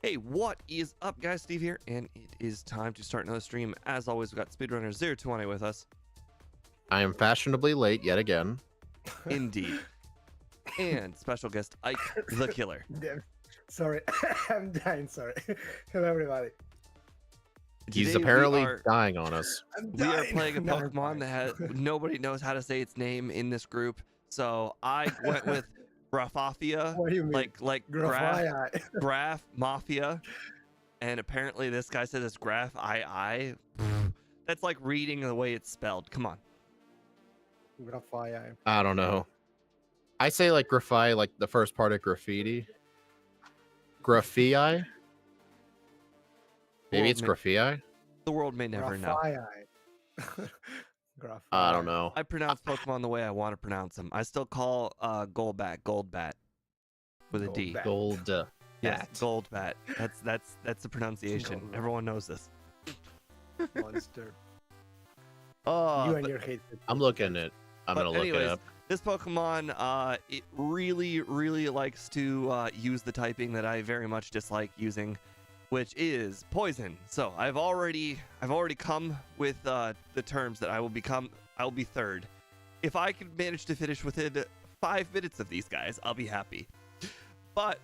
Hey, what is up, guys? Steve here, and it is time to start another stream. As always, we've got Speedrunner021 with us. I am fashionably late yet again. Indeed. And special guest Ike the Killer. Damn. Sorry, I'm dying. Sorry. Hello, everybody. He's Today apparently dying on us. We are playing a Pokemon that has nobody knows how to say its name in this group. So I went with Grafaiai, What do you mean? like Grafaiai. Graf Mafia, and apparently this guy said it's Grafaiai. That's like reading the way it's spelled. Come on. Grafaiai. I don't know. I say like Grafaiai, like the first part of graffiti. Grafaiai? Maybe it's Grafaiai? The world may never know. Grafaiai. I don't know. I pronounce Pokemon the way I want to pronounce them. I still call Golbat with a D. Gold. Yes, Goldbat. That's the pronunciation. Goldbat. Everyone knows this. Monster. Oh, You and your hate. I'm looking at. I'm gonna look it up. This Pokemon, it really likes to use the typing that I very much dislike using, which is poison. So I've already come with the terms that I will be third. If I can manage to finish within 5 minutes of these guys, I'll be happy. But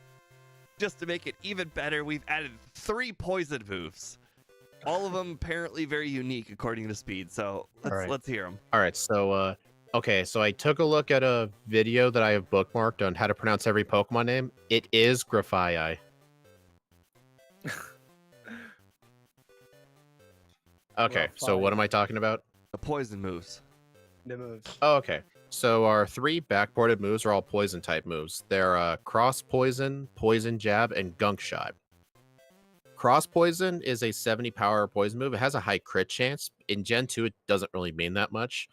just to make it even better, we've added 3 poison moves. All of them apparently very unique according to Speed. So let's hear them. All right, so okay, so I took a look at a video that I have bookmarked on how to pronounce every Pokemon name. It is Grafaiai. Okay, so what am I talking about? The poison moves. The moves. Oh, okay. So our 3 backboarded moves are all poison type moves. They're cross poison, poison jab, and gunk shot. Cross poison is a 70 power poison move. It has a high crit chance. In Gen 2, it doesn't really mean that much.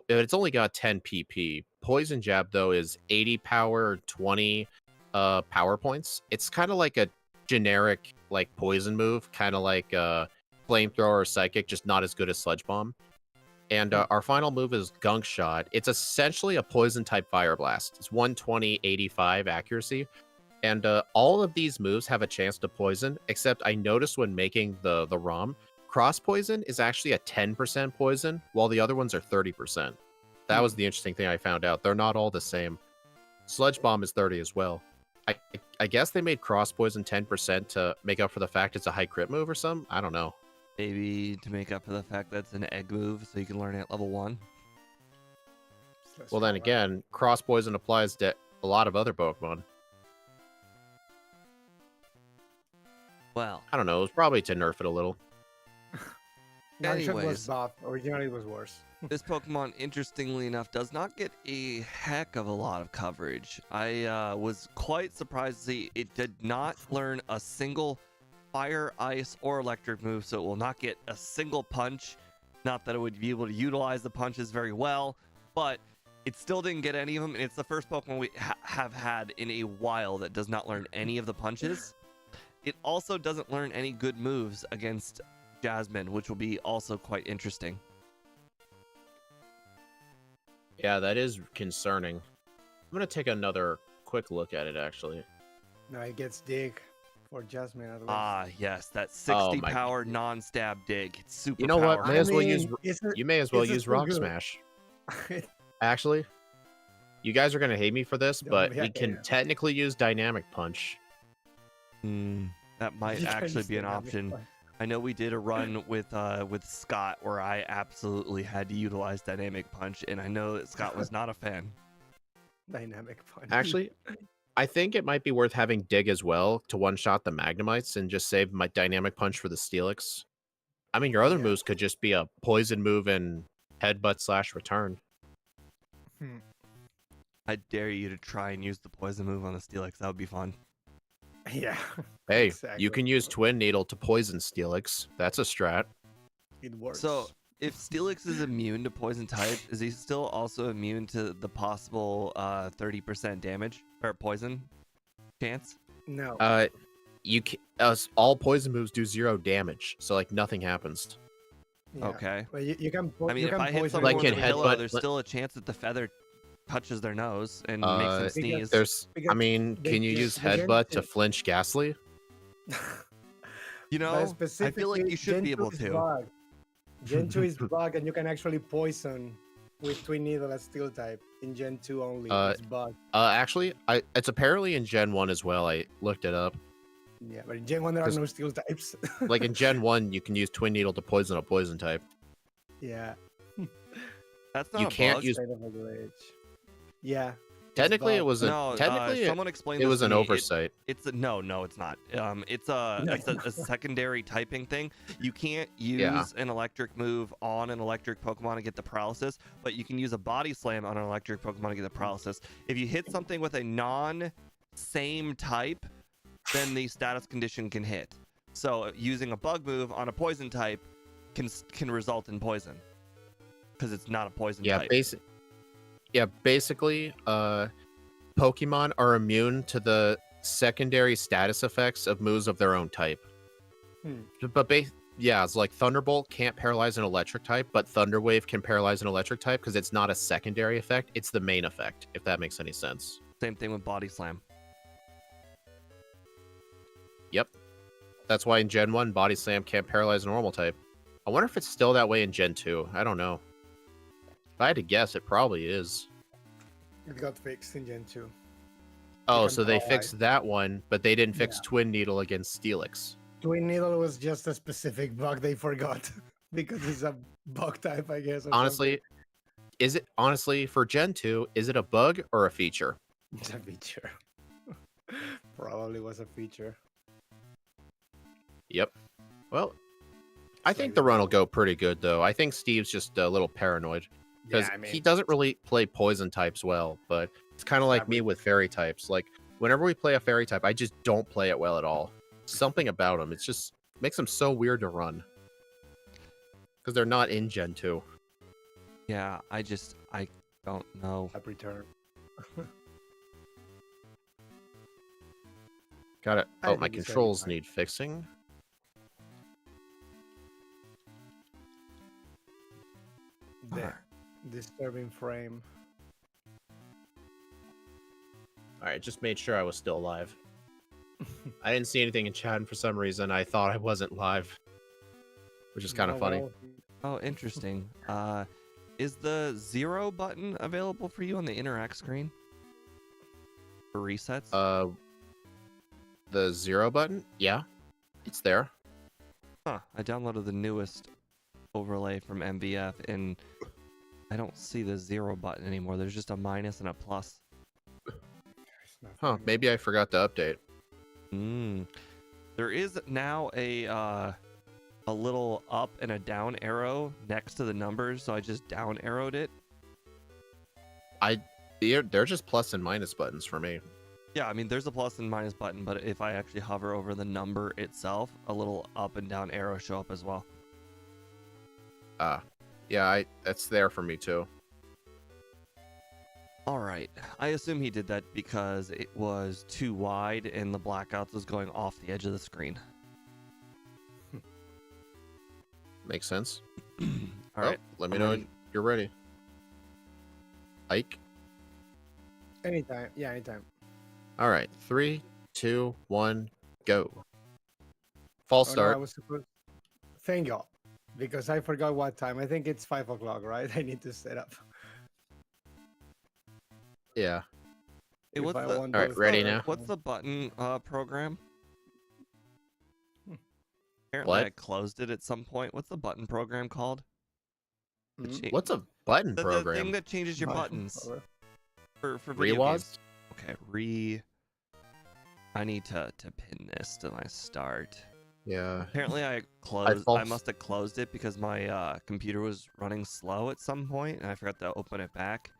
It's only got 10 PP. Poison jab though is 80 power, 20 power points. It's kind of like a generic like poison move, kind of like flamethrower or psychic, just not as good as sludge bomb. And our final move is gunk shot. It's essentially a poison type fire blast. It's 120, 85 accuracy. And all of these moves have a chance to poison, except I noticed when making the ROM, cross poison is actually a 10% poison, while the other ones are 30%. That was the interesting thing I found out. They're not all the same. Sludge bomb is 30 as well. I guess they made cross poison 10% to make up for the fact it's a high crit move or something. I don't know. Maybe to make up for the fact that it's an egg move, so you can learn it at level 1. Well, then again, cross poison applies to a lot of other Pokemon. Well, I don't know. It was probably to nerf it a little. Gunshot was anyways, buff. Originally, it was worse. this Pokemon, interestingly enough, does not get a heck of a lot of coverage. I was quite surprised to see it did not learn a single fire, ice, or electric move, so it will not get a single punch. Not that it would be able to utilize the punches very well, but it still didn't get any of them, and it's the first Pokemon we have had in a while that does not learn any of the punches. It also doesn't learn any good moves against Jasmine, which will be also quite interesting. Yeah, that is concerning. I'm going to take another quick look at it, actually. No, it gets dig for Jasmine at least. Ah, yes, that 60 my power non-stab dig. It's super You know what? powerful. May as well use. Isn't You may as well is it use so Rock good? Smash. Actually, you guys are going to hate me for this, No, but yeah, we can yeah. technically use Dynamic Punch. That might You can actually use be an Dynamic option. Punch. I know we did a run with Scott where I absolutely had to utilize Dynamic Punch, and I know that Scott was not a fan. Dynamic punch. Actually, I think it might be worth having Dig as well to one-shot the Magnemites and just save my Dynamic Punch for the Steelix. I mean, your other Yeah. moves could just be a Poison move and Headbutt / Return. I dare you to try and use the poison move on the Steelix. That would be fun. Yeah. Hey, Exactly. you can use Twin Needle to poison Steelix. That's a strat. It works. So, if Steelix is immune to poison type, is he still also immune to the possible 30% damage or poison chance? no. All poison moves do 0 damage, so like nothing happens. Yeah. Okay. But you can. I mean, you if can I hit poison someone Like with in a pillow, Headbutt- there's still a chance that the feather touches their nose and makes them Uh, sneeze. There's, I Because mean, the can you gen- use the Gen headbutt 2 to flinch Ghastly? You but know, I feel specifically, like you should Gen be 2 able is to. bug. Gen 2 is bug, and you can actually poison with Twin Needle as Steel type. In Gen 2 only, Uh, it's bug. Actually, it's apparently in Gen 1 as well. I looked it up. Yeah, but in Gen 1 there are 'Cause- no Steel types. Like in Gen 1, you can use Twin Needle to poison a poison type. Yeah. That's not You a can't bug. use. Kind of a glitch. Yeah. it's Technically, it bug. was a. No, Technically, someone explained it this was to an me. oversight. No, it's not. It's No, a secondary typing thing. You can't Yeah. use an electric move on an electric Pokemon to get the paralysis, but you can use a body slam on an electric Pokemon to get the paralysis. If you hit something with a non-same type, then the status condition can hit. So using a bug move on a poison type can result in poison because it's not a poison Yeah, type. basically, Pokemon are immune to the secondary status effects of moves of their own type. But yeah, it's like Thunderbolt can't paralyze an electric type, but Thunder Wave can paralyze an electric type because it's not a secondary effect; it's the main effect. If that makes any sense. Same thing with body slam. Yep, that's why in Gen 1, Body Slam can't paralyze a normal type. I wonder if it's still that way in Gen 2. I don't know. If I had to guess, it probably is. It got fixed in Gen 2. Oh, can so they paralyze. fixed that one, but they didn't fix Yeah. Twin Needle against Steelix. Twin Needle was just a specific bug they forgot because it's a bug type, I guess. or Honestly, for Gen 2, is it a bug or a feature? something. It's a feature. Probably was a feature. Yep. Well, I think the run will go pretty good, though. I think Steve's just a little paranoid because he doesn't really play poison types well, but it's kind of like me with fairy types. Like, whenever we play a fairy type, I just don't play it well at all. Something about them, it's just makes them so weird to run because they're not in Gen 2. Yeah, I don't know. Up return. Got it. I Oh, think my it's gonna be controls fine. need fixing. The disturbing frame. All right, just made sure I was still live. I didn't see anything in chat, and for some reason, I thought I wasn't live, which is kind of Oh, funny. well, Oh, interesting. Is the 0 button available for you on the interact screen for resets? The 0 button, yeah, it's there. Huh. I downloaded the newest overlay from MVF, and I don't see the 0 button anymore. There's just a minus and a plus. it's not Huh? funny. Maybe I forgot to update. There is now a little up and a down arrow next to the numbers, so I just down arrowed it. They're just plus and minus buttons for me. Yeah, I mean, there's a plus and minus button, but if I actually hover over the number itself, a little up and down arrow show up as well. Yeah, that's there for me too. All right. I assume he did that because it was too wide and the blackouts was going off the edge of the screen. Makes sense. All right. Let me I'm know ready. when you're ready. Ike. Anytime. Yeah, anytime. All right, 3, 2, 1, go. False Oh, no, start. I was supposed. Thank you. Because I forgot what time. I think it's 5 o'clock, right? I need to set up. Yeah. Hey, If what's I the, want All right, those ready colors. now? what's the button program? Apparently What? I closed it at some point. What's the button program called? The Hmm? cha- What's a button the program? thing that changes your Button buttons program. for video Rewas? games. Okay, I need to pin this to my start. Yeah. Apparently I closed. I false- must have closed it because my computer was running slow at some point, and I forgot to open it back.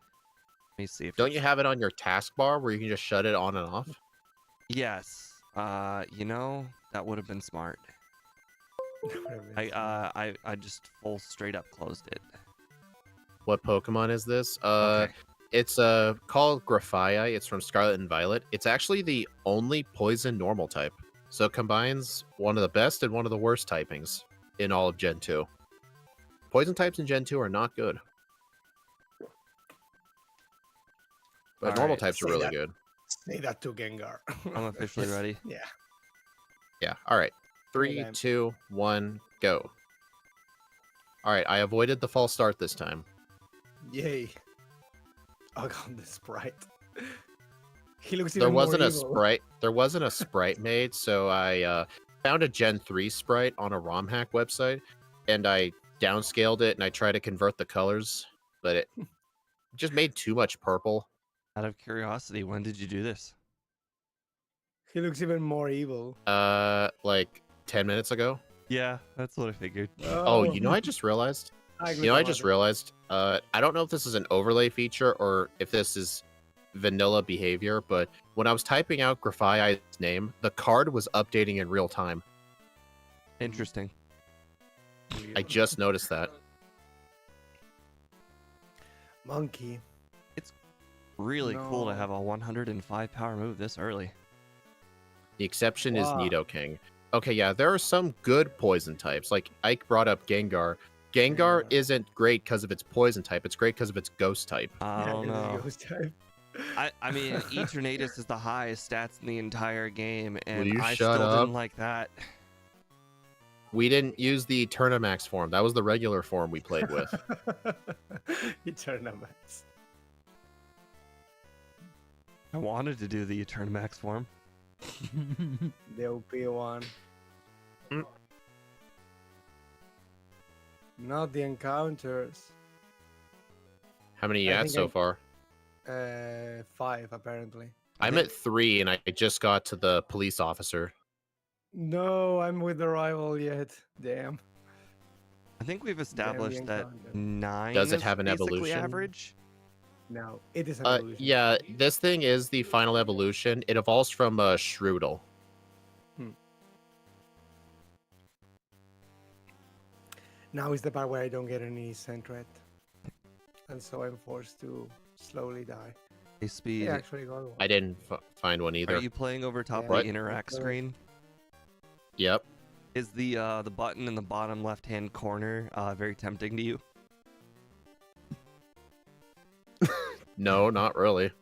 Let me see if Don't you have it on your taskbar where you can just shut it on and off? Yes. You know, that would have been smart. I just full straight up closed it. What Pokemon is this? Okay. It's called Grafaiai. It's from Scarlet and Violet. It's actually the only poison normal type. So it combines one of the best and one of the worst typings in all of Gen 2. Poison types in Gen 2 are not good. But All normal right, types are say really that. good. Say that to Gengar. I'm officially ready. Yeah. Yeah. All right. 3, Okay. 2, 1, go. All right. I avoided the false start this time. Yay. Oh god, the sprite. He looks There even more wasn't a evil. sprite. There wasn't a sprite made, so I found a Gen 3 sprite on a ROM hack website, and I downscaled it and I tried to convert the colors, but it just made too much purple. Out of curiosity, when did you do this? He looks even more evil. Like 10 minutes ago. Yeah, that's what I figured. Oh, you know, I just realized. I just realized. I don't know if this is an overlay feature or if this is vanilla behavior, but when I was typing out Grafaiai's name, the card was updating in real time. Interesting. I just noticed that. Monkey. Really cool to No. have a 105 power move this early. The exception is Wow. Nidoking. Okay, yeah, there are some good poison types. Like Ike brought up Gengar. Gengar Yeah. isn't great because of its poison type. It's great because of its ghost type. I don't Yeah, 'cause know. he goes type. I mean, Eternatus is the highest stats in the entire game, and you I shut still up? didn't like that. We didn't use the Turnamax form. That was the regular form we played with. Eternamax. I wanted to do the Eternamax form. The OP one. Mm. Not the encounters. How many you I at think so I- far? 5 apparently. I'm at 3, and I just got to the police officer. No, I'm with the rival yet. Damn. I think we've established that encounter. 9 Does it is have an basically evolution? average. No, it is an evolution. Yeah, this thing is the final evolution. It evolves from Shroodle. Now is the part where I don't get any Sentret. And so I'm forced to slowly die. Hey, Speed, I actually got one. I didn't find one either. are you playing over top Yeah. of What? the interact screen? Yep. Is the button in the bottom left-hand corner very tempting to you? No, not really.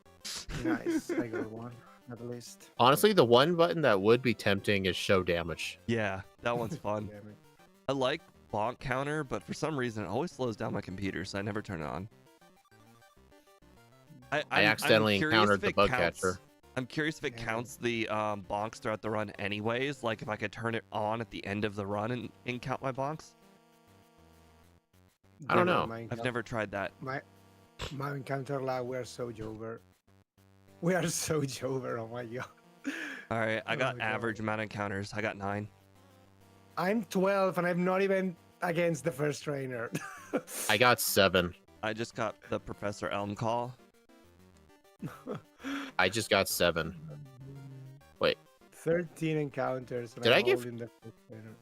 Nice, I got one at least. Honestly, the one button that would be tempting is show damage. Yeah, that one's fun. Damn it. I like bonk counter, but for some reason it always slows down my computer, so I never turn it on. I accidentally curious encountered if the it bug counts- catcher. I'm curious if it Yeah. counts the bonks throughout the run anyways, like if I could turn it on at the end of the run and count my bonks. I don't know. I've never tried that. My encounter lag, we are so Jover. We are so Jover, oh my god. All right, I Oh got my God. average amount of encounters. I got 9. I'm 12 and I'm not even against the first trainer. I got 7. I just got the Professor Elm call. I just got 7. Wait, 13 encounters. And Did I'm I give- holding the first trainer.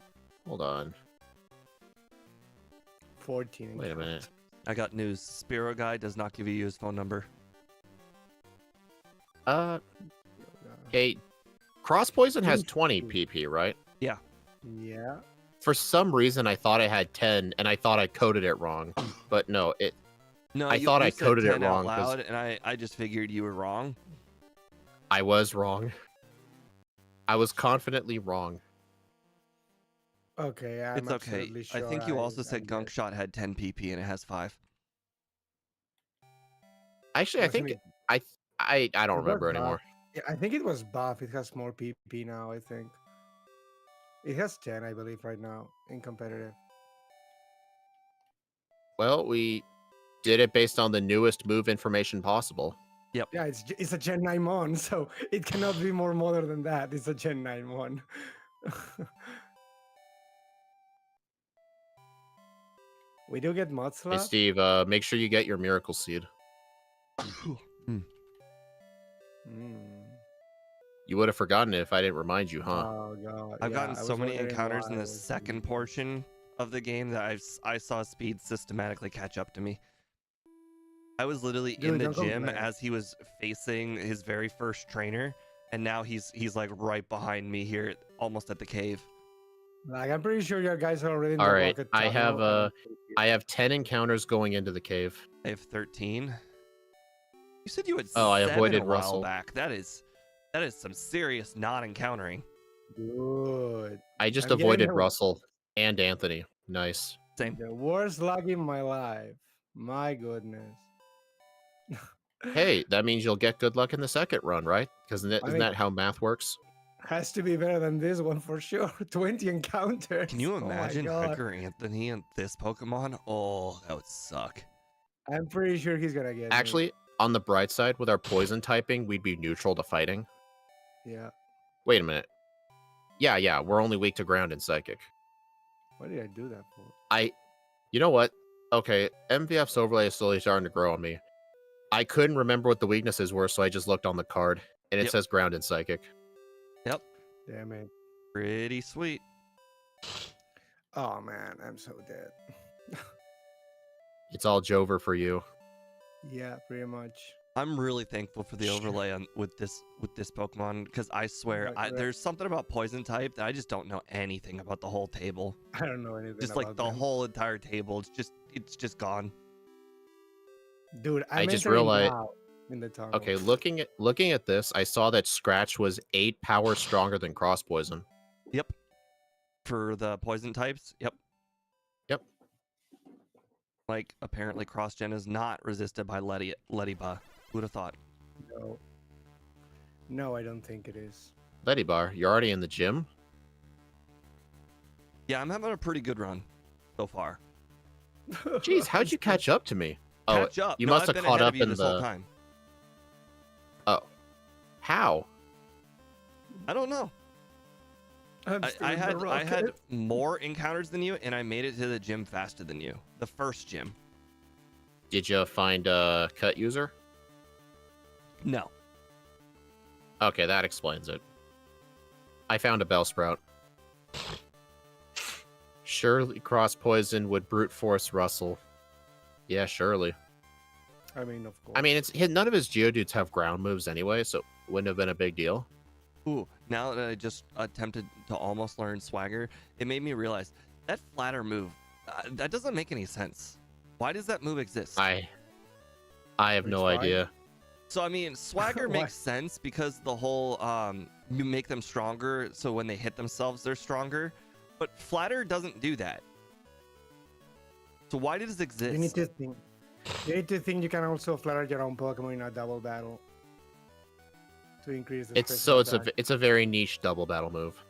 hold on. 14 Wait a minute. I got news. Spiro guy does not give you his phone number. Okay. Cross Poison has Oof. 20 PP, right? Yeah. For some reason, I thought I had 10, and I thought I coded it wrong. But no, No, I thought I said coded it 10 out wrong 'cause- loud, and I just figured you were wrong. I was wrong. I was confidently wrong. Okay, I'm It's okay. absolutely I sure think you also said I'm Gunk dead. Shot had 10 PP and it has 5. Actually, I Wasn't think it- I don't it was remember buff. anymore. Yeah, I think it was buff. It has more PP now, I think. It has 10, I believe, right now in competitive. Well, we did it based on the newest move information possible. Yeah, it's a Gen 9 Mon, so it cannot be more modern than that. It's a Gen 9 Mon. We do get mod Hey, slap. Steve, make sure you get your Miracle Seed. Mm. You would have forgotten it if I didn't remind you, huh? Oh god. I've yeah, gotten I so was many wondering encounters why in I the was second thinking- portion of the game that I saw Speed systematically catch up to me. I was literally in Dude, the don't gym complain. as he was facing his very first trainer, and now he's like right behind me here, almost at the cave. Like, I'm pretty sure your guys are already in All the right, rocket I have, tunnel, and I'm pretty I have 10 encounters going into the cave. I have 13. You said you had Oh, I 7 avoided a while Russell. back. That is some serious non-encountering. Good. I just I'm getting avoided the- Russell and Anthony. Nice. Same. The worst luck in my life. My goodness. Hey, that means you'll get good luck in the second run, right? Because isn't mean- that how math works? Has to be better than this one for sure. 20 encounters. Can you Oh my imagine God. Hooker Anthony and this Pokemon? Oh, that would suck. I'm pretty sure he's gonna get me. Actually, on the bright side, with our poison typing, we'd be neutral to fighting. Yeah. Wait a minute. Yeah, we're only weak to ground and psychic. What did I do that for? You know what? Okay, MVF's overlay is slowly starting to grow on me. I couldn't remember what the weaknesses were, so I just looked on the card, and it Yep. says ground and psychic. Yep. Damn it. Pretty sweet. Oh man, I'm so dead. It's all Jover for you. Yeah, pretty much. I'm really thankful for the overlay on with this Pokemon because I swear Right. there's something about poison type that I just don't know anything about the whole table. I don't know anything Just about like the them. whole entire table. It's just gone. Dude, I I'm just entering realized- now in the tunnel. Okay, looking at this, I saw that Scratch was 8 power stronger than Cross Poison. Yep. For the poison types. Yep. Yep. Like apparently cross gen is not resisted by Lediba. Who'd have thought? No. No, I don't think it is. Bar, you're already in the gym? Yeah, I'm having a pretty good run so far. Jeez, how'd you catch up to me? Catch up. you No, must I've have been caught ahead up of you in this whole the... time. How? I don't know. I had more encounters than you, and I made it to the gym faster than you. The first gym. Did you find a cut user? No. Okay, that explains it. I found a Bellsprout. Surely Cross Poison would brute force Russell. Yeah, surely. I mean, of course. I mean, none of his Geodudes have ground moves anyway, so it wouldn't have been a big deal. Ooh, now that I just attempted to almost learn Swagger, it made me realize that flatter move, that doesn't make any sense. Why does that move exist? I have no Which one? idea. So, I mean, Swagger Why? makes sense because the whole, you make them stronger, so when they hit themselves, they're stronger. But flatter doesn't do that. So why does it exist? You need to think. You need to think you can also flatter your own Pokemon in a double battle to increase the special attack. It's a very niche double battle move.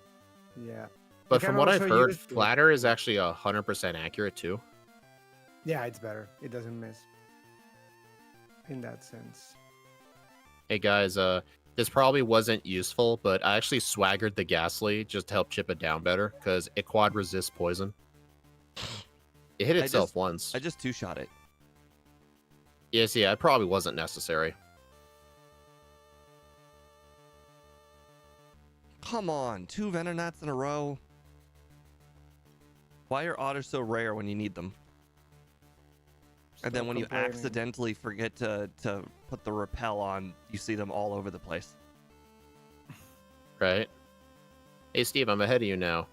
Yeah. But You from can what I've also heard, use the- Flatter is actually 100% accurate too. Yeah, it's better. It doesn't miss. In that sense. Hey guys, this probably wasn't useful, but I actually swaggered the Ghastly just to help chip it down better, because it quad resists poison. It hit itself once. I just two-shot it. Yes, yeah, it probably wasn't necessary. Come on, 2 Venonats in a row. Why are otters so rare when you need them? And then Stop when you complaining. accidentally forget to put the repel on, you see them all over the place. Right? Hey Steve, I'm ahead of you now.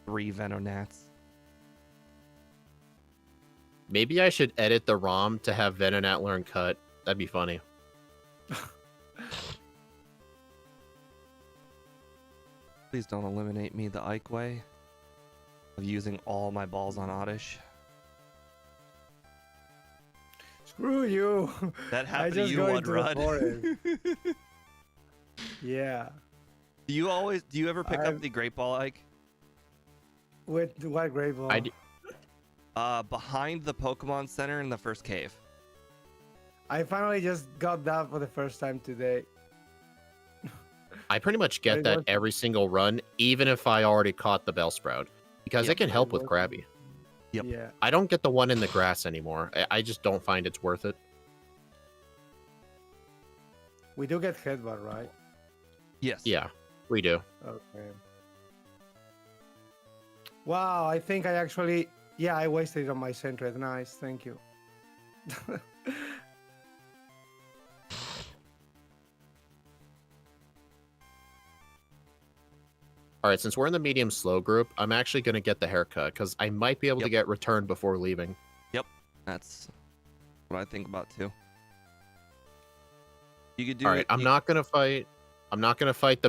3 Venonats. Maybe I should edit the ROM to have Venonat learn cut. That'd be funny. Please don't eliminate me the Ike way of using all my balls on Oddish. Screw you. That I happened to just you, go into the Woodrod. forest. Yeah. Do you ever pick up I've- the Great Ball Ike? With what great ball? I d- Behind the Pokemon Center in the first cave. I finally just got that for the first time today. I pretty much get It that was- every single run, even if I already caught the Bellsprout, because Yep, it can help it with was- Krabby. Yep. Yeah. I don't get the one in the grass anymore. I just don't find it's worth it. We do get headbutt, right? Yes. Yeah, we do. Okay. Wow, I think I actually... Yeah, I wasted it on my Sentret. Nice, thank you. All right, since we're in the medium slow group, I'm actually going to get the haircut because I might be able to Yep. get returned before leaving. That's what I think about too. You could do All right, it. I'm not gonna fight the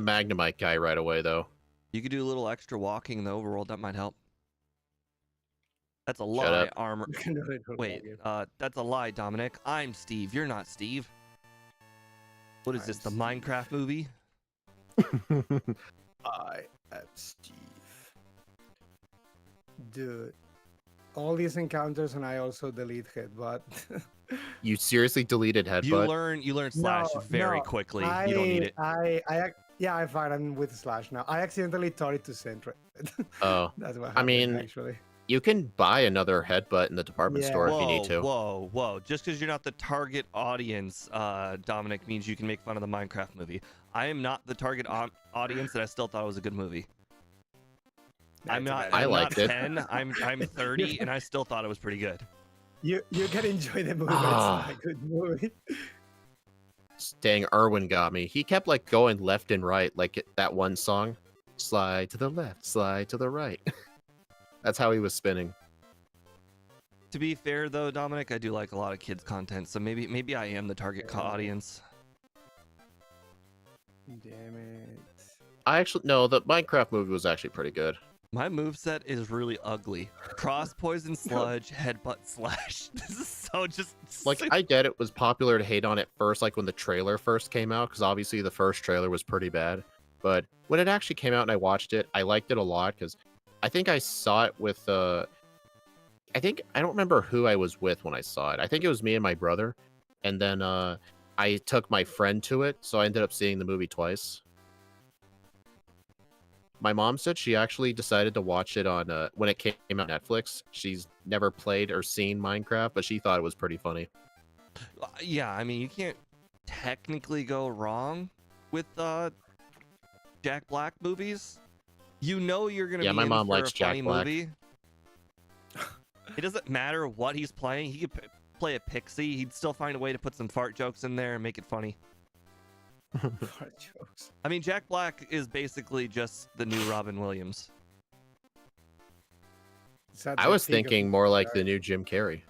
Magnemite guy right away though. You could do a little extra walking in the overworld. That might help. That's a Shut lie, up. armor. You can do it for Wait, walking. that's a lie, Dominic. I'm Steve. You're not Steve. What is this, the Steve. Minecraft movie? I am Steve. Dude, all these encounters, and I also delete headbutt. You seriously deleted headbutt? You learn slash very quickly. You don't need it. Yeah, I'm fine. I'm with slash now. I accidentally taught it to Sentry. Oh, That's what happened, I mean, actually. you can buy another headbutt in the department store if you need to. Whoa. Just because you're not the target audience, Dominic, means you can make fun of the Minecraft movie. I am not the target audience, and I still thought it was a good movie. I'm not 10, I'm 30, and I still thought it was pretty good. You can enjoy the movie, but it's not a good movie. Dang, Erwin got me. He kept like going left and right, like that one song. Slide to the left, slide to the right. That's how he was spinning. To be fair, though, Dominic, I do like a lot of kids' content, so maybe I am the target audience. Damn it. No, the Minecraft movie was actually pretty good. My moveset is really ugly. Cross, poison, sludge, headbutt, slash. This is so just... Like, I get it was popular to hate on it first, like when the trailer first came out, because obviously the first trailer was pretty bad. But when it actually came out and I watched it, I liked it a lot, because I think I saw it with... I don't remember who I was with when I saw it. I think it was me and my brother. And then I took my friend to it, so I ended up seeing the movie twice. My mom said she actually decided to watch it on when it came out on Netflix. She's never played or seen Minecraft, but she thought it was pretty funny. Yeah, I mean, you can't technically go wrong with Jack Black movies. You know you're gonna be my in mom for likes a funny Jack Black. movie. It doesn't matter what he's playing. He could play a pixie. He'd still find a way to put some fart jokes in there and make it funny. Fart jokes. I mean, Jack Black is basically just the new Robin Williams. I was thinking more like the new Jim Carrey.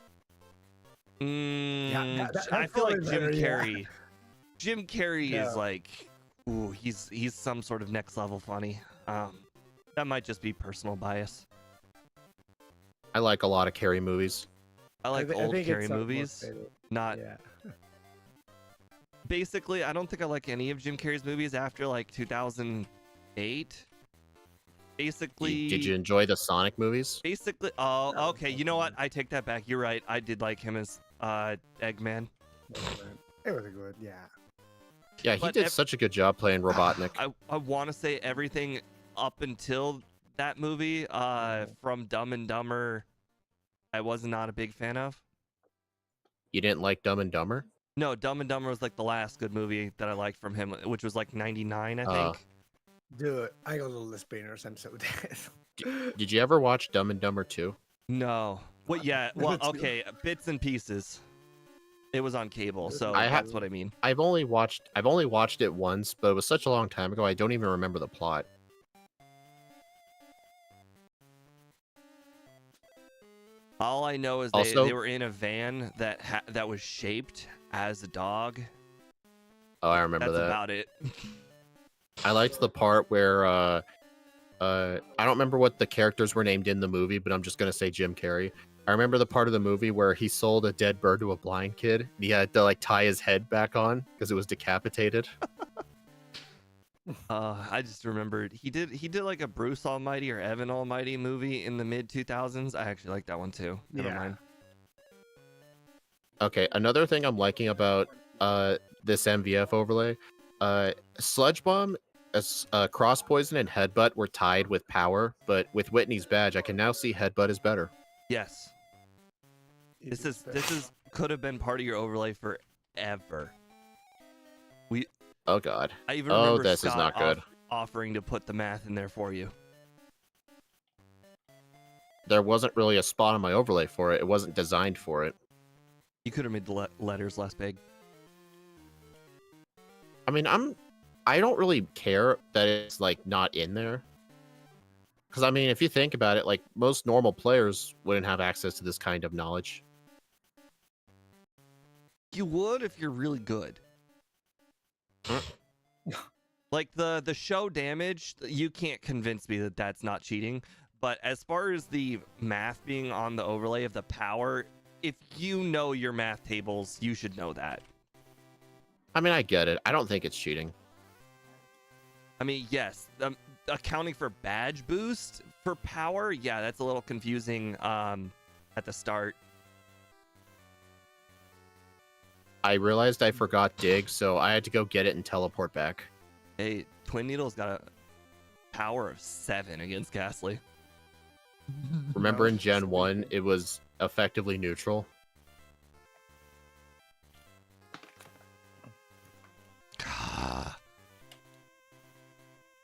I feel like Jim Carrey. Jim Carrey is like, ooh, he's some sort of next level funny. That might just be personal bias. I like a lot of Carrey movies. I like old Carrey movies. Not. Yeah. Basically, I don't think I like any of Jim Carrey's movies after like 2008. Basically. Did you enjoy the Sonic movies? Basically, okay. You know what? I take that back. You're right. I did like him as Eggman. It was good, yeah. Yeah, he did such a good job playing Robotnik. I want to say everything up until that movie from Dumb and Dumber, I was not a big fan of. You didn't like Dumb and Dumber? No, Dumb and Dumber was like the last good movie that I liked from him, which was like 99, I think. Dude, I got all the spinners. I'm so dead. Did you ever watch Dumb and Dumber 2? No. Well, yeah. Well, okay. Bits and pieces. It was on cable, so that's what I mean. I've only watched it once, but it was such a long time ago. I don't even remember the plot. All I know is they were in a van that was shaped as a dog. Oh, I remember that. That's about it. I liked the part where I don't remember what the characters were named in the movie, but I'm just gonna say Jim Carrey. I remember the part of the movie where he sold a dead bird to a blind kid. And he had to like tie his head back on because it was decapitated. I just remembered he did like a Bruce Almighty or Evan Almighty movie in the mid 2000s. I actually like that one too. Never mind. Okay, another thing I'm liking about this MVF overlay, Sludge Bomb, Cross Poison, and Headbutt were tied with power, but with Whitney's badge, I can now see Headbutt is better. Yes. This could have been part of your overlay forever. Oh god. I even remember this Scott is not good. offering to put the math in there for you. There wasn't really a spot on my overlay for it. It wasn't designed for it. You could have made the letters less big. I mean, I don't really care that it's like not in there. Because I mean, if you think about it, like most normal players wouldn't have access to this kind of knowledge. You would if you're really good. Like the show damage, you can't convince me that that's not cheating. But as far as the math being on the overlay of the power, if you know your math tables, you should know that. I mean, I get it. I don't think it's cheating. I mean, yes, accounting for badge boost for power, yeah, that's a little confusing at the start. I realized I forgot dig, so I had to go get it and teleport back. Hey, Twin Needle's got a power of 7 against Ghastly. Remember in Gen 1, it was effectively neutral?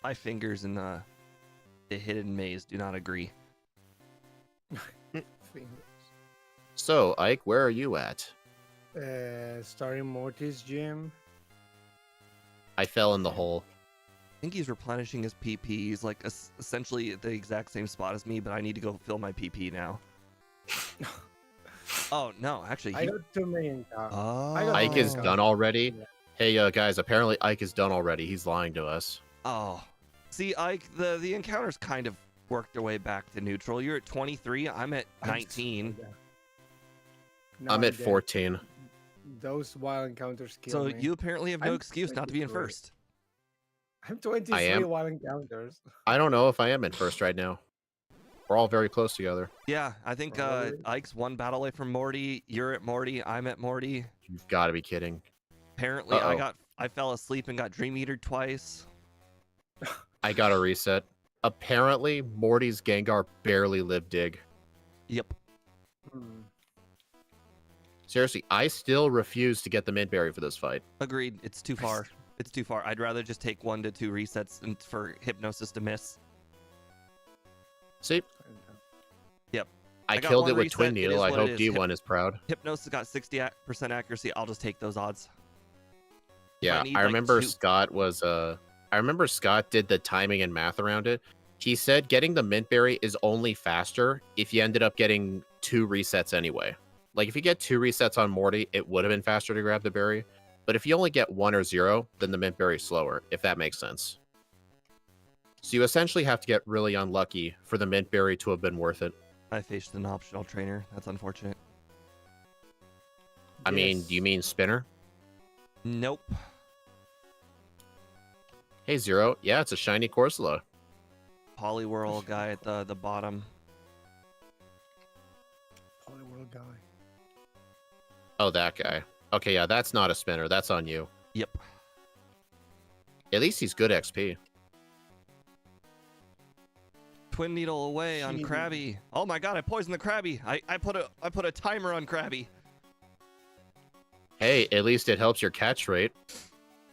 My fingers in the hidden maze do not agree. So, Ike, where are you at? Starting Morty's gym. I fell in the hole. I think he's replenishing his PP. He's like essentially at the exact same spot as me, but I need to go fill my PP now. Oh, no, actually. I got 2 million. Ike is done already? Yeah. Hey, guys, apparently Ike is done already. He's lying to us. Oh. See, Ike, the encounters kind of worked their way back to neutral. You're at 23. I'm at 19. I'm at 14. Those wild encounters kill so me. You apparently have no excuse not to be in first. I'm 23 wild encounters. I don't know if I am in first right now. We're all very close together. Yeah, I think Ike's 1 battle away from Morty. You're at Morty. I'm at Morty. You've got to be kidding. Apparently, I fell asleep and got Dream Eater twice. I got a reset. Apparently, Morty's Gengar barely lived dig. Yep. Seriously, I still refuse to get the mid berry for this fight. Agreed. It's too far. It's too far. I'd rather just take 1 to 2 resets and for Hypnosis to miss. See? Yep. I killed it with Twin Needle. I hope D1 is proud. Hypnosis got 60% accuracy. I'll just take those odds. Yeah, I remember Scott was I remember Scott did the timing and math around it. He said getting the mint berry is only faster if you ended up getting 2 resets anyway. Like if you get 2 resets on Morty, it would have been faster to grab the berry. But if you only get 1 or 0, then the mint berry is slower, if that makes sense. So you essentially have to get really unlucky for the mint berry to have been worth it. I faced an optional trainer. That's unfortunate. I mean, do you mean Spinner? Nope. Hey, Zero. Yeah, it's a shiny Corsola. Poliwhirl guy at the bottom. Poliwhirl guy. Oh, that guy. Okay, yeah, that's not a Spinner. That's on you. Yep. At least he's good XP. Twin Needle away on Krabby. Oh my god, I poisoned the Krabby. I put a timer on Krabby. Hey, at least it helps your catch rate.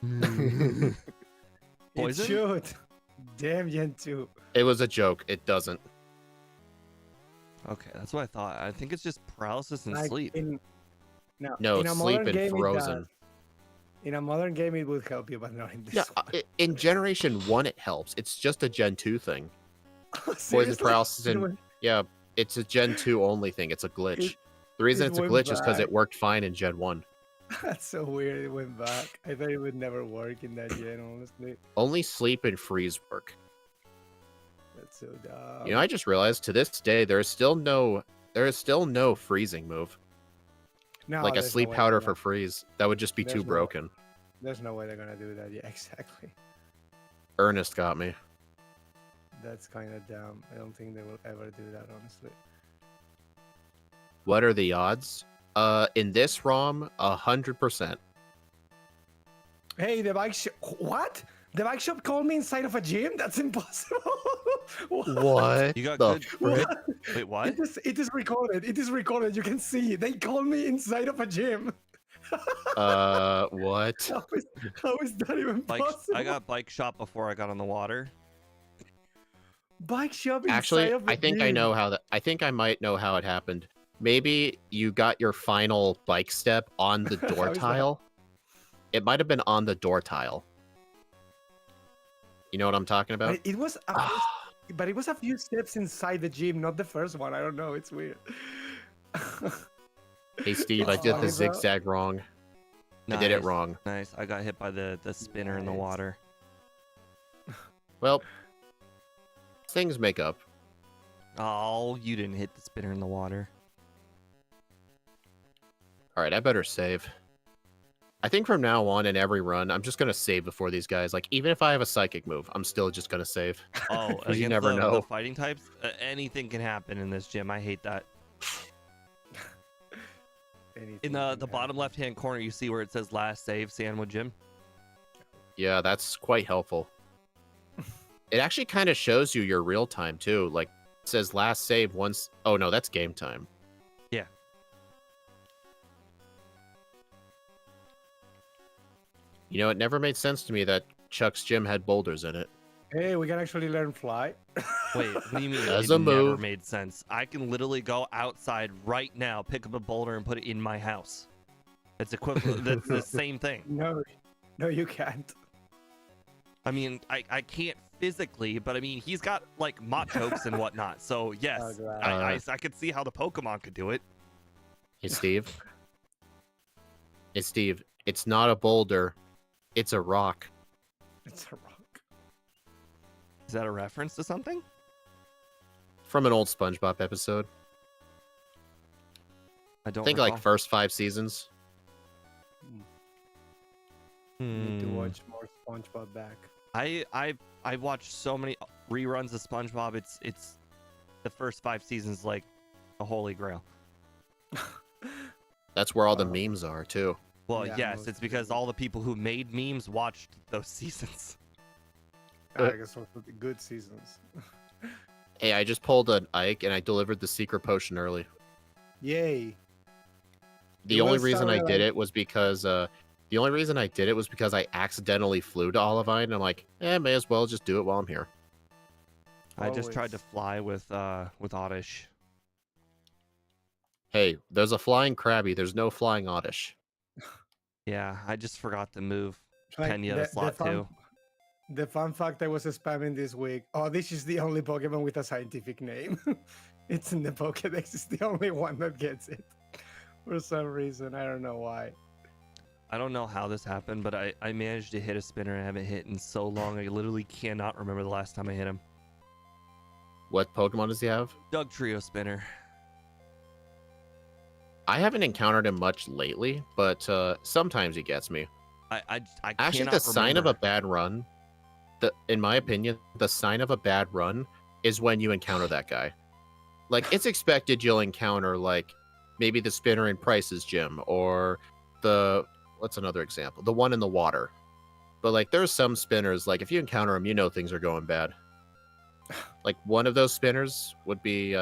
Poison? It should. Damn, Gen 2. It was a joke. It doesn't. Okay, that's what I thought. I think it's just paralysis and sleep. No, it's sleep and frozen. In a modern game, it would help you, but not in this one. In Generation 1, it helps. It's just a Gen 2 thing. Poison paralysis and... Yeah, it's a Gen 2 only thing. It's a glitch. The reason it's a glitch is because it worked fine in Gen 1. That's so weird. It went back. I thought it would never work in that gen, honestly. Only sleep and freeze work. That's so dumb. You know, I just realized to this day there is still no freezing move. No, like a sleep powder for freeze. That would just be too broken. There's no way they're gonna do that. Yeah, exactly. Ernest got me. That's kind of dumb. I don't think they will ever do that, honestly. What are the odds? In this ROM, 100%. Hey, the bike shop. What? The bike shop called me inside of a gym? That's impossible. What? You got good. What? Wait, what? It is recorded. It is recorded. You can see. They called me inside of a gym. What? How is that even possible? I got bike shop before I got on the water. Bike shop inside Actually, of a I think gym. I know how that. I think I might know how it happened. Maybe you got your final bike step on the door tile. It might have been on the door tile. You know what I'm talking about? But it was but it was a few steps inside the gym, not the first one. I don't know. It's weird. Hey, Steve, I did the zigzag wrong. I did it Nice, wrong. Nice. I got hit by the spinner in the Nice. water. Well, things make up. Oh, you didn't hit the spinner in the water. All right, I better save. I think from now on in every run, I'm just gonna save before these guys. Like, even if I have a psychic move, I'm still just gonna save. Oh, 'Cause you against never the know. fighting types, anything can happen in this gym. I hate that. Anything In can the bottom happen. left-hand corner, you see where it says last save, Sandwood Gym. Yeah, that's quite helpful. It actually kind of shows you your real time too. Like, it says last save once. Oh no, that's game time. Yeah. You know, it never made sense to me that Chuck's gym had boulders in it. Hey, we can actually learn fly. Wait, what do you mean? As It a never move. made sense. I can literally go outside right now, pick up a boulder, and put it in my house. It's equivalent. That's the same thing. No, you can't. I mean, I can't physically, but I mean, he's got like mott chokes and whatnot. So yes, God. I could see how the Pokemon could do it. Hey, Steve. Hey, Steve. It's not a boulder. It's a rock. It's a rock. Is that a reference to something? From an old SpongeBob episode. I don't I think recall. like first 5 seasons. Need to Hmm. watch more SpongeBob back. I watched so many reruns of SpongeBob. It's the first 5 seasons like a holy grail. That's where all the memes are too. Well, Yeah, yes, most it's because all the people who made memes watched those seasons. I guess also the good seasons. Hey, I just pulled an Ike and I delivered the secret potion early. Yay! The It only was reason I sounding did like- it was because I accidentally flew to Olivine and I'm like, may as well just do it while I'm here. I just tried to Always. fly with Oddish. Hey, there's a flying Krabby, there's no flying Oddish. Yeah, I just forgot to move Like, Pena to slot 2. The fun fact I was spamming this week. Oh, this is the only Pokemon with a scientific name. It's in the Pokedex. It's the only one that gets it. For some reason, I don't know why. I don't know how this happened, but I managed to hit a spinner I haven't hit in so long. I literally cannot remember the last time I hit him. What Pokemon does he have? Doug Trio spinner. I haven't encountered him much lately, but sometimes he gets me. I Actually, cannot the sign of a remember. bad run, in my opinion, the sign of a bad run is when you encounter that guy. Like, it's expected you'll encounter, like, maybe the spinner in Price's gym, or what's another example? The one in the water. But, like, there's some spinners, like, if you encounter them, you know things are going bad. Like, one of those spinners would be,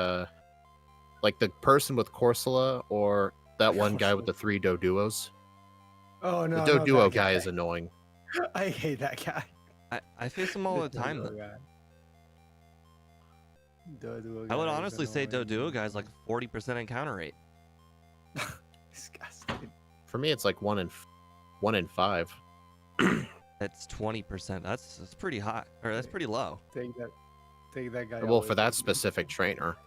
like, the person with Corsola, or that one guy with the 3 Doduos. Oh no, The not Doduo that guy is annoying. I hate that guy. I face him all the time. Doduo guy. Doduo I would guy is honestly say annoying. Doduo guy's like 40% encounter rate. Disgusting. For me, it's like 1 in 5. That's 20%. That's pretty high, or that's pretty low. Take that guy. Well, away for that from me. specific trainer.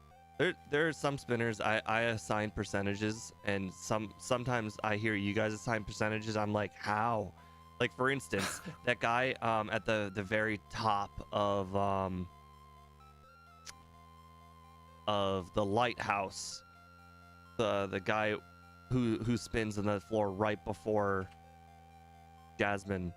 There are some spinners I assign percentages, and sometimes I hear you guys assign percentages. I'm like, how? Like, for instance, that guy at the very top of the lighthouse, the guy who spins on the floor right before Jasmine.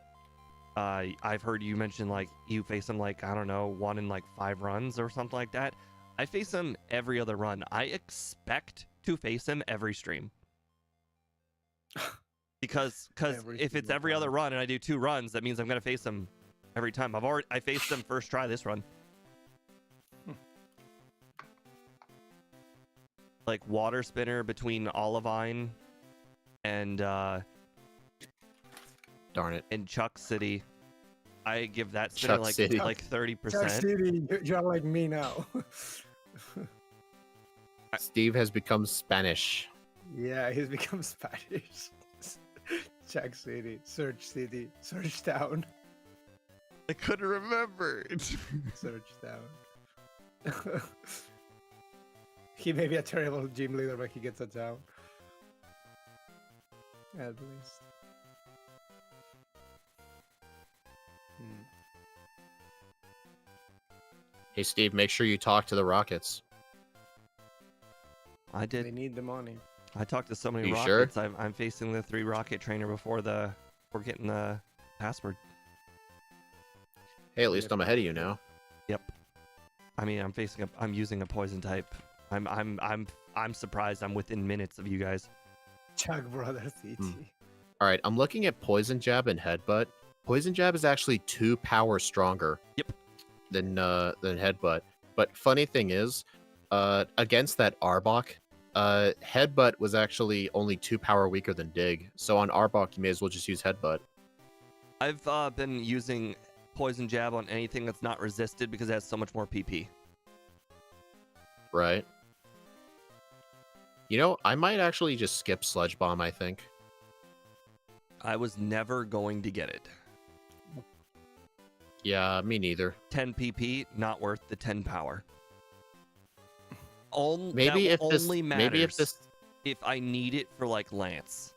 I've heard you mention like you face him like, I don't know, 1 in like 5 runs or something like that. I face him every other run. I expect to face him every stream. Because Every if it's single every other time. run and I do 2 runs, that means I'm gonna face him every time. I faced him first try this run. Like water spinner between Olivine and Darn it. Chuck City. I give that spinner Chuck like City. like 30%. Chuck City, you're like me now. Steve has become Spanish. Yeah, he's become Spanish. Chuck City, Search Town, I couldn't remember. Search Town. He may be a terrible gym leader, but he gets a town. At least. Hey, Steve, make sure you talk to the Rockets. I They did. need the money. I talked to so many You sure? rockets. I'm facing the 3 rocket trainer before we're getting the password. Hey, at least I'm ahead of you now. Yep. I mean, I'm using a poison type. I'm surprised I'm within minutes of you guys. Chuck Brothers ET. All right, I'm looking at Poison Jab and Headbutt. Poison Jab is actually 2 power stronger. Yep. Than Headbutt. But funny thing is, against that Arbok, Headbutt was actually only 2 power weaker than Dig. So on Arbok, you may as well just use Headbutt. I've been using poison jab on anything that's not resisted because it has so much more PP. Right. You know, I might actually just skip Sludge Bomb, I think. I was never going to get it. Yeah, me neither. 10 PP, not worth the 10 power. Maybe if this, only matters maybe if this, if I need it for like Lance.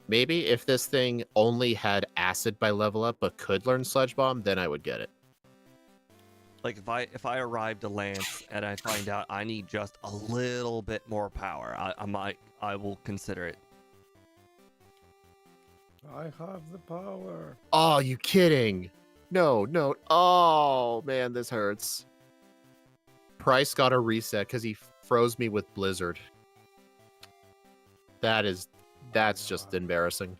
maybe if this thing only had Acid by level up but could learn Sludge Bomb, then I would get it. Like if I arrive to Lance and I find out I need just a little bit more power, I will consider it. I have the power. Oh, you kidding? No. Oh, man, this hurts. Price got a reset because he froze me with Blizzard. That's just embarrassing.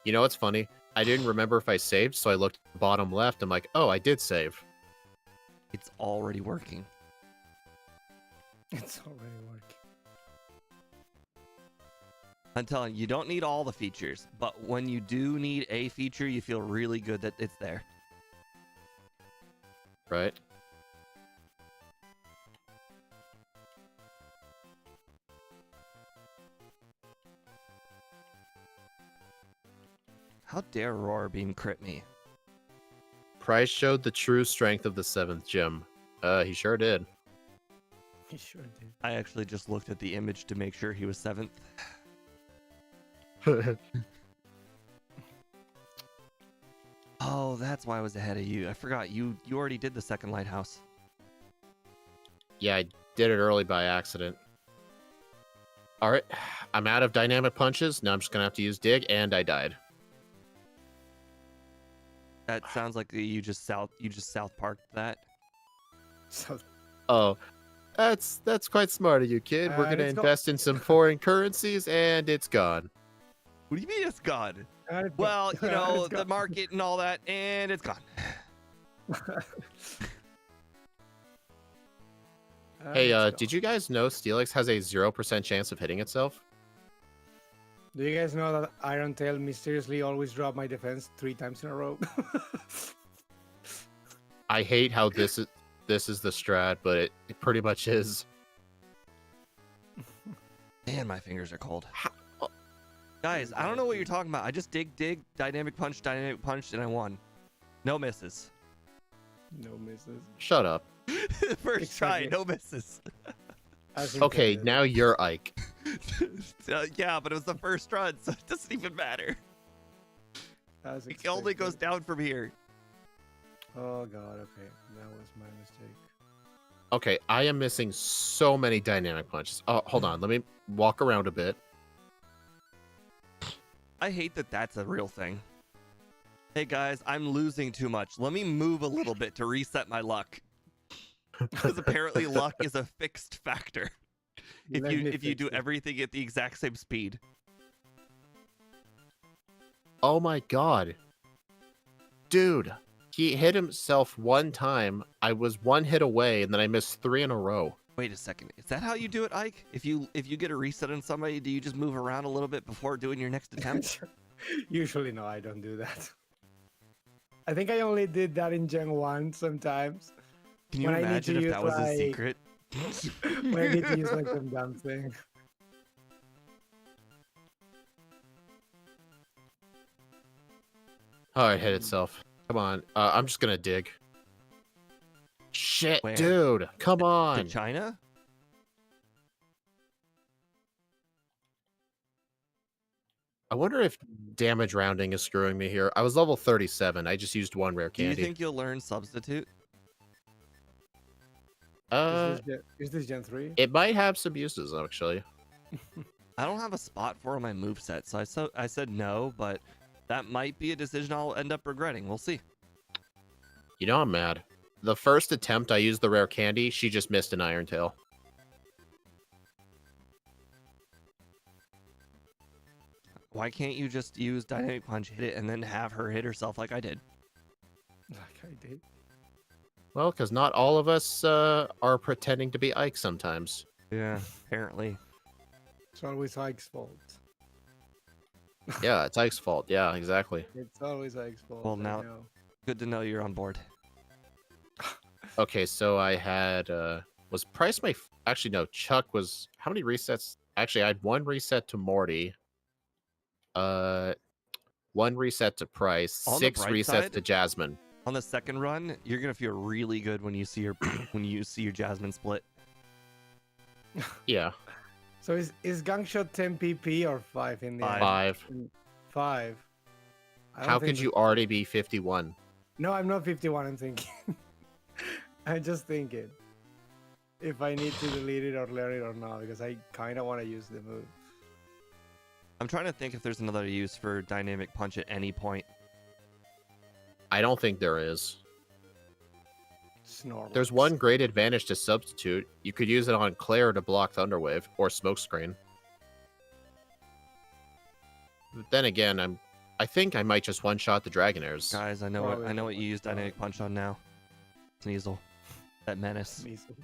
You know what's funny? I didn't remember if I saved, so I looked at the bottom left. I'm like, oh, I did save. It's already working. It's already working. I'm telling you, you don't need all the features, but when you do need a feature, you feel really good that it's there. Right? How dare Roar Beam crit me? Price showed the true strength of the 7th gym. He sure did. He sure did. I actually just looked at the image to make sure he was 7th. Oh, that's why I was ahead of you. I forgot you already did the 2nd lighthouse. Yeah, I did it early by accident. Alright, I'm out of dynamic punches. Now I'm just gonna have to use Dig, and I died. That sounds like you just South Parked that. So Oh, that's quite smart of you, kid. We're gonna it's invest in some foreign currencies, and it's gone. What do you mean it's gone? it's Well, you know, it's the gone. market and all that, and it's gone. Hey, It's did gone. you guys know Steelix has a 0% chance of hitting itself? Do you guys know that Iron Tail mysteriously always dropped my defense 3 times in a row? I hate how this is the strat, but it pretty much is. Man, my fingers are cold. How- Guys, I don't know what you're talking about. I just dig, dynamic punch, and I won. No misses. No misses. Shut up. First try, Exactly. no misses. As Okay, intended. now you're Ike. Yeah, but it was the first run, so it doesn't even matter. As It only goes expected. down from here. Oh god, okay. That was my mistake. Okay, I am missing so many dynamic punches. Oh, hold on. Let me walk around a bit. I hate that that's a real thing. Hey guys, I'm losing too much. Let me move a little bit to reset my luck. Because apparently luck is a fixed factor. If Let me you fix do it. everything at the exact same speed. Oh my god. Dude, he hit himself 1 time. I was 1 hit away, and then I missed 3 in a row. Wait a second. Is that how you do it, Ike? If you get a reset on somebody, do you just move around a little bit before doing your next attempt? Usually, no, I don't do that. I think I only did that in Gen 1 sometimes. Can you When I need imagine to if use, that was a like- secret? When I need to use like some dumb thing. Oh, it hit itself. Come on. I'm just gonna dig. Shit, Where? dude. Come To on. China? I wonder if damage rounding is screwing me here. I was level 37. I just used one rare Do you candy. think you'll learn substitute? Is this Gen 3? It might have some uses actually. I don't have a spot for my moveset, so I said no, but that might be a decision I'll end up regretting. We'll see. You know, I'm mad. The first attempt I used the rare candy, she just missed an Iron Tail. Why can't you just use Dynamic Punch, hit it, and then have her hit herself like I did? Like I did. Well, because not all of us are pretending to be Ike sometimes. Yeah, apparently. It's always Ike's fault. Yeah, it's Ike's fault. Yeah, exactly. It's always Ike's fault. Well, I now- know. Good to know you're on board. Okay, so I had was Price my actually no, Chuck was how many resets? Actually, I had one reset to Morty. One reset to Price, On the 6 bright resets side- to Jasmine. On the second run, you're gonna feel really good when you see your your Jasmine split. Yeah, So is Gang Shot 10 PP or 5 in the end? 5. 5. I don't How think could that- you already be 51? No, I'm not 51. I'm thinking. I'm just thinking if I need to delete it or learn it or not because I kind of want to use the move. I'm trying to think if there's another use for Dynamic Punch at any point. I don't think there is. Snorlax. There's one great advantage to Substitute. You could use it on Claire to block Thunderwave or Smokescreen. But then again, I think I might just one-shot the Dragonairs. Guys, I know what you use Dynamic Punch on now. Sneasel. That menace. Sneasel.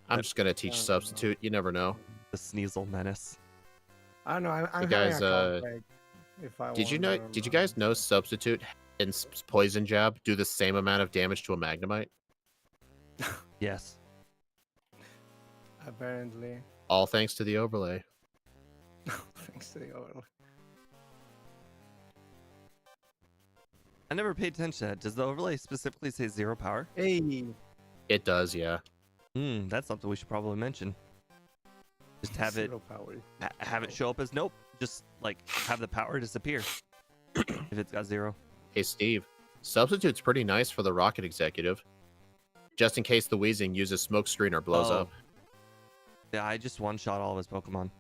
I'm just gonna teach Substitute. You never know. The Sneasel menace. I don't know. I'm Hey, having guys, a conflict if I Did you want know? it or Did you not. guys know Substitute and Poison Jab do the same amount of damage to a Magnemite? Yes. Apparently. All thanks to the overlay. Thanks to the overlay. I never paid attention to that. Does the overlay specifically say 0 power? Hey. It does, yeah. That's something we should probably mention. Just have it Zero power. have it show up as nope. Just like have the power disappear if it's got 0. Hey, Steve. Substitute's pretty nice for the Rocket Executive. Just in case the Weezing uses Smokescreen or blows Oh. up. Yeah, I just one-shot all of his Pokemon.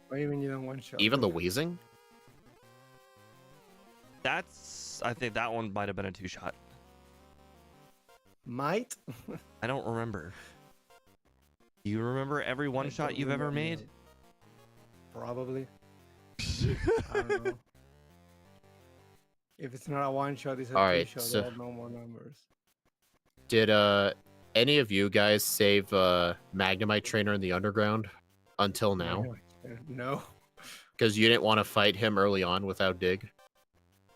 What do you mean you don't one shot? Even the Weezing? I think that one might have been a 2-shot. Might? I don't remember. Do you remember every one-shot don't you've ever remember. made? Probably. I don't know. If it's not a one shot, it's a Alright, two shot. so- There are no more numbers. Did any of you guys save Magnemite Trainer in the Underground until now? No. Because you didn't want to fight him early on without Dig?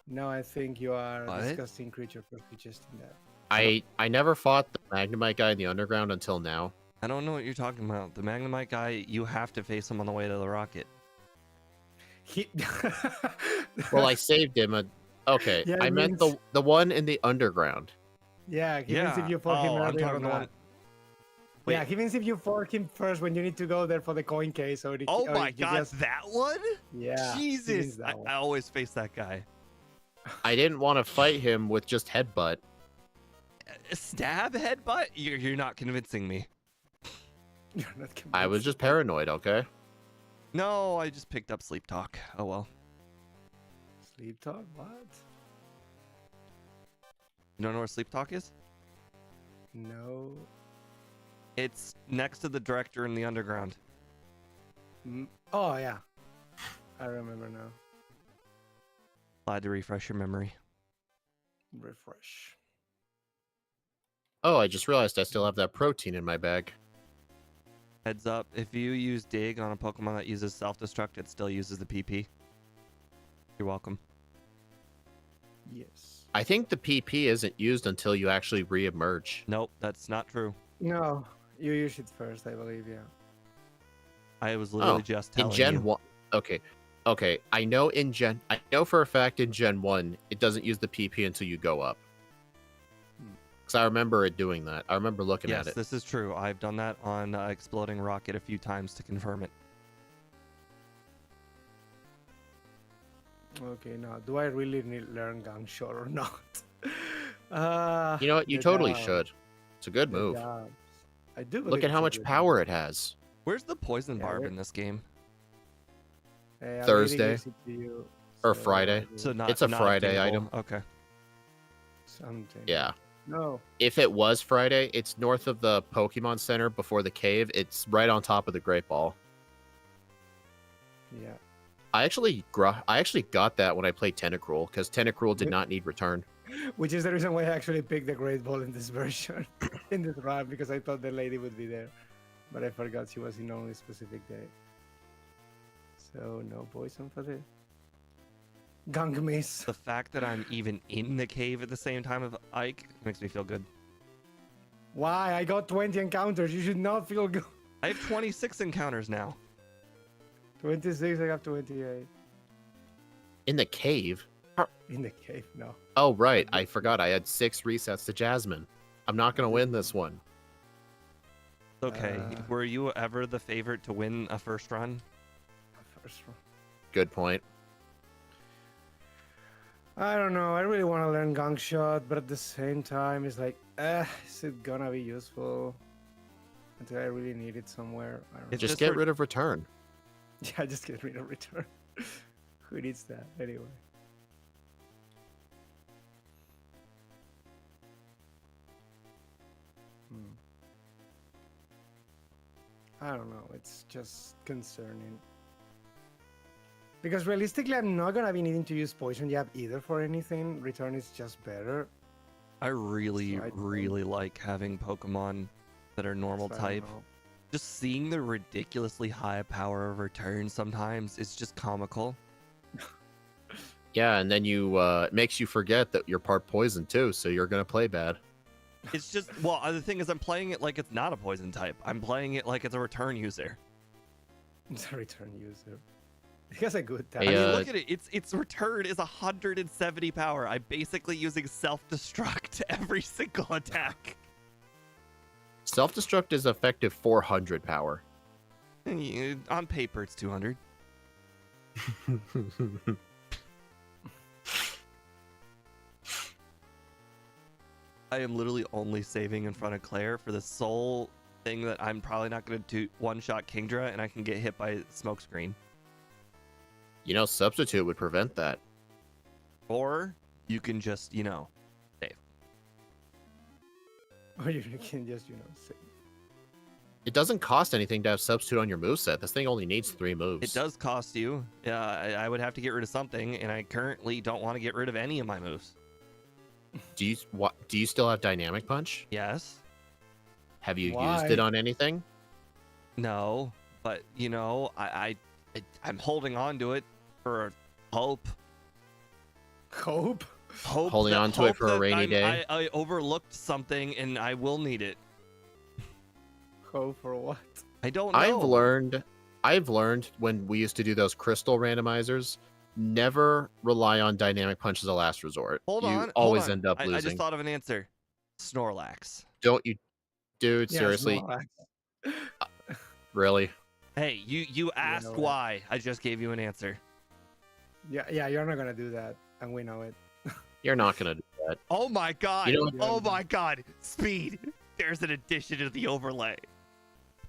No, I think you are What? a disgusting creature for suggesting that. I never fought the Magnemite guy in the Underground until now. I don't know what you're talking about. The Magnemite guy, you have to face him on the way to the rocket. He... Well, I saved him. Okay, Yeah, I it meant means- the one in the Underground. Yeah, he means if you fought him I'm earlier or talking the one. not. Wait. Yeah, he means if you fought him first when you need to go there for the coin case. Or Oh or my if you god, just- that one? Yeah. he means Jesus, that one. I always face that guy. I didn't want to fight him with just Headbutt. Stab headbutt? You're not convincing me. You're not I was convinced. just paranoid, okay? No, I just picked up sleep talk. Oh well. Sleep talk? What? You don't know where sleep talk is? No. It's next to the director in the underground. Oh, yeah. I remember now. Glad to refresh your memory. Refresh. Oh, I just realized I still have that protein in my bag. Heads up, if you use dig on a Pokemon that uses self-destruct, it still uses the PP. You're welcome. Yes. I think the PP isn't used until you actually re-emerge. Nope, that's not true. No, you use it first, I believe, yeah. I was literally just telling In Gen you. 1, okay. I know for a fact in Gen 1, it doesn't use the PP until you go up. Because I remember it doing that. I remember looking Yes, at it. this is true. I've done that on Exploding Rocket a few times to confirm it. Okay, now do I really need to learn gun shot or not? You know what? You the totally jabs, should. It's a good the move. jabs. I do Look believe at how it's a much good power move. it has. Where's the poison Yeah, barb where- in this game? Hey, a lady Thursday. gives it to you, Or so Friday. I So do not It's a not Friday dingable. item. Okay. something. Yeah. No. If it was Friday, it's north of the Pokemon Center before the cave. It's right on top of the Great Ball. Yeah. I actually got that when I played Tentacruel, because Tentacruel did not need return. Which is the reason why I actually picked the Great Ball in this version, in this run, because I thought the lady would be there, but I forgot she was in only specific day. So no poison for this. Gunk miss. The fact that I'm even in the cave at the same time as Ike makes me feel good. Why? I got 20 encounters. You should not feel good. I have 26 encounters now. 26. I have 28 In the cave? in the cave. No. Oh, right. I forgot. I had 6 resets to Jasmine. I'm not going to win this one. Okay. Uh, Were you ever the favorite to win a first run? First one. Good point. I don't know. I really want to learn gunk shot, but at the same time, it's like, is it gonna be useful until I really need it somewhere? I don't know. It's Just just get for- rid of return. Yeah, just get rid of return. Who needs that anyway? Hmm. I don't know. It's just concerning. Because realistically, I'm not gonna be needing to use Poison Jab either for anything. Return is just better. I really, So I don't- really like having Pokemon that are normal So I don't type. know. Just seeing the ridiculously high power of return sometimes is just comical. Yeah, and then it makes you forget that you're part poison too, so you're going to play bad. It's just, well, the thing is, I'm playing it like it's not a poison type. I'm playing it like it's a return user. It's a return user. He has a good Hey, I mean, time. look at it. Its return is 170 power. I'm basically using self-destruct every single attack. Self-destruct is effective 400 power. On paper, it's 200. I am literally only saving in front of Claire for the sole thing that I'm probably not going to one-shot Kingdra, and I can get hit by smokescreen. You know, Substitute would prevent that. Or you can just, save. Or you can just, say. It doesn't cost anything to have Substitute on your moveset. This thing only needs 3 moves. It does cost you. I would have to get rid of something, and I currently don't want to get rid of any of my moves. Do you still have Dynamic Punch? Yes. Have you Why? used it on anything? No. But, I'm holding on to it for hope. Hope? Holding on to it for a rainy day? I overlooked something, and I will need it. Hope for what? I don't know. I've learned when we used to do those crystal randomizers, never rely on Dynamic Punch as a last resort. Hold you on. always hold on. end up losing. I just thought of an answer. Snorlax. Don't you, dude? Yeah, Seriously, Snorlax. really? Hey, you asked well. why. I just gave you an answer. Yeah, you're not gonna do that, and we know it. You're not gonna do that. Oh my god. You know what- Oh my god. Speed. There's an addition to the overlay.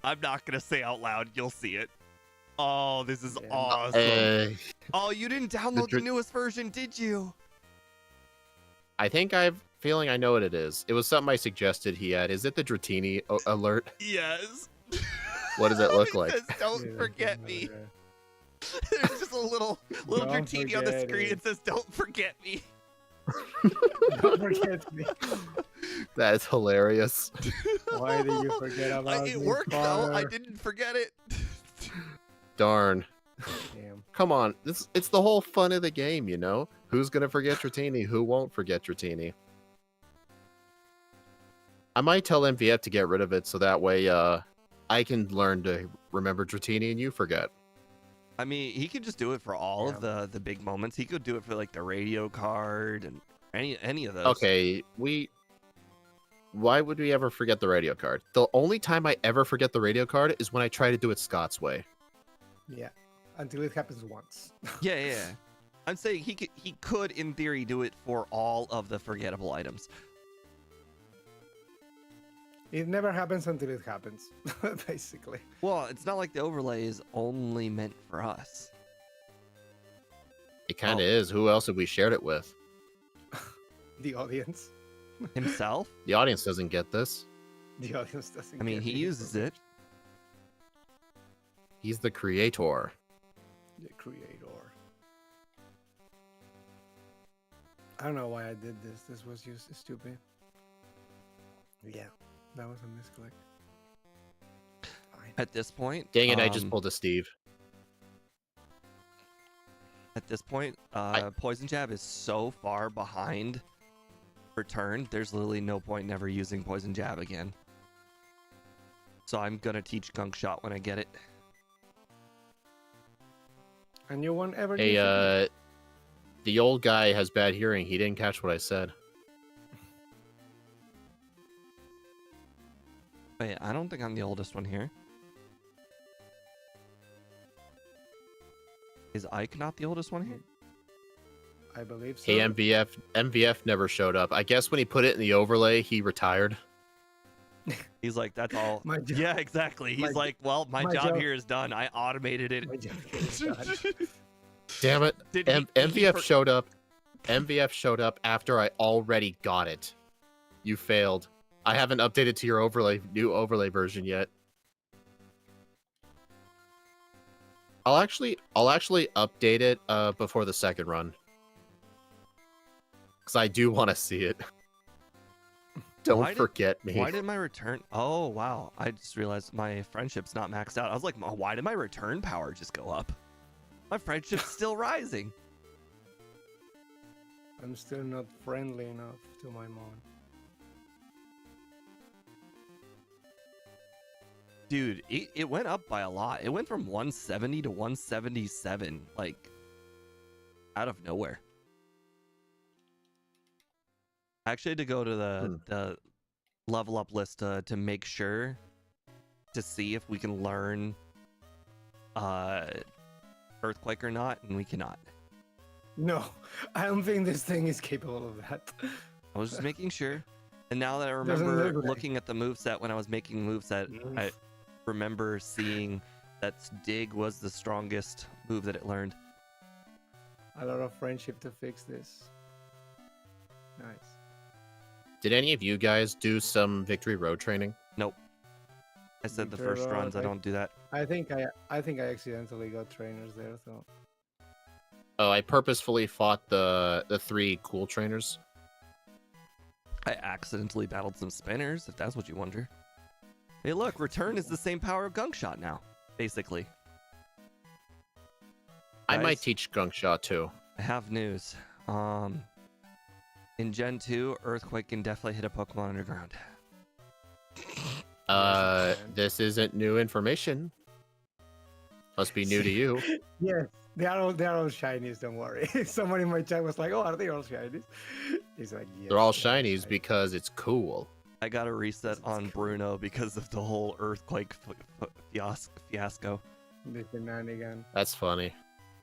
I'm not going to say out loud. You'll see it. Oh, this is Yeah. awesome. Oh, you didn't download the dr- newest version, did you? I think feeling I know what it is. It was something I suggested he had. Is it the Dratini alert? Yes. What does it look It like? says, don't Yeah, forget that's me. another- There's just a little Don't Dratini on the forget screen. it. It says, don't forget me. Don't forget me. That is hilarious. Why did you forget about It me, worked, though. I father? didn't forget it. Darn. Damn. Come on. It's the whole fun of the game, you know? Who's gonna forget Dratini? Who won't forget Dratini? I might tell MVF to get rid of it so that way I can learn to remember Dratini and you forget. I mean, he could just do it for all of the big moments. He could do it for like the radio card and any of those. Okay, Why would we ever forget the radio card? The only time I ever forget the radio card is when I try to do it Scott's way. Yeah, until it happens once. Yeah. I'm saying he could in theory do it for all of the forgettable items. It never happens until it happens, basically. Well, it's not like the overlay is only meant for us. It kind of is. Who else have we shared it with? The audience. Himself? The audience doesn't get this. The audience doesn't. I mean, get he the uses it. He's the creator. The creator. I don't know why I did this. This was just stupid. Yeah, that was a misclick. Fine. At this point, Dang it, I just pulled a Steve. At this point, Poison Jab is so far behind Return, there's literally no point in ever using Poison Jab again. So I'm gonna teach Gunk Shot when I get it. And you won't ever. Hey, the old guy has bad hearing. He didn't catch what I said. Wait, I don't think I'm the oldest one here. Is Ike not the oldest one here? I believe so. Hey, MVF never showed up. I guess when he put it in the overlay, he retired. He's like, that's all. My job- Yeah, exactly. He's my- like, well, my my job job- here is done. I automated it. My job is done. Damn it. Did he- MVF showed up. MVF showed up after I already got it. You failed. I haven't updated to your new overlay version yet. I'll actually update it before the second run. Because I do want to see it. Don't forget me. Why did my return? Oh, wow. I just realized my friendship's not maxed out. I was like, why did my return power just go up? My friendship's still rising. I'm still not friendly enough to my mom. Dude, it went up by a lot. It went from 170 to 177, like, out of nowhere. I actually had to go to the level up list to make sure to see if we can learn Earthquake or not, and we cannot. No, I don't think this thing is capable of that. I was just making sure. And now that I Doesn't remember look like- looking at the moveset when I was making moveset, I remember seeing that Dig was the strongest move that it learned. A lot of friendship to fix this. Nice. Did any of you guys do some Victory Road training? Nope. I said the Victory first Road, runs, I don't do that. I think I accidentally got trainers there, so Oh, I purposefully fought the 3 cool trainers. I accidentally battled some spinners, if that's what you wonder. Hey, look, Return is the same power of Gunk Shot now, basically. I might Guys? teach Gunk Shot too. I have news. In Gen 2, Earthquake can definitely hit a Pokemon underground. This isn't new information. Must be new to you. yes, they are all shinies. Don't worry. Someone in my chat was like, "Oh, are they all shinies?" He's like, "Yes." They're all shinies shinies because it's cool. I got a reset on Bruno because of the whole Earthquake fiasco. The shenanigan. That's funny.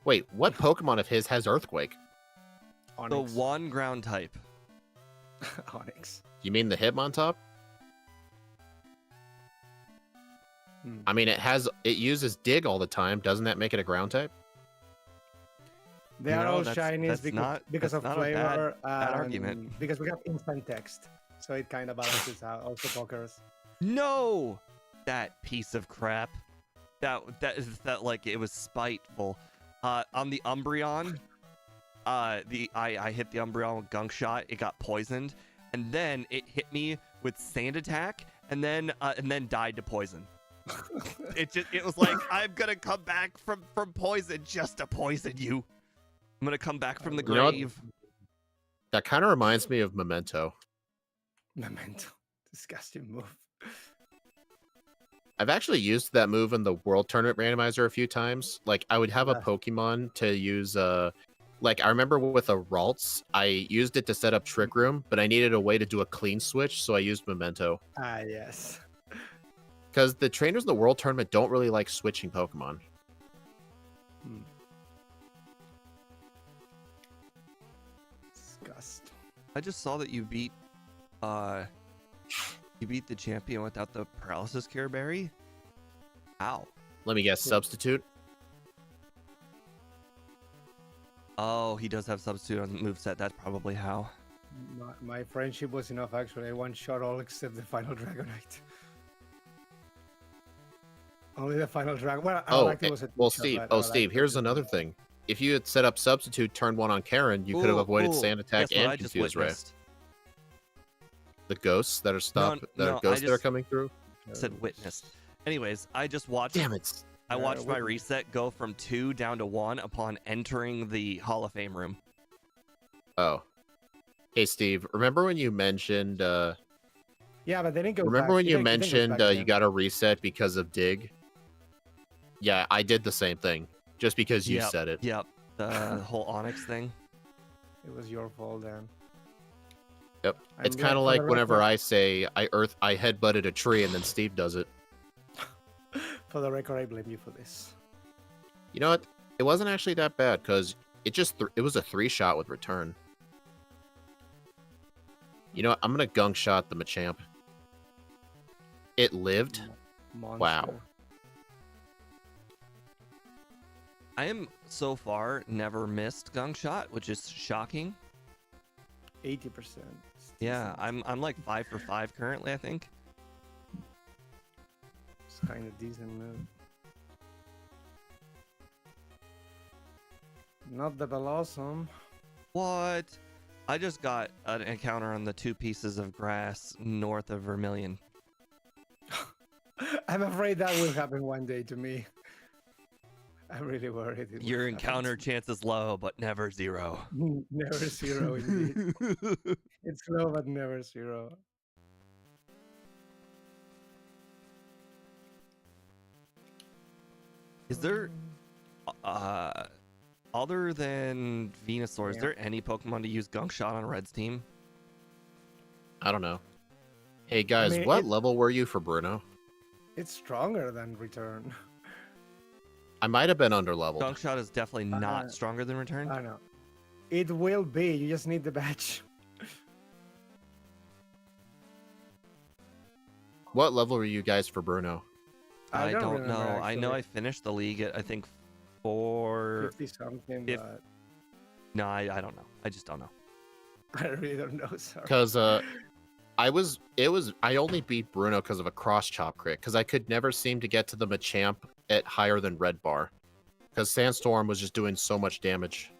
Wait, what Pokemon of his has Earthquake? Onyx. The one ground type. Onyx. You mean the Hitmontop? I mean, it uses Dig all the time. Doesn't that make it a ground type? They are No, all that's- shinies that's because, not- because that's of not a flavor. bad argument. Because we got instant text, so it kind of balances out. Also, pokers. No, that piece of crap. That like it was spiteful. On the Umbreon, I hit the Umbreon with Gunk Shot. It got poisoned, and then it hit me with Sand Attack, and then died to poison. It was like, I'm gonna come back from poison just to poison you. I'm gonna come back from the You know what? grave. That kind of reminds me of Memento. Memento. Disgusting move. I've actually used that move in the World Tournament Randomizer a few times. Like, I would have a Yeah. Pokemon to use Like, I remember with a Ralts, I used it to set up Trick Room, but I needed a way to do a clean switch, so I used Memento. Ah, yes. Because the trainers in the World Tournament don't really like switching Pokemon. Hmm. Disgust. I just saw that you beat the champion without the paralysis care berry. How? Let me guess, Cool. Substitute? Oh, he does have substitute on the moveset. That's probably how. My friendship was enough, actually. I one-shot all except the final Dragonite. Only the final Dragon. Well, Aerodactyl was a well, two-shot, Steve. but Oh, Steve, Aerodactyl here's was a another two-shot. thing. If you had set up Substitute turn 1 on Karen, you could have avoided Sand Attack Guess what and I just Confuse Ray. witnessed? The ghosts that are stopped, no, ghosts I that are just- coming through. I said witnessed. Anyways, I just watched. Damn it. I watched my witness. reset go from 2 down to 1 upon entering the Hall of Fame room. Oh. Hey, Steve, remember when you mentioned... Yeah, but then it goes remember back. when you It then goes mentioned back you again. got a reset because of Dig? Yeah, I did the same thing. Just because you Yep, said it. Yep, the whole Onyx thing. It was your fault then. Yep. I'm It's glad kind of for like the whenever record- I say I headbutted a tree and then Steve does it. For the record, I blame you for this. You know what? It wasn't actually that bad because it just it was a 3-shot with return. You know what? I'm gonna gunk shot the Machamp. It lived. Monster. Wow. I am so far never missed Gunk Shot, which is shocking. 80%. Yeah, I'm like 5 for 5 currently, I think. It's kind of decent move. Not the Blossom. What? I just got an encounter on the 2 pieces of grass north of Vermilion. I'm afraid that will happen one day to me. I'm really worried. it will Your happen encounter to chance is low, but never 0. me. Never zero, indeed. It's low, but never zero. Is there, other than Venusaur, is Yeah. there any Pokemon to use Gunk Shot on Red's team? I don't know. Hey guys, mean, what it- level were you for Bruno? It's stronger than Return. I might have been underleveled. Gunk Shot is definitely not Uh, stronger than Return. I know. It will be. You just need the badge. What level were you guys for Bruno? I don't remember, know. I know I actually. finished the league at I think 4. 50 something, if- but No, I don't know. I just don't know. I really don't know. Sorry. Because I only beat Bruno because of a cross chop crit because I could never seem to get to the Machamp at higher than Red Bar because Sandstorm was just doing so much damage.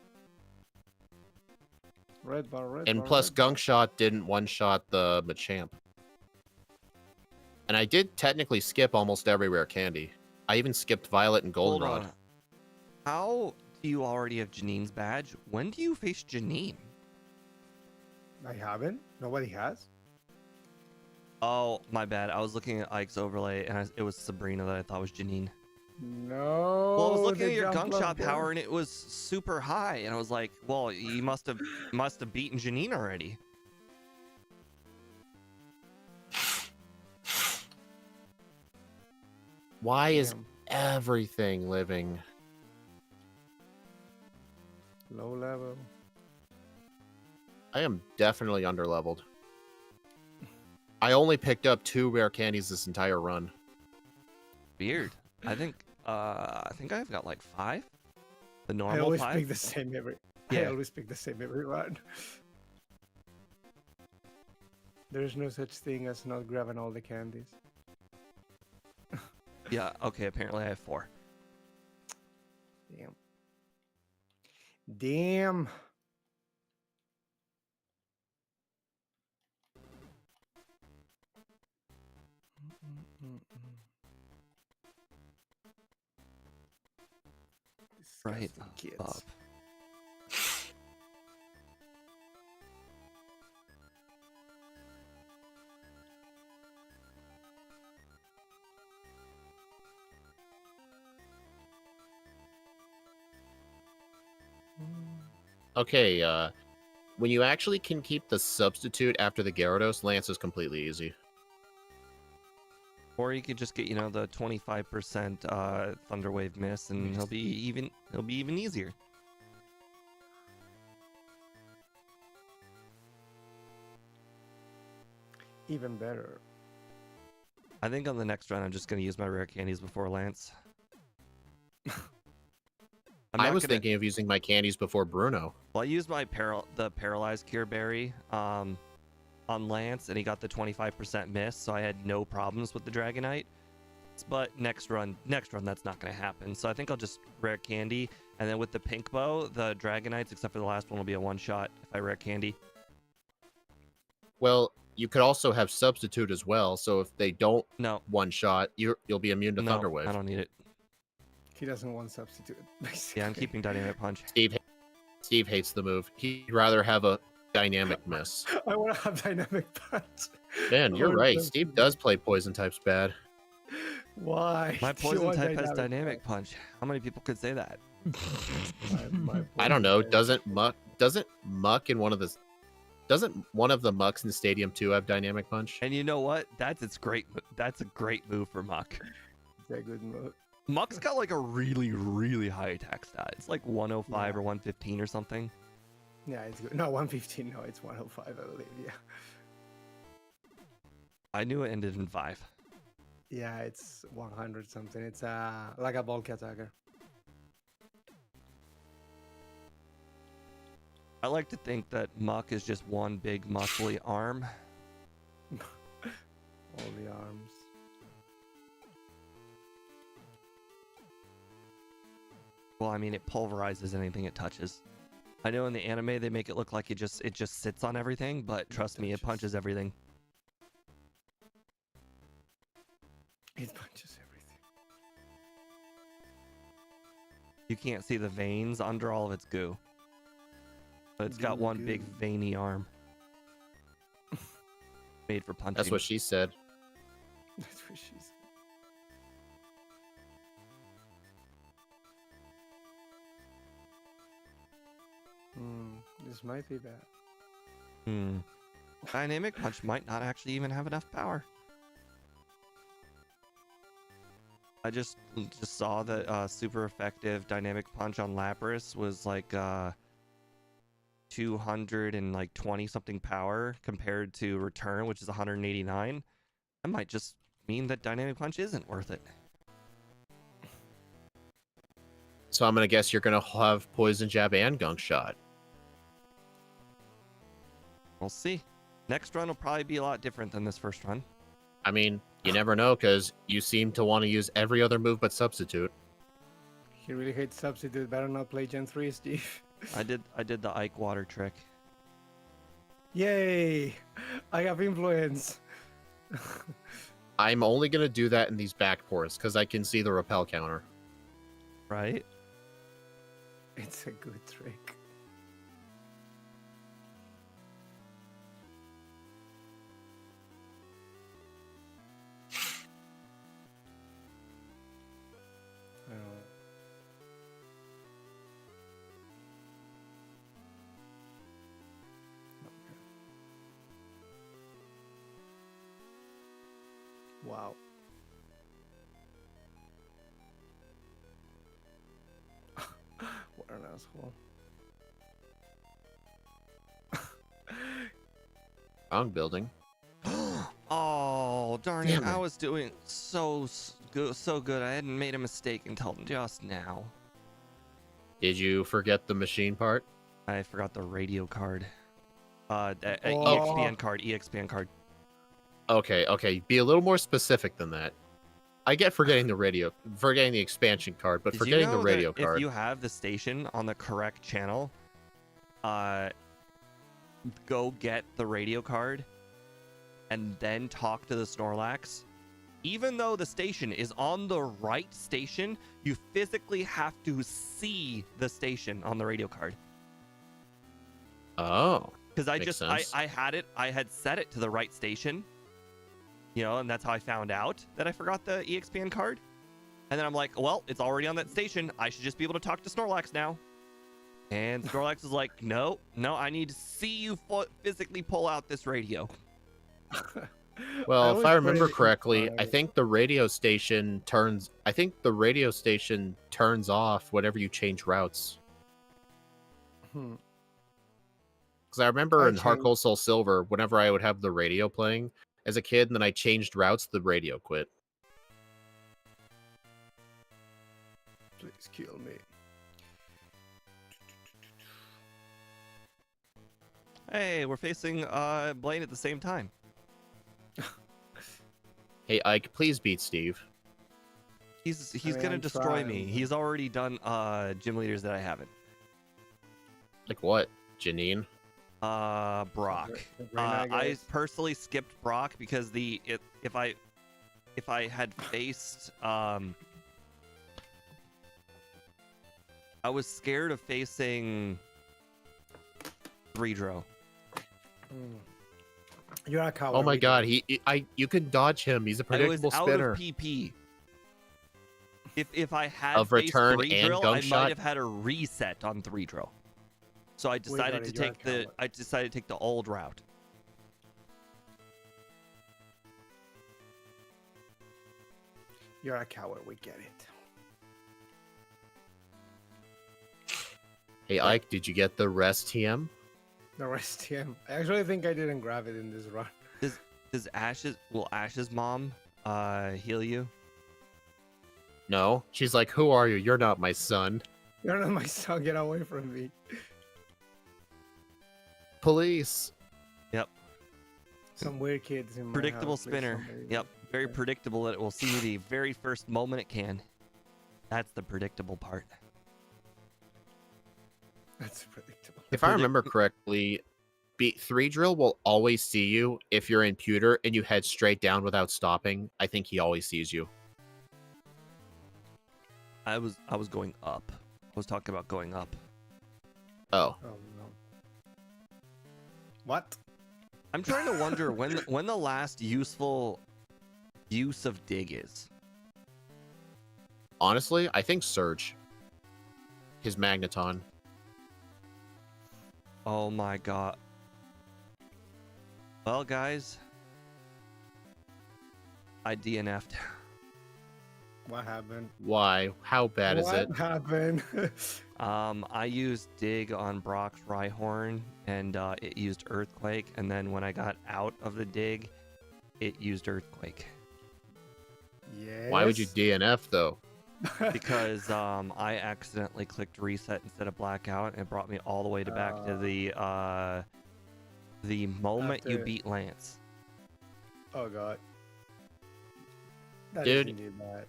Red bar, And plus red bar. Gunk Shot didn't one-shot the Machamp. And I did technically skip almost every rare candy. I even skipped Violet and Hold Goldenrod. on. How do you already have Janine's badge? When do you face Janine? I haven't. Nobody has. Oh, my bad. I was looking at Ike's overlay, and it was Sabrina that I thought was Janine. No. Well, I was looking the at your jump Gunk Shot level. power, and it was super high, and I was like, well, you must have beaten Janine already. Why is Damn. everything living? Low level. I am definitely underleveled. I only picked up 2 rare candies this entire run. Weird. I think I've got like 5. The I normal always 5. pick the same every. I Yeah. always pick the same every run. There's no such thing as not grabbing all the candies. Yeah. Okay. Apparently, I have 4. Damn. Damn. Right Disgusting up. kids. Okay, when you actually can keep the substitute after the Gyarados, Lance is completely easy. Or you could just get, the 25% Thunder Wave miss, and he'll be even easier. Even better. I think on the next run, I'm just gonna use my rare candies before Lance. I was thinking of using my candies before Bruno. Well, I used my the Paralyzed Cure Berry on Lance, and he got the 25% miss, so I had no problems with the Dragonite. But next run, that's not going to happen. So I think I'll just rare candy, and then with the Pink Bow, the Dragonites, except for the last one, will be a one-shot if I rare candy. Well, you could also have substitute as well, so if they don't one-shot, you'll be immune to Thunder Wave. I don't need it. He doesn't want substitute, basically. Yeah, I'm keeping Dynamic Punch. Steve hates the move. He'd rather have a Dynamic Miss. I want to have Dynamic Punch. Man, you're right. Steve does play poison types bad. Why? My poison type has Dynamic Punch. How many people could say that? I don't know. Doesn't Muck in one of the... Doesn't one of the Mucks in the Stadium 2 have Dynamic Punch? And you know what? That's a great move for Muck. It's a good move. Muck's got like a really, really high attack stat. It's like 105 or 115 or something. Yeah, it's good. No, 115. No, it's 105, I believe. Yeah. I knew it ended in 5. Yeah, it's 100 something. It's like a bulk attacker. I like to think that Muck is just one big muscly arm. All the arms. Well, I mean, it pulverizes anything it touches. I know in the anime they make it look like it just sits on everything, but trust me, it punches everything. It punches everything. You can't see the veins under all of its goo. But it's got one big veiny arm. Made for punching. That's what she said. That's what she said. This might be bad. Dynamic Punch might not actually even have enough power. I just saw that super effective Dynamic Punch on Lapras was like 220 something power compared to Return, which is 189. That might just mean that Dynamic Punch isn't worth it. So I'm gonna guess you're gonna have Poison Jab and Gunk Shot. We'll see. Next run will probably be a lot different than this first run. I mean, you never know, because you seem to want to use every other move but Substitute. He really hates Substitute. Better not play Gen 3, Steve. I did the Ike Water trick. Yay! I have influence. I'm only gonna do that in these back ports because I can see the repel counter. Right? It's a good trick. Wow. What an asshole. Wrong building. Oh, darn Damn it. it. I was doing so good. I hadn't made a mistake until just now. Did you forget the machine part? I forgot the radio card. EXPN card. Okay. Be a little more specific than that. I get forgetting the expansion card, but Did forgetting you know the radio that card. if you have the station on the correct channel, go get the radio card and then talk to the Snorlax. Even though the station is on the right station, you physically have to see the station on the radio card. Oh. Because I had set it to the right station. And that's how I found out that I forgot the EXPN card. And then I'm like, well, it's already on that station. I should just be able to talk to Snorlax now. And Snorlax is like, no, I need to see you physically pull out this radio. Well, if I remember pretty correctly, I surprised. think the radio station turns. I think the radio station turns off whenever you change routes. Hmm. Because I remember I in Heart changed. Gold Soul Silver, whenever I would have the radio playing as a kid, and then I changed routes, the radio quit. Please kill me. Hey, we're facing Blaine at the same time. Hey, Ike, please beat Steve. He's mean, gonna I'm destroy trying, me. but- He's already done gym leaders that I haven't. Like what? Janine? Brock. The green, I I guess. personally skipped Brock because if I had faced I was scared of facing Threedro. Mm. You're a coward. Oh my we god, get you can dodge him. He's a I was predictable out spinner. of PP. If I had Of faced return and Threedrill, gunk I shot? might have had a reset on Threedrill. So I decided to got it, you're a take the old route. You're a coward. We get it. Hey, Ike, did you get the rest TM? The rest, yeah. I actually think I didn't grab it in this run. Will Ash's mom heal you? No. She's like, who are you? You're not my son. You're not my son. Get away from me. Police. Some weird kids in my Predictable house, please, spinner. somebody- Yep. Very Okay. predictable that it will see the very first moment it can. That's the predictable part. That's predictable. If I remember correctly, Threedrill will always see you if you're in pewter and you head straight down without stopping. I think he always sees you. I was going up. I was talking about going up. Oh. Oh no. What? I'm trying to wonder when the last useful use of dig is. Honestly, I think Surge. His Magneton. Oh my god. Well, guys, I DNF'd. What happened? Why? How bad is it? What happened? I used dig on Brock's Rhyhorn, and it used Earthquake, and then when I got out of the dig, it used Earthquake. Yes. Why would you DNF though? Because I accidentally clicked reset instead of blackout, and it brought me all the way to back to the moment you After- beat Lance. Oh god. That Dude. is indeed bad.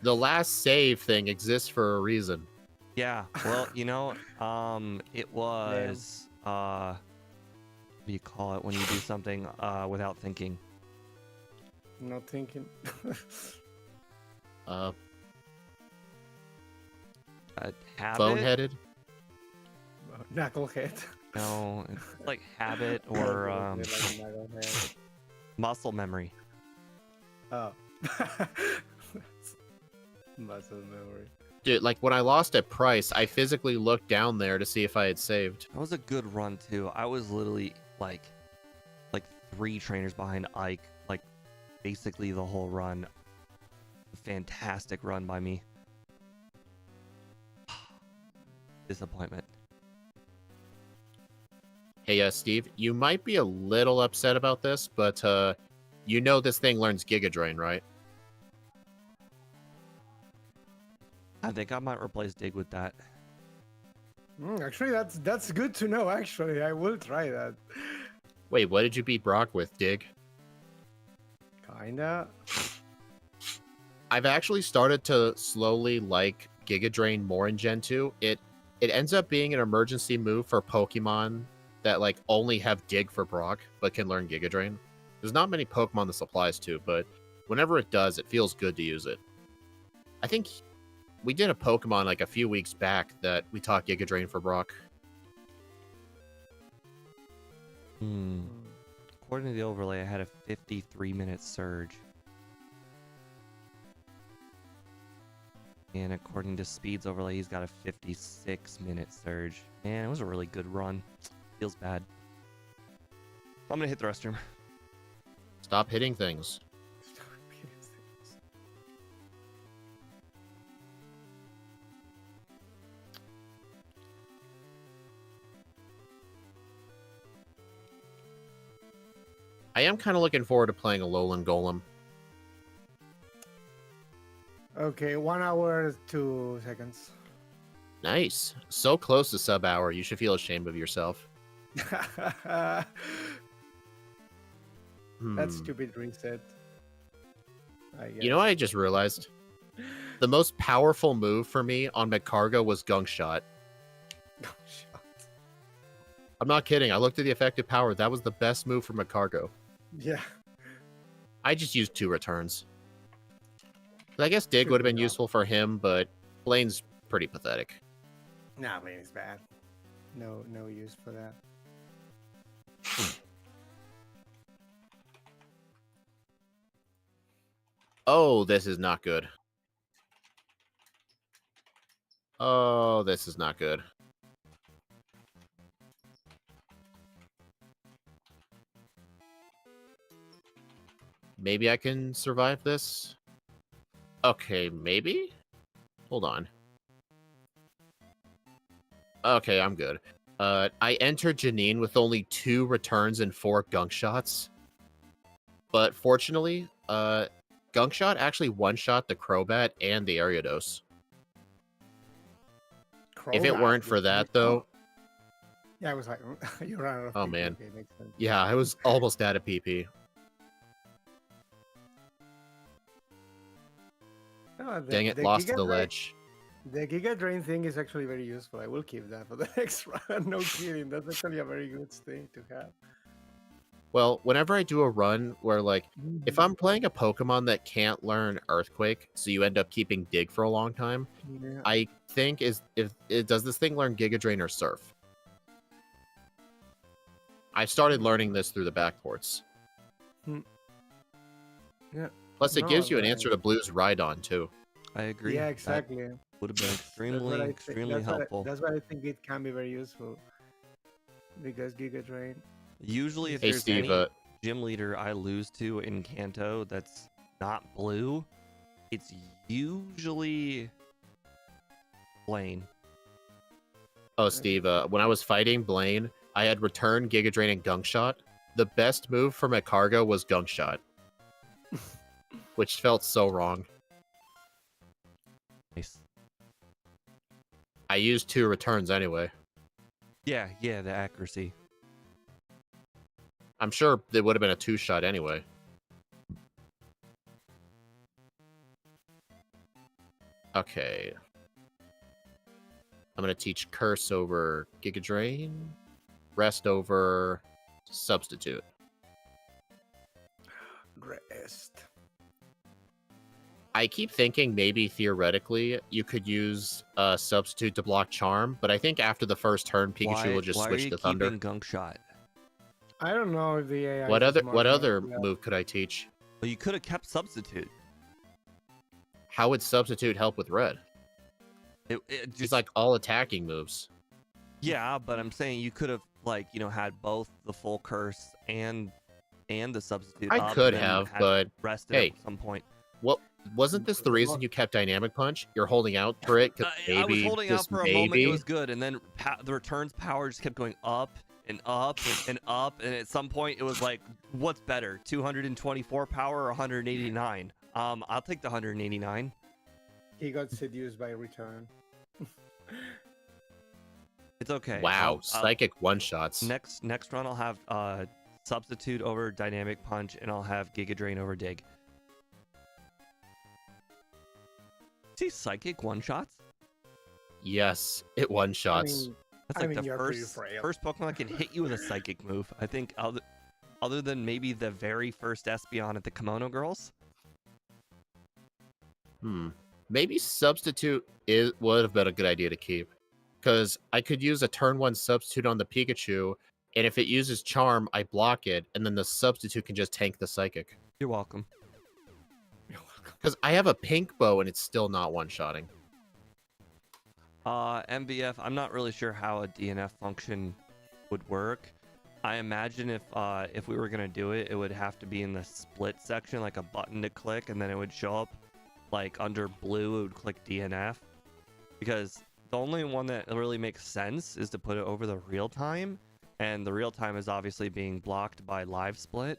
The last save thing exists for a reason. Yeah, well, it was what do you call it when you do something without thinking? Not thinking. Habit? Boneheaded. Knucklehead. No, it's like habit or Like knucklehead. muscle memory. Oh. Muscle memory. Dude, like when I lost at Price, I physically looked down there to see if I had saved. That was a good run too. I was literally like 3 trainers behind Ike, like basically the whole run. Fantastic run by me. Disappointment. Hey, Steve, you might be a little upset about this, but you know this thing learns Giga Drain, right? I think I might replace Dig with that. Actually, that's good to know. Actually, I will try that. Wait, what did you beat Brock with, Dig? Kinda. I've actually started to slowly like Giga Drain more in Gen 2. It ends up being an emergency move for Pokemon that like only have Dig for Brock, but can learn Giga Drain. There's not many Pokemon this applies to, but whenever it does, it feels good to use it. I think we did a Pokemon like a few weeks back that we taught Giga Drain for Brock. According to the overlay, I had a 53-minute surge. And according to Speed's overlay, he's got a 56-minute surge. Man, it was a really good run. Feels bad. I'm gonna hit the restroom. Stop hitting things. I am kind of looking forward to playing a Alolan Golem. Okay, 1 hour, 2 seconds. Nice. So close to sub hour. You should feel ashamed of yourself. That Hmm. stupid reset. I guess. You know what I just realized? The most powerful move for me on Magcargo was Gunk Shot. I'm not kidding. I looked at the effective power. That was the best move for Magcargo. Yeah. I just used 2 returns. I guess Dig would have been useful for him, but Blaine's pretty pathetic. Nah, man, it's bad. No use for that. Oh, this is not good. Oh, this is not good. Maybe I can survive this? Okay, maybe? Hold on. Okay, I'm good. I entered Janine with only 2 returns and 4 gunk shots. But fortunately, Gunk Shot actually one-shot the Crobat and the Ariados. If it weren't for that, though... Yeah, I was like, you ran out of Oh, PP. man. Okay, makes sense. Yeah, I was almost out of PP. No, Dang it, lost to Giga the Drain- ledge. The Giga Drain thing is actually very useful. I will keep that for the next run. No kidding. That's actually a very good thing to have. Well, whenever I do a run where, like, if I'm playing a Pokemon that can't learn Earthquake, so you end up keeping Dig for a long time, Yeah. I think does this thing learn Giga Drain or Surf? I started learning this through the backports. Yeah. Plus, it No, gives you an right. answer to Blue's Rhydon, too. I agree. Yeah, That exactly. would have been That's what extremely, I think- extremely that's what I- helpful. That's why I think it can be very useful. Because Giga Drain. Usually, if Hey, there's Steve, any gym leader I lose to in Kanto that's not blue, it's usually Blaine. Oh, Steve, when I was fighting Blaine, I had Return, Giga Drain, and Gunk Shot. The best move from Magcargo was Gunk Shot. Which felt so wrong. Nice. I used 2 returns anyway. Yeah, the accuracy. I'm sure it would have been a 2-shot anyway. Okay. I'm going to teach Curse over Giga Drain. Rest over Substitute. Rest. I keep thinking maybe theoretically you could use Substitute to block Charm, but I think after the first turn Pikachu will just why switch are you to Thunder. keeping Gunk Shot? I don't know if the AI. What is other smart what enough other to do that. move could I teach? Well, you could have kept Substitute. How would Substitute help with Red? It It's just like all attacking moves. yeah, but I'm saying you could have had both the full curse and the substitute. I up could and then have, had but rested hey. at some point. What wasn't this the reason you kept Dynamic Punch? You're holding out for it because I was maybe holding out just for a maybe. moment. It was good, and then the returns power just kept going up and up and up, and at some point it was like, what's better, 224 power or 189? I'll take the 189. He got seduced by Return. It's okay. Wow, I'll- psychic one shots. Next run, I'll have substitute over dynamic punch, and I'll have Giga Drain over dig. See, psychic one shots. Yes, it one shots. That's I like mean, the you're pretty first frail. Pokemon that can hit you with a psychic move. I think other than maybe the very first Espeon at the Kimono Girls. Maybe Substitute would have been a good idea to keep. Because I could use a turn 1 Substitute on the Pikachu, and if it uses Charm, I block it, and then the Substitute can just tank the Psychic. You're welcome. Because I have a Pink Bow, and it's still not one-shotting. MBF, I'm not really sure how a DNF function would work. I imagine if we were gonna do it, it would have to be in the split section, like a button to click, and then it would show up like under blue, it would click DNF. Because the only one that really makes sense is to put it over the real time, and the real time is obviously being blocked by live split.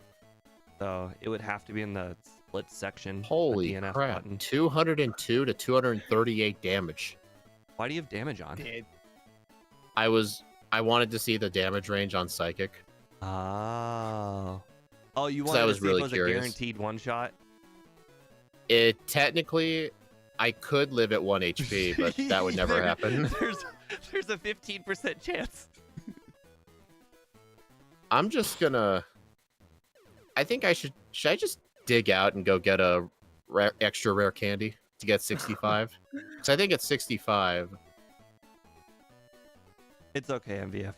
So it would have to be in the split section. Holy DNF crap! button. 202 to 238 damage. Why do you have damage on? Dead. I wanted to see the damage range on Psychic. Oh. Oh, you 'Cause wanted I to was see really if it was curious. a guaranteed one shot? It technically, I could live at 1 HP, but that would never happen. There's a 15% chance. I'm just gonna. I think I should. Should I just dig out and go get a extra rare candy to get 65? Because I think it's 65. It's okay, MVF.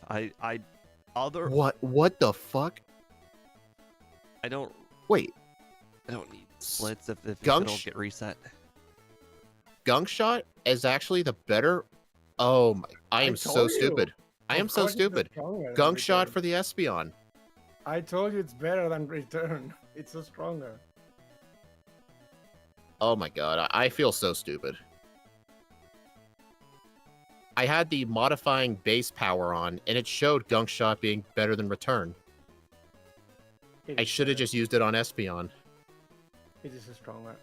Other. What the fuck? I don't Wait, need splits if Gunk it'll get reset. Gunk Shot is actually the better. Oh my! I am so told you. stupid. I am Of so course it's stupid. stronger than Gunk Shot Return. for the Espeon. I told you it's better than Return. It's so stronger. Oh my god, I feel so stupid. I had the modifying base power on, and it showed Gunk Shot being better than Return. I should have just used it on Espeon. It is stronger.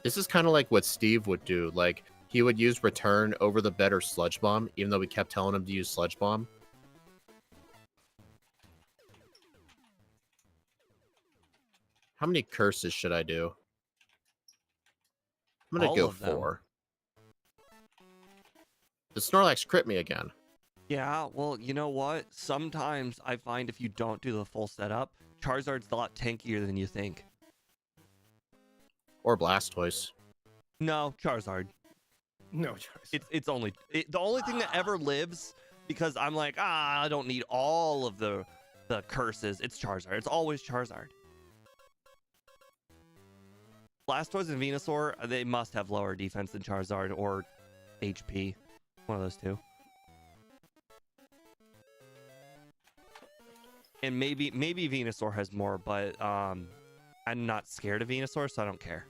This is kind of like what Steve would do. Like, he would use Return over the better Sludge Bomb, even though we kept telling him to use Sludge Bomb. How many curses should I do? I'm gonna All go of them. 4. The Snorlax crit me again. Yeah, well, you know what? Sometimes I find if you don't do the full setup, Charizard's a lot tankier than you think. Or Blastoise. No, Charizard. No choice. It's only the only thing that ever lives, because I'm like, I don't need all of the curses. It's Charizard. It's always Charizard. Blastoise and Venusaur, they must have lower defense than Charizard or HP. One of those two. And maybe Venusaur has more, but I'm not scared of Venusaur, so I don't care.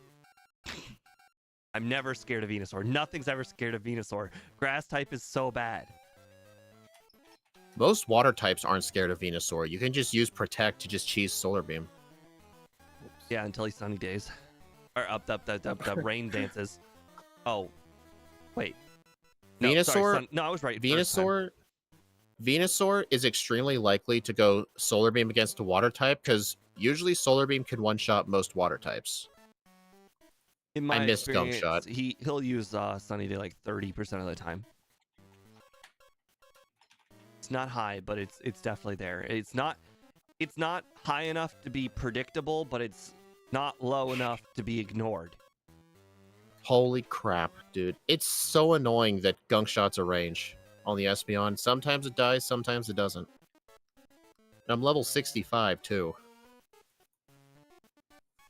I'm never scared of Venusaur. Nothing's ever scared of Venusaur. Grass type is so bad. Most water types aren't scared of Venusaur. You can just use Protect to just cheese Solar Beam. Yeah, until he's Sunny Days. Or up, rain dances. Oh, wait. No, Venusaur. sorry, no, I was right. first time. Venusaur is extremely likely to go Solar Beam against a water type because usually Solar Beam can one-shot most water types. In my I missed Gunk experience, Shot. he'll use Sunny Day like 30% of the time. It's not high, but it's definitely there. It's not high enough to be predictable, but it's not low enough to be ignored. Holy crap, dude. It's so annoying that Gunk Shot's a range on the Espeon. Sometimes it dies, sometimes it doesn't. And I'm level 65 too.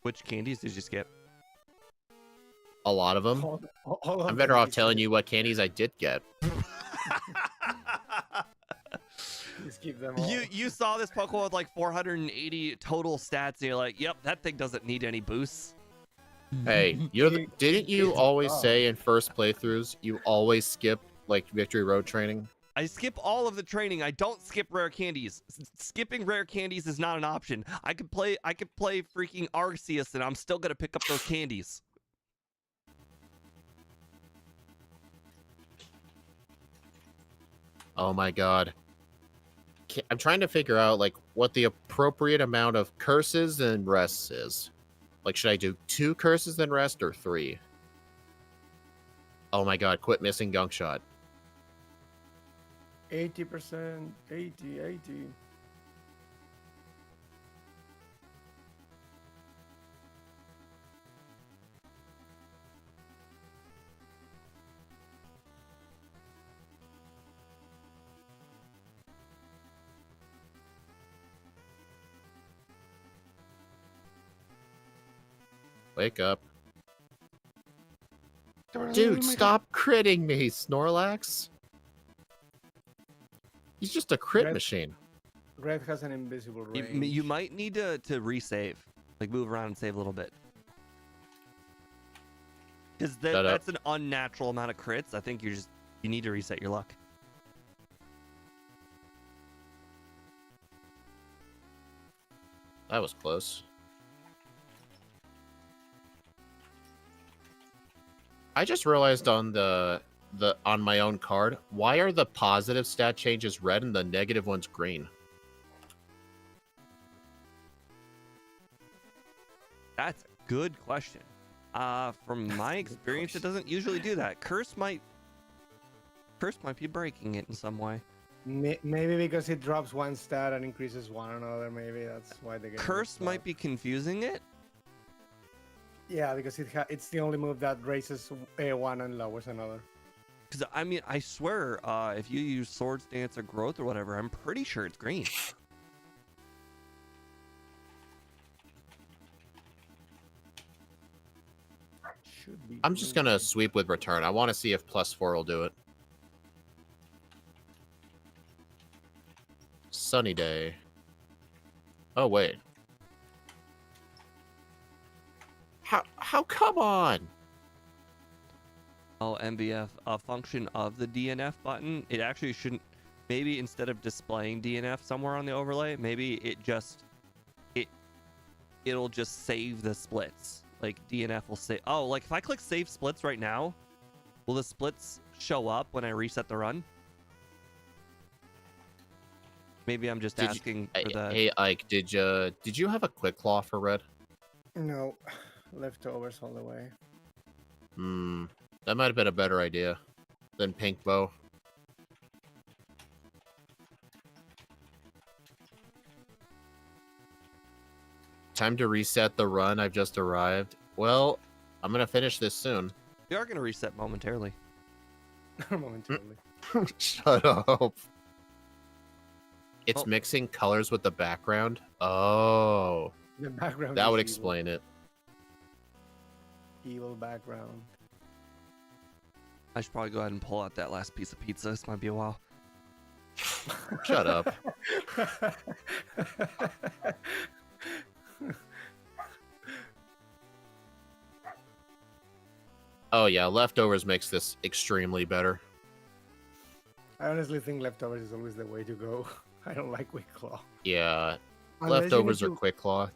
Which candies did you skip? A lot of them. All of I'm better them off is- telling you what candies I did get. Just keep them all. You saw this Pokemon with like 480 total stats, and you're like, yep, that thing doesn't need any boosts. Hey, didn't you It's always tough. say in first playthroughs you always skip like Victory Road training? I skip all of the training. I don't skip rare candies. Skipping rare candies is not an option. I could play freaking Arceus, and I'm still gonna pick up those candies. Oh my god. I'm trying to figure out like what the appropriate amount of curses and rests is. Like, should I do 2 curses then rest or 3? Oh my god, quit missing Gunk Shot. 80%, 80. Wake up. Dude, stop critting me, Snorlax. He's just a crit Red- machine. Red has an invisible range. You might need to resave, like move around and save a little bit. Because that's an unnatural amount of crits. I think you need to reset your luck. That was close. I just realized on on my own card, why are the positive stat changes red and the negative ones green? That's a good question. From my experience, it doesn't usually do that. Curse might be breaking it in some way. Maybe because it drops one stat and increases one another. Maybe that's why the game. Curse might be confusing it. Yeah, because it's the only move that raises one and lowers another. Because I mean, I swear, if you use Swords Dance or Growth or whatever, I'm pretty sure it's green. I'm just gonna sweep with return. I want to see if +4 will do it. Sunny day. Oh wait. How come on? Oh, MVF, a function of the DNF button. It actually shouldn't. Maybe instead of displaying DNF somewhere on the overlay, maybe it'll just save the splits. Like DNF will say, oh, like if I click save splits right now, will the splits show up when I reset the run? Maybe I'm just asking for that. Hey Ike, did you have a quick claw for red? No, leftovers all the way. That might have been a better idea than pink bow. Time to reset the run. I've just arrived. Well, I'm gonna finish this soon. We are gonna reset momentarily. Momentarily. Shut up. It's mixing colors with the background. Oh. The background. That would evil. explain it. Evil background. I should probably go ahead and pull out that last piece of pizza. This might be a while. Shut up. Oh yeah, leftovers makes this extremely better. I honestly think leftovers is always the way to go. I don't like quick claw. Yeah, Unless you leftovers need are to- quick claw.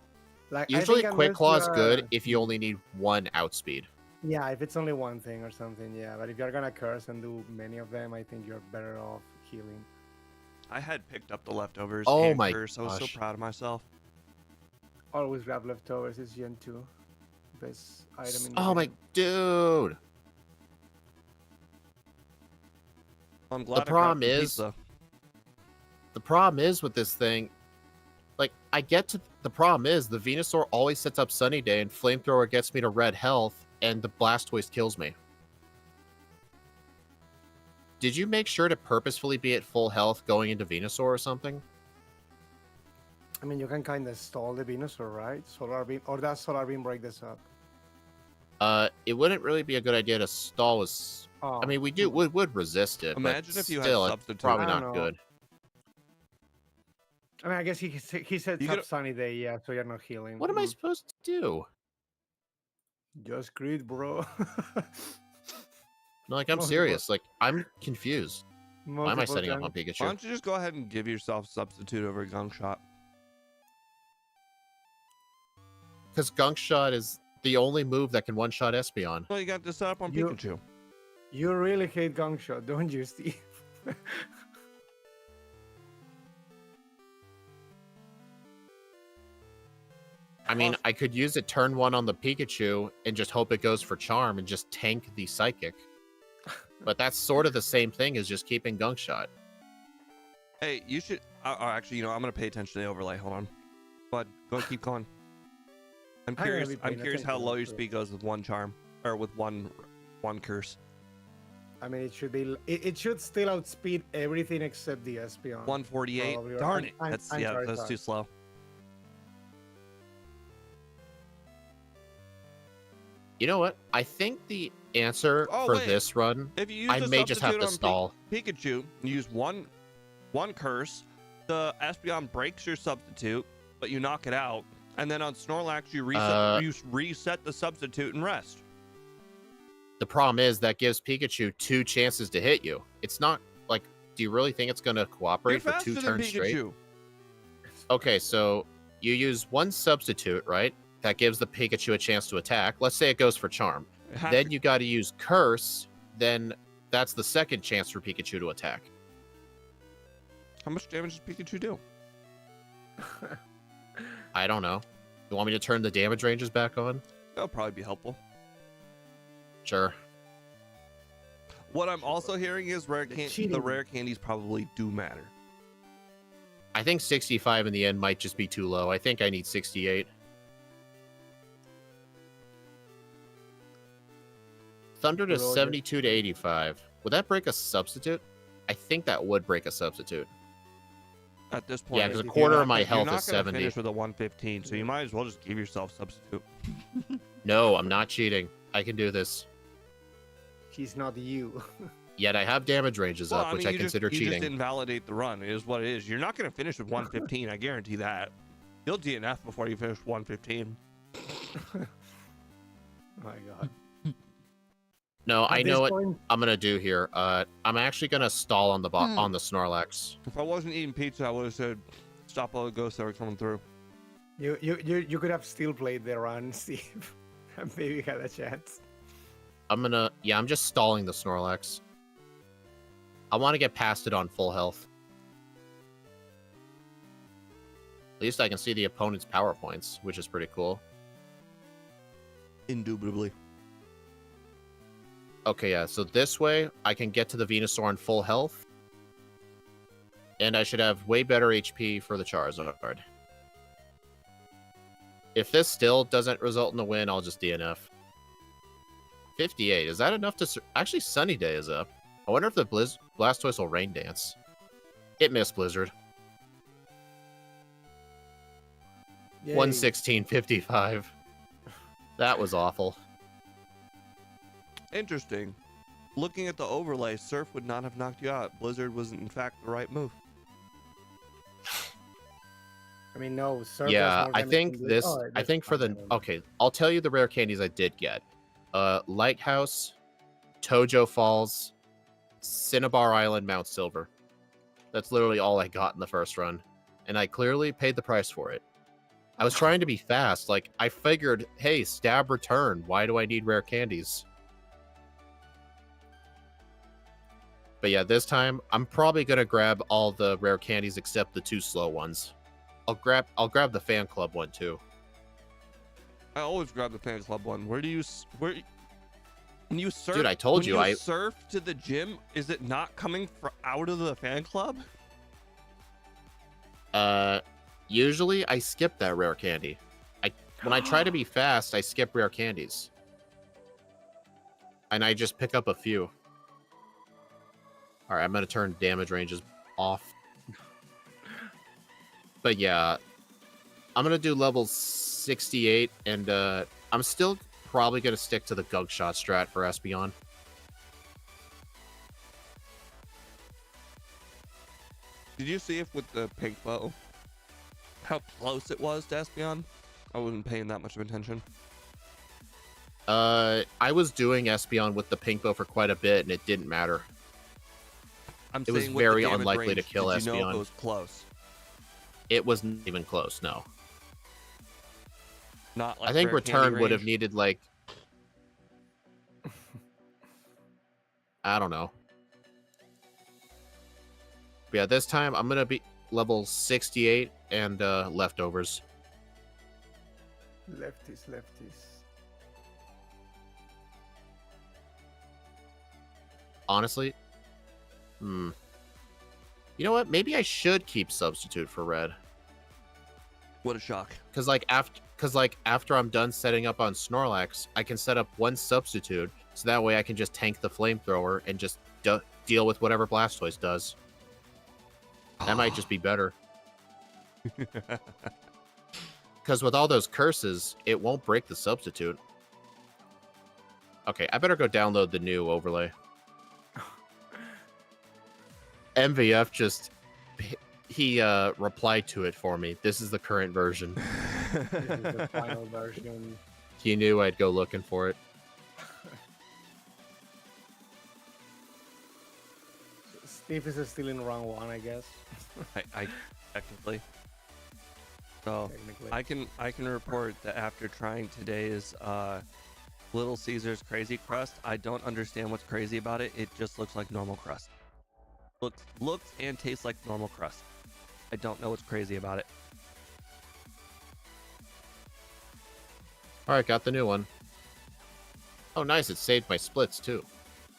Like Usually quick claw is good if if you only need one outspeed. Yeah, if it's only one thing or something, yeah. But if you're gonna curse and do many of them, I think you're better off healing. I had picked up the leftovers. Oh and my curse. I was so gosh. proud of myself. Always grab leftovers. It's Gen 2. Best item in the Oh my game. dude. I'm glad problem I grabbed the is- pizza. The problem is with this thing, like I get to the problem is the Venusaur always sets up Sunny Day and Flamethrower gets me to red health and the Blastoise kills me. Did you make sure to purposefully be at full health going into Venusaur or something? I mean, you can kind of stall the Venusaur, right? Solar Beam, or does Solar Beam break this up? It wouldn't really be a good idea to stall with. Oh, I mean, we would resist it. Imagine but if you had still, it's substitute. probably I don't not know. good. I mean, I guess he said You top could- Sunny Day, yeah, so you're not healing. What am I supposed to do? Just crit, bro. No, like I'm Multiple- serious. Like I'm confused. Why am I Multiple setting up on times. Why Pikachu? don't you just go ahead and give yourself substitute over Gunk Shot? Because Gunk Shot is the only move that can one-shot Espeon. Well, you got to set up on You- Pikachu. You really hate Gong Shot, don't you, Steve? I mean, I could use it turn 1 on the Pikachu and just hope it goes for Charm and just tank the Psychic. But that's sort of the same thing as just keeping Gunk Shot. Hey, you should. Actually, I'm gonna pay attention to the overlay. Hold on. But go keep going. I'm I'm gonna curious. be I'm paying curious how attention low your to it. speed goes with one charm or with one curse. I mean, it should be. It should still outspeed everything except the Espeon. 148. Probably, or- Darn it. I'm That's sorry, that's sorry. too slow. You know what? I think the answer Oh, for wait. this run, If you use I the may just have substitute to on stall. Pikachu, you use one one curse, the Espeon breaks your substitute, but you knock it out, and then on Snorlax you reset the substitute and rest. The problem is that gives Pikachu 2 chances to hit you. It's not like, do you really think it's going to cooperate for 2 turns straight? Okay, so you use 1 substitute, right? That gives the Pikachu a chance to attack. Let's say it goes for Charm. Then you got to use Curse. Then that's the second chance for Pikachu to attack. How much damage does Pikachu do? I don't know. You want me to turn the damage ranges back on? That'll probably be helpful. Sure. What I'm also hearing is the rare candies probably do matter. I think 65 in the end might just be too low. I think I need 68. Thunder to 72 to 85. Would that break a substitute? I think that would break a substitute. At this point, yeah, because a quarter of my health is 70. You're not going to finish with a 115, so you might as well just give yourself substitute. No, I'm not cheating. I can do this. He's not you. Yet I have damage ranges up, which I consider cheating. You just invalidate the run. It is what it is. You're not going to finish with 115. I guarantee that. You'll DNF before you finish 115. Oh my god. No, I know what I'm gonna do here. I'm actually gonna stall on the on the Snorlax. If I wasn't eating pizza, I would have said, "Stop all the ghosts that are coming through." You could have still played the run, Steve, and maybe had a chance. I'm just stalling the Snorlax. I want to get past it on full health. At least I can see the opponent's power points, which is pretty cool. Indubitably. Okay, yeah, so this way, I can get to the Venusaur on full health. And I should have way better HP for the Charizard. If this still doesn't result in a win, I'll just DNF. 58, is that enough to... Actually, Sunny Day is up. I wonder if the Blastoise will Rain Dance. It missed Blizzard. 116.55. That was awful. Interesting. Looking at the overlay, Surf would not have knocked you out. Blizzard was in fact the right move. I mean, no, Surf. Yeah, I think this. I think for the okay, I'll tell you the rare candies I did get. Lighthouse, Tojo Falls, Cinnabar Island, Mount Silver. That's literally all I got in the first run, and I clearly paid the price for it. I was trying to be fast. Like I figured, hey, stab return. Why do I need rare candies? But yeah, this time I'm probably gonna grab all the rare candies except the 2 slow ones. I'll grab the fan club one too. I always grab the fan club one. When you surf? Dude, I told you I surf to the gym. Is it not coming out of the fan club? Usually I skip that rare candy. When I try to be fast, I skip rare candies, and I just pick up a few. All right, I'm going to turn damage ranges off. But yeah, I'm going to do level 68, and I'm still probably going to stick to the Gunk Shot strat for Espeon. Did you see if with the pink bow, how close it was to Espeon? I wasn't paying that much of attention. I was doing Espeon with the pink bow for quite a bit, and it didn't matter. It was very unlikely to kill Espeon. Did you know if it was close? It wasn't even close, no. Not like I think return would have needed like... I don't know. But yeah, this time I'm going to be level 68 and leftovers. Lefties. Honestly... You know what? Maybe I should keep substitute for red. What a shock! Because after I'm done setting up on Snorlax, I can set up 1 substitute, so that way I can just tank the flamethrower and just deal with whatever Blastoise does. That might just be better. Because with all those curses, it won't break the substitute. Okay, I better go download the new overlay. MVF just He replied to it for me. This is the current version. This is the final version. He knew I'd go looking for it. Steve is still in round 1, I guess. I technically. So Technically. I can report that after trying today's Little Caesars crazy crust, I don't understand what's crazy about it. It just looks like normal crust. Looks and tastes like normal crust. I don't know what's crazy about it. All right, got the new one. Oh, nice. It saved my splits too,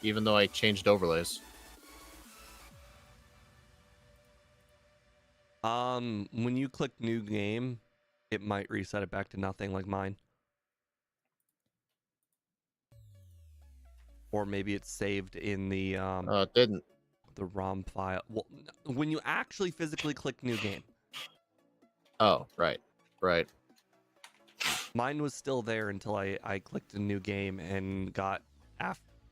even though I changed overlays. When you click new game, it might reset it back to nothing like mine. Or maybe it's saved in the It didn't. the ROM file. Well, when you actually physically click new game, Oh, right. mine was still there until I clicked a new game and got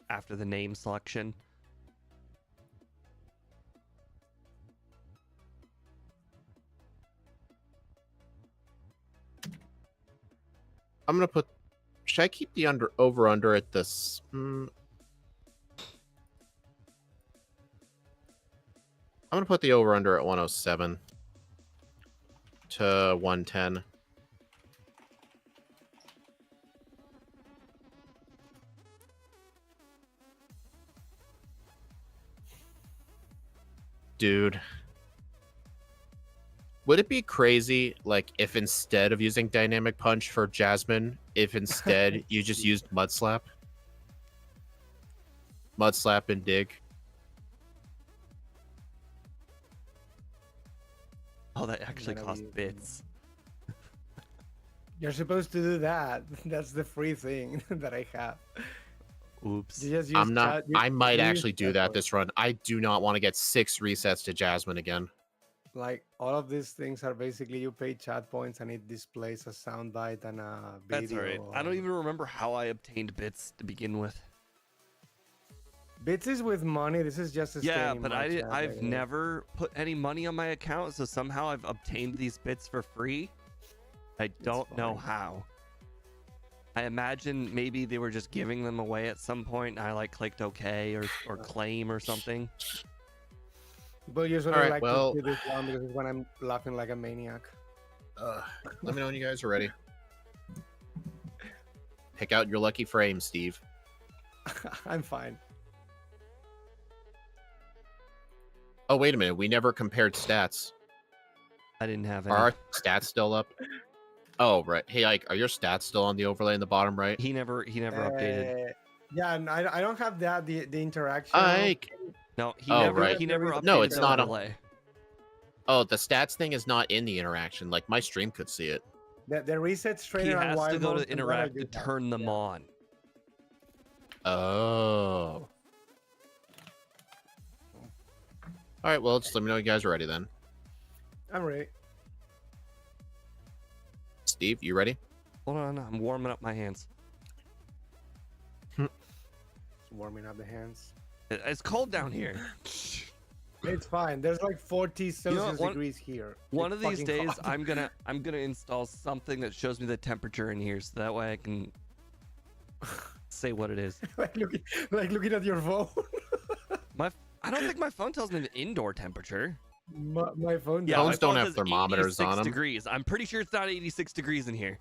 after the name selection. I'm gonna put. Should I keep the over under at this? I'm gonna put the over under at 107 to 110. Dude. Would it be crazy, like, if instead of using Dynamic Punch for Jasmine, if instead you just used Mud Slap? Mud Slap and Dig. Oh, that actually Gotta cost use bits. You're supposed to do that. That's the free thing that I have. Oops. You just use I'm not. I might you use actually do chat that for it. this run. I do not want to get 6 resets to Jasmine again. Like all of these things are basically you pay chat points and it displays a soundbite and a video. That's alright. I don't even remember how I obtained bits to begin with. Bits is with money. This is just a Yeah, staying but in my chat, I've guess. never put any money on my account, so somehow I've obtained these bits for free. I don't know fine. how. I imagine maybe they were just giving them away at some point and I like clicked OK or claim or something. People usually Alright, like well- to do this one because it's when I'm laughing like a maniac. Let me know when you guys are ready. Pick out your lucky frame, Steve. I'm fine. Oh, wait a minute. We never compared stats. I didn't have any. Are our stats still up? Oh, right. Hey, Ike, are your stats still on the overlay in the bottom right? He never updated. Yeah, and I don't have that the interaction. Ike! No, he Oh, never right. he never updated No, it's the not a- overlay. Oh, the stats thing is not in the interaction. Like, my stream could see it. The reset He trainer and has to wild go mode to can interact do to that. turn them Yeah. on. Oh. All right, well, just let me know when you guys are ready then. I'm ready. Steve, you ready? Hold on, I'm warming up my hands. Just warming up the hands. It's cold down here. It's fine. There's like 40 Celsius one- degrees here. One It's of these fucking days, hot. I'm gonna install something that shows me the temperature in here, so that way I can say what it is. like looking at your phone. I don't think my phone tells me the indoor temperature. my phone. Yeah, does. Phones my don't phone have says thermometers on 86 them. degrees. I'm pretty sure it's not 86 degrees in here.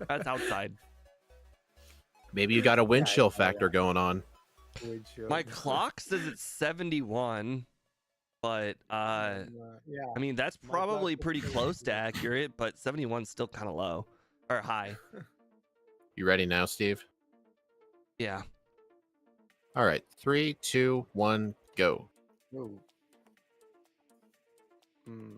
That's outside. Maybe you got a wind Yeah, chill yeah, factor yeah. going on. Windshield. My clock says it's 71, but yeah. I mean that's My probably clock pretty says close to 71. accurate, but 71's still kind of low or high. You ready now, Steve? Yeah. All right, 3, 2, 1, go. Ooh. Hmm.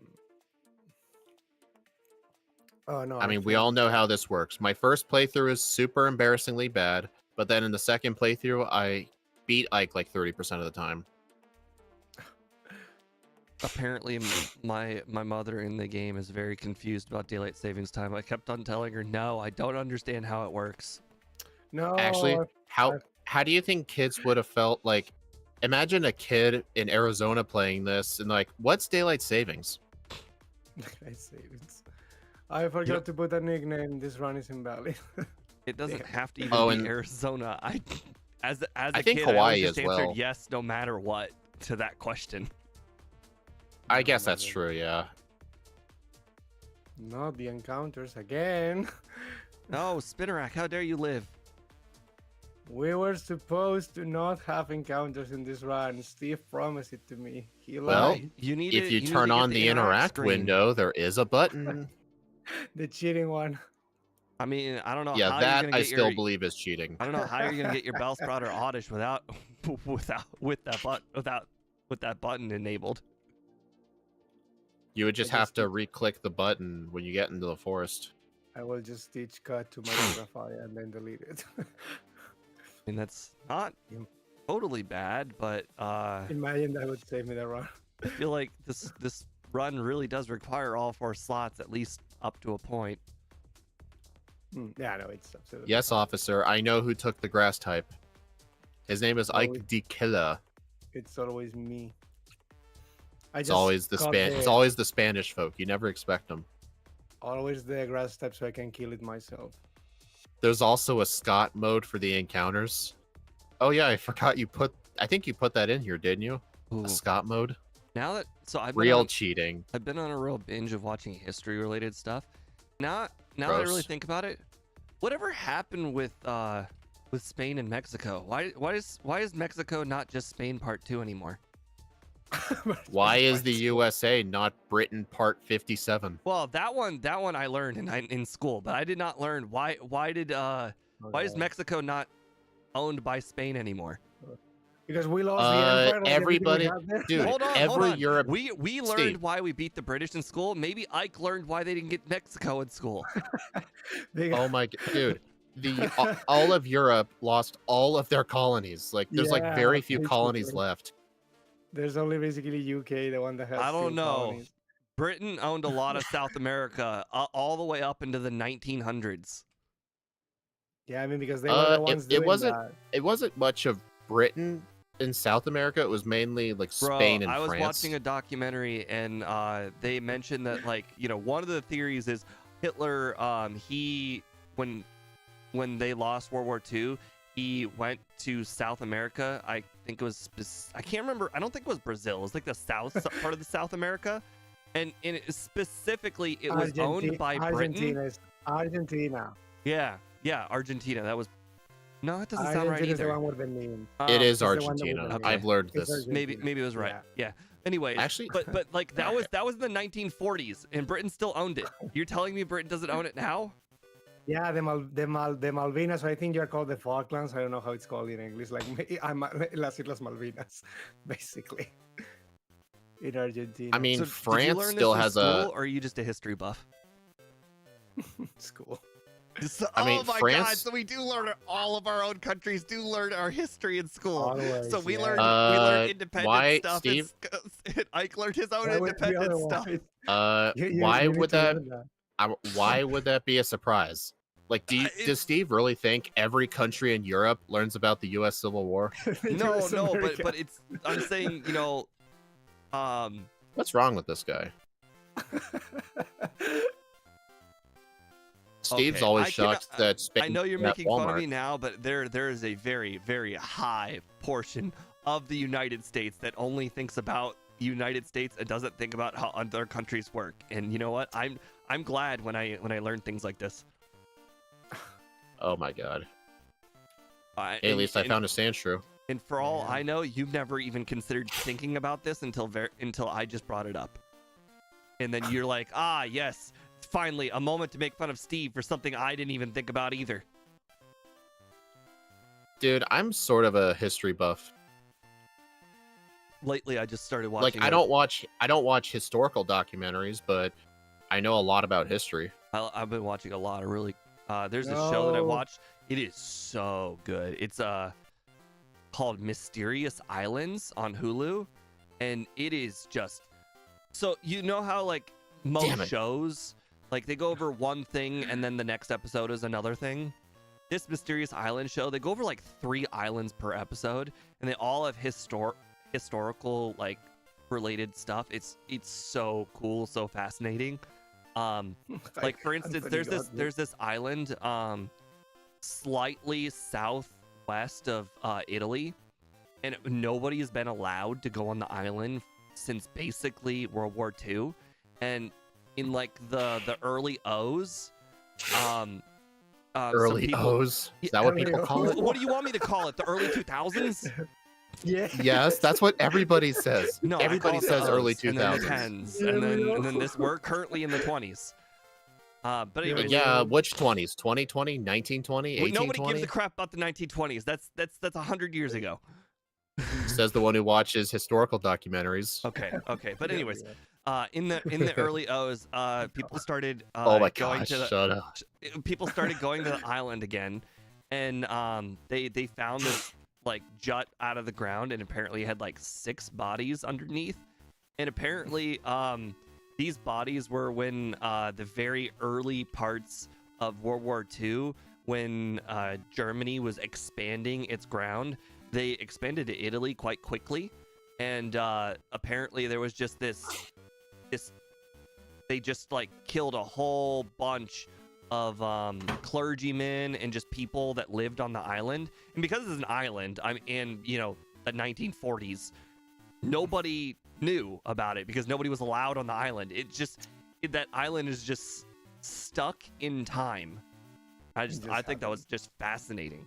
Oh no. I mean, we all know how this works. My first playthrough is super embarrassingly bad, but then in the second playthrough, I beat Ike like 30% of the time. Apparently, my mother in the game is very confused about daylight savings time. I kept on telling her, no, I don't understand how it works. No. Actually, I've- how do you think kids would have felt like Imagine a kid in Arizona playing this and like, what's daylight savings? I savings. I forgot to put a nickname. This run is invalid. It doesn't Damn. have to even Oh, be and- Arizona. As I a think kid, I Hawaii always just as answered well. yes, no matter what, to that question. I guess that's true, yeah. Not the encounters again. No, Spinnerack, how dare you live? We were supposed to not have encounters in this run. Steve promised it to me. He Well, lied. You need If to- you need to turn get on the interact screen. window, there is a button. The cheating one. I mean, I don't know Yeah, how that you're gonna I get still your, believe is cheating. I don't know how you're gonna get your Bellsprout or Oddish without with that button enabled. You would just I have just to re-click the button when you get into the forest. I will just stitch cut to my Grafaiai and then delete it. I mean, that's not Yeah. totally bad, but Imagine that would save me the run. I feel like this run really does require all 4 slots, at least up to a point. Yeah, no, it's absolutely. Yes, fine. officer, I know who took the grass type. His name is Ike Always- D. Killa. It's always me. It's always the It's always the Spanish folk. You never expect them. always the grass type, so I can kill it myself. There's also a Scott mode for the encounters. Oh yeah, I forgot you put. I think you put that in here, didn't you? Ooh. A Scott mode. Now that I've been Real on, cheating. I've been on a real binge of watching history related stuff. Now that I really Gross. think about it, whatever happened with Spain and Mexico? Why is Mexico not just Spain Part 2 anymore? Why is the USA not Britain Part 57? Well, that one I learned in school, but I did not learn why is Mexico not owned by Spain anymore? Because we lost the empire. like everything we everybody- had there? Dude, hold on. every Europe. We learned Steve. why we beat the British in school. Maybe Ike learned why they didn't get Mexico in school. They- Oh my dude. All of Europe lost all of their colonies. Like there's like Yeah, very few colonies basically. left. There's only basically UK, the one that has. I don't still know. colonies. Britain owned a lot of South America all the way up into the 1900s. Yeah, I mean because they were the ones it doing wasn't that. it wasn't much of Britain in South America. It was mainly like Bro, Spain and I was France. watching a documentary and they mentioned that one of the theories is Hitler when they lost World War II, he went to South America. I think it was I can't remember. I don't think it was Brazil. It was like the south part of the South America, and specifically it was owned by Britain. Argentina. Yeah, Argentina. That was no, that doesn't sound right Argentina's the either. one with the name. It is the one that we Argentina. don't I've know. learned It's this. Argentina. Maybe it was right. Yeah. Anyways, Actually, but like that was in the 1940s, and Britain still owned it. You're telling me Britain doesn't own it now? Yeah, the Malvinas. I think you're called the Falklands. I don't know how it's called in English. Like las Islas Malvinas, basically. In Argentina. I mean, So did you France learn this still in has school, a. or are you just a history buff? school. I mean, oh my god! France- So we do learn all of our own countries do learn our history in school. Always, So we yeah. learned independent why, stuff. Steve? And Ike learned his own Why would it be independent stuff. otherwise? Why You would need to that? learn Why would that be a surprise? Like, does Steve really think every country in Europe learns about the U.S. Civil War? No, US America. but it's. I'm saying, What's wrong with this guy? Steve's Okay, always I shocked cannot- that Spain. I know you're at making fun of Walmart. me now, but there is a very, very high portion of the United States that only thinks about United States and doesn't think about how other countries work. And you know what? I'm glad when I learn things like this. Oh my god! Hey, Hey, at least I found a sand shrew. And for all Yeah. I know, you've never even considered thinking about this until I just brought it up. And then you're like, ah, yes, finally, a moment to make fun of Steve for something I didn't even think about either. Dude, I'm sort of a history buff. Lately, I just started watching. Like, I don't watch historical documentaries, but I know a lot about history. I've been watching a lot of really. There's a show that I No. watched. It is so good. It's called Mysterious Islands on Hulu, and it is just so you know how like Damn most it. shows like they go over one thing and then the next episode is another thing. This Mysterious Island show, they go over like 3 islands per episode, and they all have historical like related stuff. It's so cool, so fascinating. Like for instance, there's this island slightly southwest of Italy, and nobody has been allowed to go on the island since basically World War II. And in like the early O's, Early people, O's? Is that what people call it? What do you want me to call it? The early 2000s? Yeah. Yes, that's what everybody says. No, I Everybody call it says the early O's, and then the 2000s. tens, and then this. We're currently in the 20s. But anyways, Yeah, which 20s? 2020, 1920, nobody 1820? gives a crap about the 1920s. That's 100 years ago. Says the one who watches historical documentaries. Okay. But anyways, in the early O's, people started Oh my going gosh, to the, shut up. people started going to the island again, and they found this like jut out of the ground, and apparently it had like 6 bodies underneath, and apparently these bodies were when the very early parts of World War II, when Germany was expanding its ground. They expanded to Italy quite quickly, and apparently there was just this they just like killed a whole bunch of clergymen and just people that lived on the island. And because it's an island, I'm in, the 1940s, nobody knew about it because nobody was allowed on the island. That island is just stuck in time. I think that was just fascinating.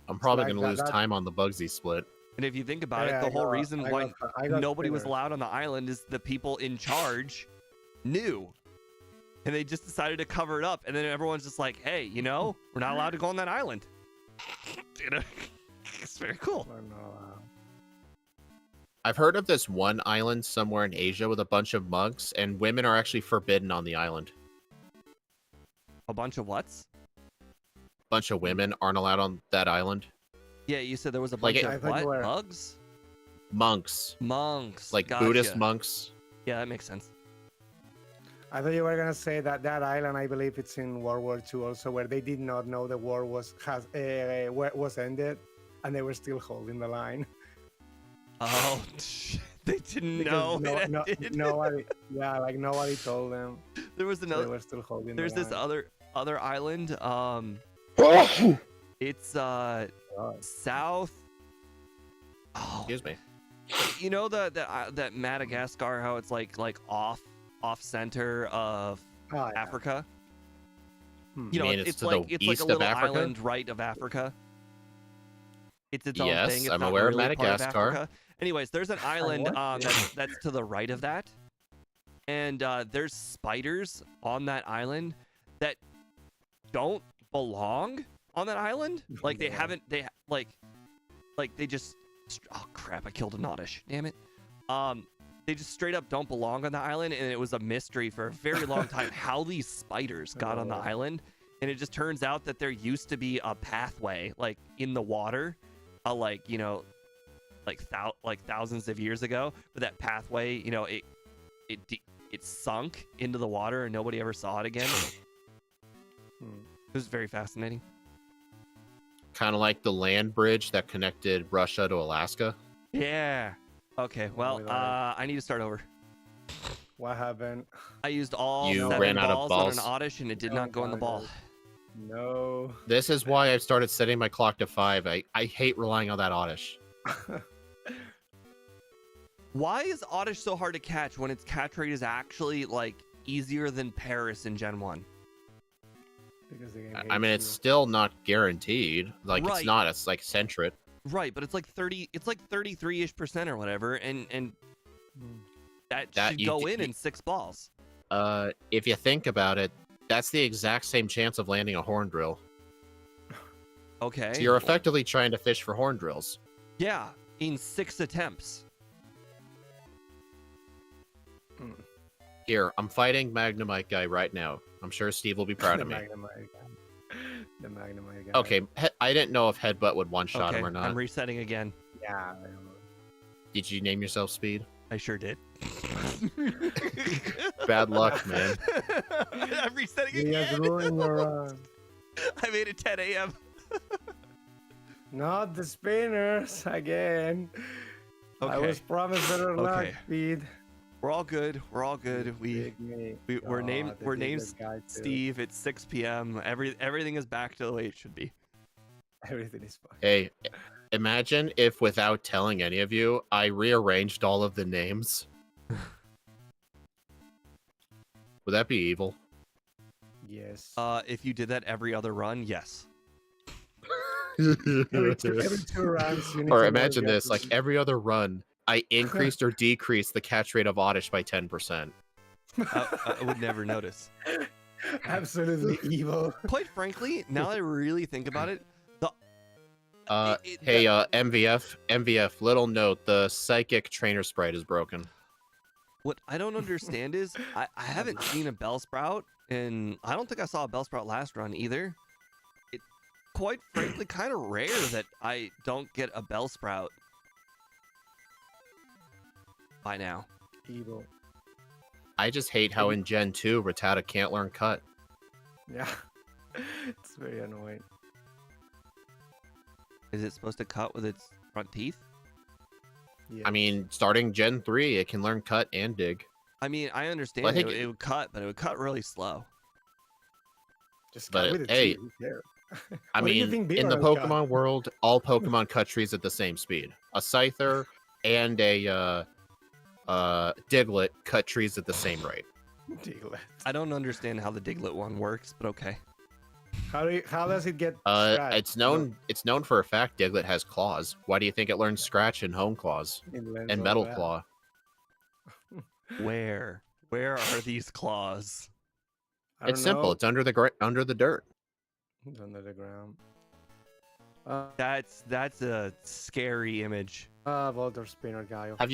I'm probably like going to lose that- time on the Bugsy split. And if you think about Yeah, it, the I whole got- reason I why got nobody was Twitter. allowed on the island is the people in charge knew. And they just decided to cover it up. And then everyone's just like, hey, we're not allowed to go on that island. It's very cool. I don't know, I've heard of this one island somewhere in Asia with a bunch of monks, and women are actually forbidden on the island. A bunch of whats? Bunch of women aren't allowed on that island. Yeah, you said there was a Like bunch it- I of thought what? you were- Bugs? Monks. Monks. Like Gotcha. Buddhist monks. Yeah, that makes sense. I thought you were gonna say that island, I believe it's in World War II also, where they did not know the war was ended, and they were still holding the line. Oh, they didn't know. Because it ended. nobody, yeah, like nobody told them. There was They another. were still holding. There's the this line. other island. It's south. Oh, Excuse me. you know that Madagascar, how it's like off center of Oh, yeah. Africa. Hmm. You know, mean it's it's to like the it's like east a of little Africa? island right of Africa. It's its own Yes, thing. It's I'm not aware of really part Madagascar. Africa. Anyways, there's an island what? that's to the right of that, and there's spiders on that island that don't belong on that island. Like they Yeah. haven't. They they just. Oh crap! I killed an oddish. Damn it. They just straight up don't belong on the island, and it was a mystery for a very long time how these spiders got on the island. And it just turns out that there used to be a pathway, like in the water, like thousands of years ago. But that pathway, it sunk into the water, and nobody ever saw it again. Hmm. It was very fascinating. Kind of like the land bridge that connected Russia to Alaska. Yeah. Okay. Well, my God. I need to start over. What happened? I used all You 7 ran out of balls balls? on an oddish, and it did Oh not go in the my ball. God. No. This is why I've started setting my clock to 5. I hate relying on that oddish. Why is oddish so hard to catch when its catch rate is actually like easier than Paris in Gen 1? Because the game I mean, hates it's you. still not guaranteed. Like, Right. it's not. It's like centric. Right, but it's like 33-ish% or whatever, and Hmm. that That should you go d- in 6 balls. If you think about it, that's the exact same chance of landing a horn drill. Okay. So you're effectively trying to fish for horn drills. Yeah, in 6 attempts. Here, I'm fighting Magnemite guy right now. I'm sure Steve will be proud The of me. Magnemite guy. The Magnemite guy. Okay, I didn't know if Headbutt would one-shot Okay, him or not. I'm resetting again. Yeah. Did you name yourself Speed? I sure did. Bad luck, man. I'm resetting You just again. ruined your run. I made it 10 a.m. Not the spinners again. I Okay. was promised better luck, Okay. Pete. We're all good. We're all good. We're named named Steve. It's 6 p.m. Everything is back to the way it should be. Everything is fine. Hey, imagine if without telling any of you, I rearranged all of the names. Would that be evil? Yes. If you did that every other run, yes. every two rounds, you need Or to imagine know this, like every other run, I increased or decreased the catch rate of Oddish by 10%. I would never notice. Absolutely evil. Quite frankly, now that I really think about it, MVF, little note, the psychic trainer sprite is broken. what I don't understand is I haven't seen a Bellsprout, and I don't think I saw a Bellsprout last run either. It, quite frankly, kind of rare that I don't get a Bellsprout by now. Evil. I just hate how in Gen 2, Rattata can't learn cut. Yeah. It's very annoying. Is it supposed to cut with its front teeth? Yes. I mean, starting Gen 3, it can learn cut and dig. I mean, I understand Well, I think it would cut, but it would cut really slow. Just but, cut with it. hey, There. I mean, in the Pokemon world, all Pokemon cut trees at the same speed. A Scyther and a Diglett cut trees at the same rate. Diglett. I don't understand how the Diglett one works, but okay. How does it get It's known for a fact Diglett has claws. Why do you think it learns Scratch and Home Claws and Metal Claw? Where are these claws? It's simple. It's under the dirt. It's under the ground. That's a scary image. Voltor Spinner guy. Have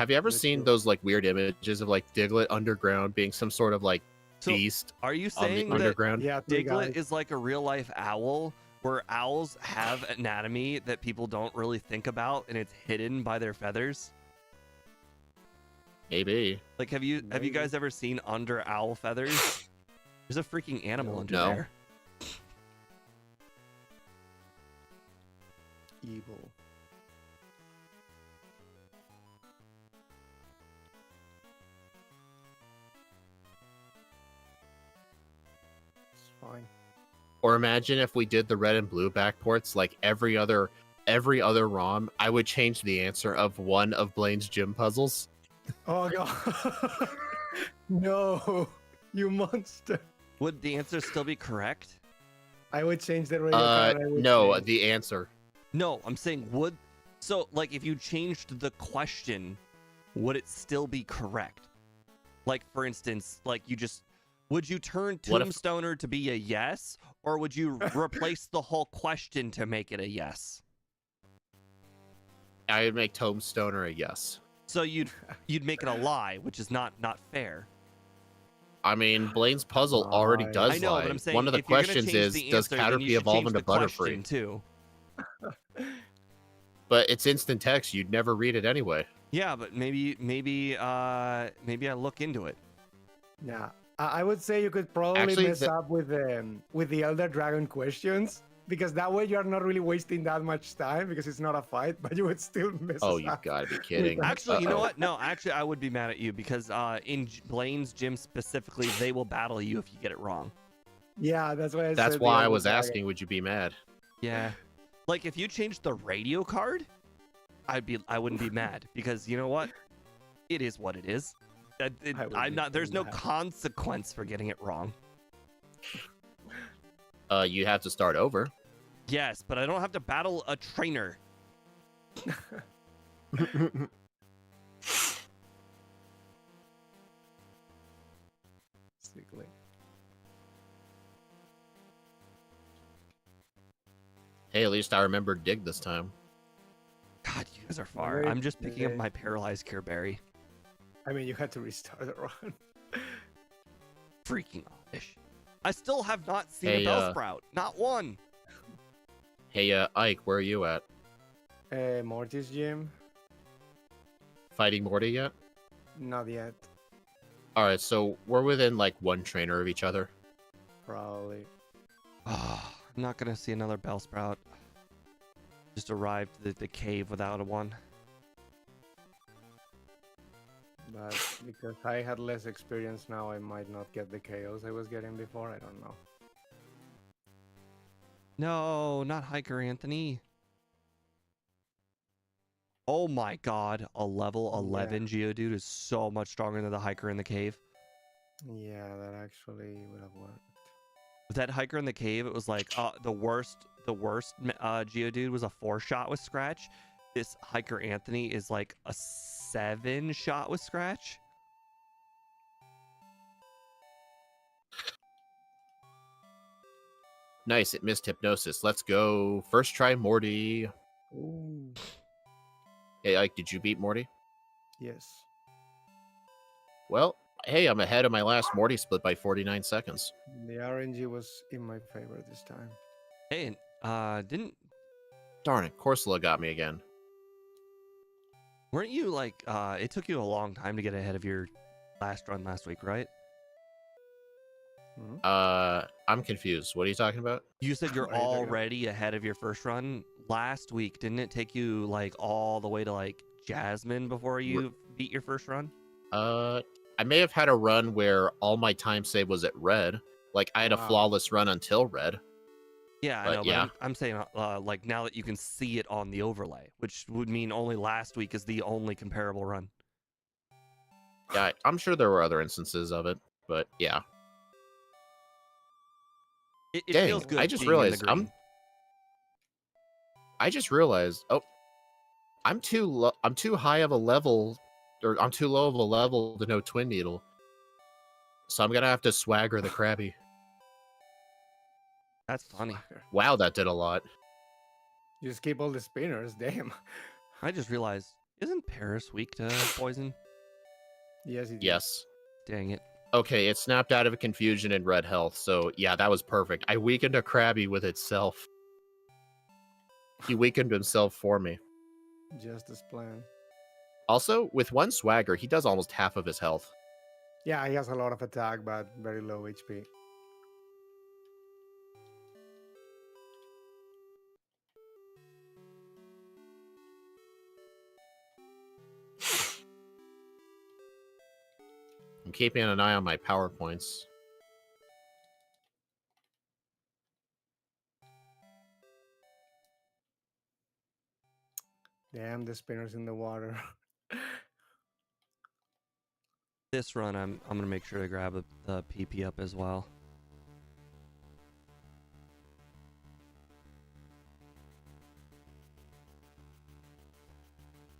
you ever seen those like weird images of like Diglett underground being some sort of like beast Are you on the saying that underground? Yeah, Diglett is like a real life owl, where owls have anatomy that people don't really think about, and it's hidden by their feathers? Maybe. Like, have you guys ever seen under owl feathers? There's a freaking animal under No. there. Evil. It's fine. Or imagine if we did the red and blue backports like every other ROM, I would change the answer of one of Blaine's gym puzzles. Oh god. No, you monster. Would the answer still be correct? I would change the radio card. No, the answer. No, I'm saying would. So, like, if you changed the question, would it still be correct? Like, for instance, like would you turn Tombstoner to be a yes, or would you replace the whole question to make it a yes? I would make Tombstoner a yes. So you'd make it a lie, which is not fair. I mean, Blaine's puzzle already does I know, lie. but I'm saying One of the if you're gonna questions change is, the does answer, then you Caterpie should evolve change into the question Butterfree? too. But it's instant text. You'd never read it anyway. Yeah, but maybe I look into it. Yeah, I would say you could probably mess up with the Elder Dragon questions, because that way you are not really wasting that much time because it's not a fight, but you would still mess Oh, us you up. gotta be kidding. Actually, you know what? No, actually, I would be mad at you because in Blaine's gym specifically, they will battle you if you get it wrong. Yeah, that's why That's why I was asking, would you be mad? Yeah. Like, if you changed the radio card, I wouldn't be mad, because you know what? It is what it is. There's no consequence for getting it wrong. You have to start over. Yes, but I don't have to battle a trainer. Sickly. Hey, at least I remembered dig this time. God, you guys are far. I'm just picking up my paralyzed Care Berry. I mean, you had to restart the run. Freaking Amish. I still have not seen a Bellsprout. Not one. Hey, Ike, where are you at? Morty's gym? Fighting Morty yet? Not yet. Alright, so we're within like one trainer of each other. Probably. Oh, I'm not gonna see another Bellsprout. Just arrived to the cave without a one. But because I had less experience now, I might not get the KOs I was getting before. I don't know. No, not Hiker Anthony. Oh my god, a level 11 Geodude is so much stronger than the Hiker in the cave. Yeah, that actually would have worked. With that Hiker in the cave, it was like the worst Geodude was a 4-shot with Scratch. This Hiker Anthony is like a 7-shot with Scratch. Nice, it missed Hypnosis. Let's go. First try Morty. Ooh. Hey, Ike, did you beat Morty? Yes. Well, hey, I'm ahead of my last Morty split by 49 seconds. The RNG was in my favor this time. Hey, didn't Darn it, Corsola got me again. weren't you like it took you a long time to get ahead of your last run last week, right? I'm confused. What are you talking about? You said you're What are you talking about? already ahead of your first run last week. Didn't it take you like all the way to like Jasmine before you beat your first run? I may have had a run where all my time save was at red. Like I had a Wow. flawless run until red. Yeah, I But know, yeah. but I'm saying like now that you can see it on the overlay, which would mean only last week is the only comparable run. Yeah, I'm sure there were other instances of it, but yeah. It Dang, feels good. I just being in the realized green. oh, I'm too high of a level, or I'm too low of a level to know Twin Needle. So I'm gonna have to swagger the Krabby. That's funny. Wow, that did a lot. You just keep all the spinners, damn. I just realized, isn't Paris weak to poison? Yes, it Yes. Dang it. Okay, it snapped out of a confusion in red health, so yeah, that was perfect. I weakened a Krabby with itself. He weakened himself for me. just as planned. Also, with one swagger, he does almost half of his health. Yeah, he has a lot of attack, but very low HP. I'm keeping an eye on my PowerPoints. Damn, the spinners in the water. This run, I'm gonna make sure to grab the PP up as well.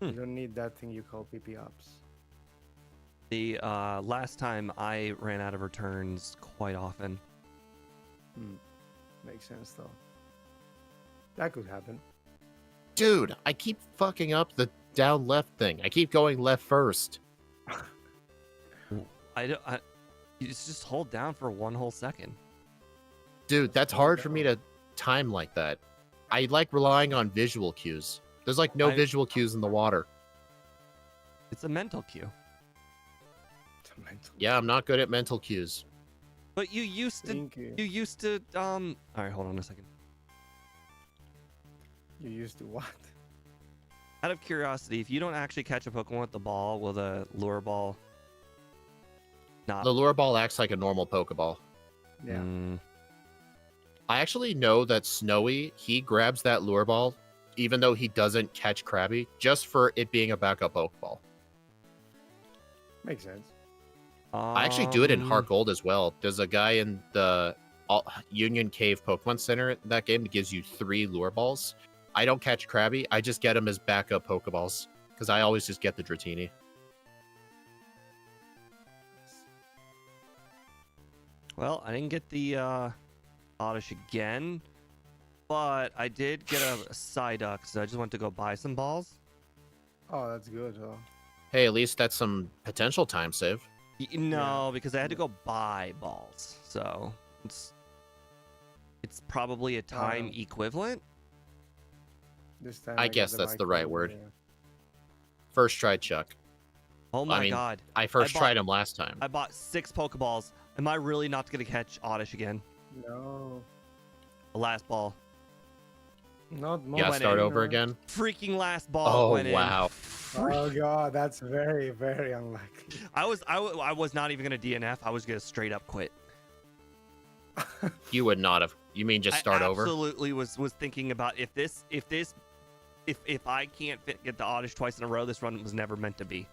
You don't need that thing you call PP ups. The last time I ran out of returns quite often. Makes sense though. That could happen. Dude, I keep fucking up the down left thing. I keep going left first. You just hold down for 1 whole second. Dude, that's hard for me to time like that. I like relying on visual cues. There's like no visual cues in the water. It's a mental cue. It's a mental. Yeah, I'm not good at mental cues. But you used to. Thank you. You used to. All right, hold on a second. You used to what? Out of curiosity, if you don't actually catch a Pokemon with the ball, will the lure ball not? The lure ball acts like a normal Pokeball. Yeah. I actually know that Snowy, he grabs that lure ball even though he doesn't catch Krabby, just for it being a backup Pokeball. Makes sense. I actually do it in Heart Gold as well. There's a guy in the Union Cave Pokemon Center in that game that gives you 3 lure balls. I don't catch Krabby, I just get him as backup Pokeballs, because I always just get the Dratini. Well, I didn't get the Oddish again, but I did get a Psyduck, so I just went to go buy some balls. Oh, that's good. Oh. Hey, at least that's some potential time save. No, because I had to go buy balls, so it's probably a time equivalent. This time I got guess that's the right micro, word. yeah. First try Chuck. Oh my I mean, god! I first bought- tried him last time. I bought 6 Pokeballs. Am I really not gonna catch Oddish again? No. The last ball. Not more. Yeah, went start in. over again. Freaking last ball Oh, went wow. Oh god, that's very, very unlikely. I was not even gonna DNF. I was gonna straight up quit. You would not have. You mean just start I over? absolutely was thinking about if I can't get the oddish twice in a row, this run was never meant to be.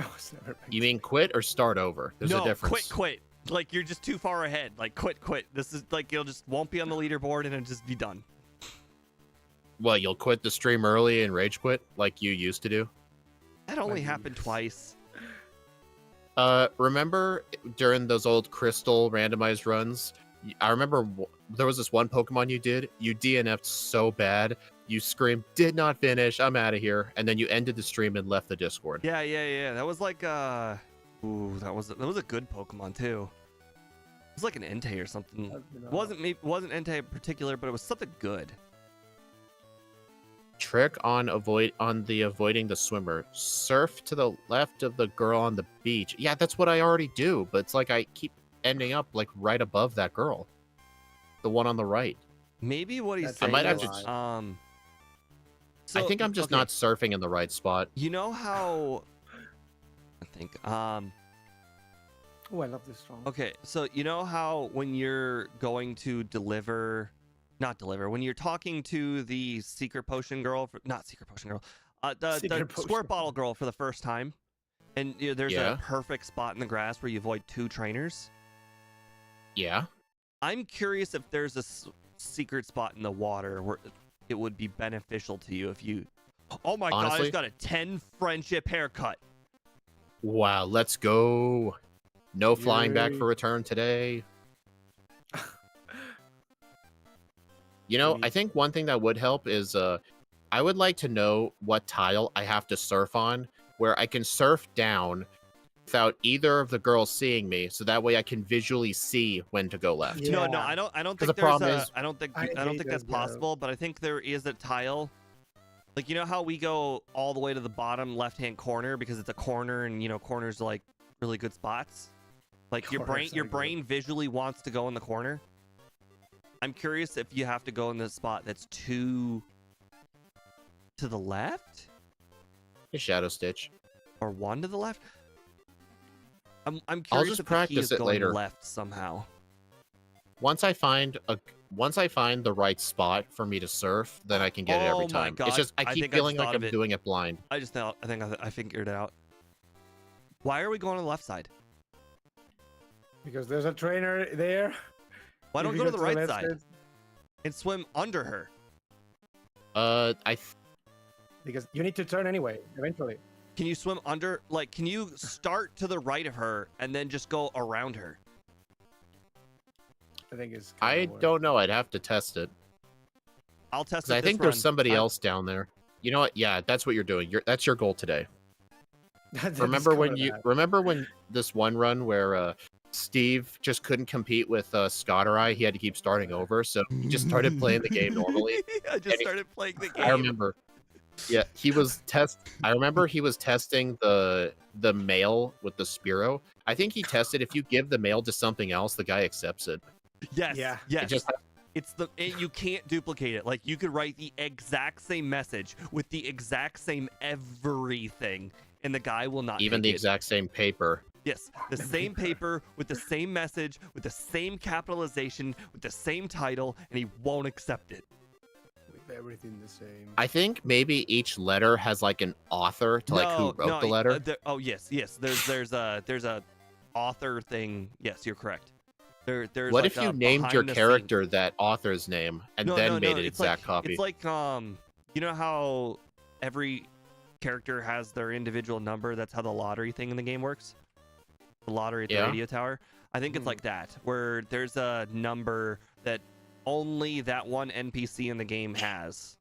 Oh, it's never been You mean quit or start over? There's no, a difference. quit. Like you're just too far ahead. Like quit. This is like you'll just won't be on the leaderboard and it'll just be done. What, you'll quit the stream early and rage quit like you used to do? That only Like, happened twice. Remember during those old crystal randomized runs? I remember there was this one Pokemon you did. You DNF'd so bad. You screamed, "Did not finish. I'm out of here." And then you ended the stream and left the Discord. Yeah. That was like ooh, that was a good Pokemon too. It was like an Entei or something. Wasn't Entei in particular, but it was something good. Trick on avoiding the swimmer. Surf to the left of the girl on the beach. Yeah, that's what I already do, but it's like I keep ending up like right above that girl. The one on the right. Maybe what he's That's saying I might have is, to- so, I think I'm just okay, not surfing in the right spot. You know how? I think Oh, I love this song. Okay, so you know how when you're going to when you're talking to the secret potion girl, the Secret squirt potion. bottle girl for the first time, and there's Yeah. a perfect spot in the grass where you avoid 2 trainers. Yeah. I'm curious if there's a secret spot in the water where it would be beneficial to you if you. Oh my god! I Honestly? just got a 10 friendship haircut. Wow, let's go. No flying back Yay. for return today. You know, I Sweet. think one thing that would help is I would like to know what tile I have to surf on, where I can surf down without either of the girls seeing me, so that way I can visually see when to go left. Yeah. No, I don't 'Cause think the there's problem a. is- I don't think I that's hate that, possible, but I think there is a tile. Like you know how we go all the way to the bottom left-hand corner because it's a corner, and corners are like really good spots. Like your Corners are good. brain visually wants to go in the corner. I'm curious if you have to go in the spot that's to the left Hey, Shadow Stitch. or 1 to the left. I'm I'll curious just if the key practice is it going later. left somehow. Once I find the right spot for me to surf, then I can get it Oh every my time. God, It's just I I keep think I feeling just like thought I'm of it. doing it blind. I think I figured it out. Why are we going to the left side? Because there's a trainer there. Why If don't you go to the right left side and swim under her? Because you need to turn anyway, eventually. Can you swim under? Like, can you start to the right of her and then just go around her? I think it's. I don't know. I'd have to test it. I'll test 'Cause it. I think this run. there's somebody else down there. You know what? Yeah, that's what you're doing. That's your goal today. Remember when this one run where Steve just couldn't compete with Scotterai? He had to keep starting over, so he just started playing the game normally. I just started playing the game. I remember. Yeah, I remember he was testing the mail with the Spearow. I think he tested if you give the mail to something else, the guy accepts it. Yes. Yeah. Yes. It just You can't duplicate it. Like you could write the exact same message with the exact same everything, and the guy will not. even take the it. exact same paper. Yes, the same paper with the same message, with the same capitalization, with the same title, and he won't accept it. With everything the same. I think maybe each letter has like an author to like who wrote the letter. Yes. There's a author thing. Yes, you're correct. There's What like if you a named your behind the character that author's name and then made an it's exact like, copy? It's like you know how every character has their individual number. That's how the lottery thing in the game works. The lottery at the Yeah. radio tower. I think it's like that, where there's a number that only that one NPC in the game has.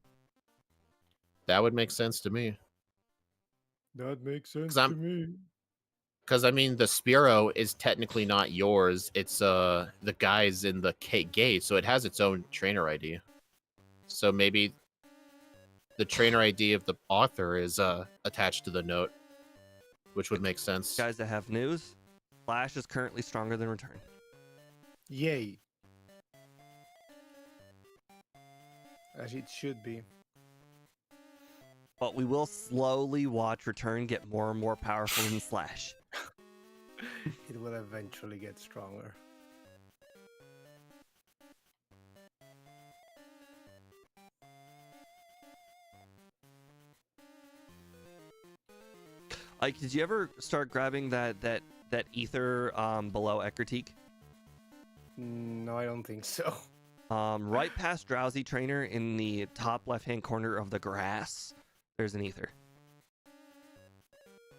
That would make sense to me. That makes sense 'Cause to I'm- me. Because I mean, the Spearow is technically not yours. It's the guy's in the gate, so it has its own trainer ID. So maybe the trainer ID of the author is attached to the note, which would make sense. Guys, I have news. Flash is currently stronger than Return. Yay. As it should be. But we will slowly watch Return get more and more powerful than Slash. It will eventually get stronger. Like, did you ever start grabbing that ether below Eckertique? No, I don't think so. Right past Drowsy Trainer in the top left-hand corner of the grass, there's an ether.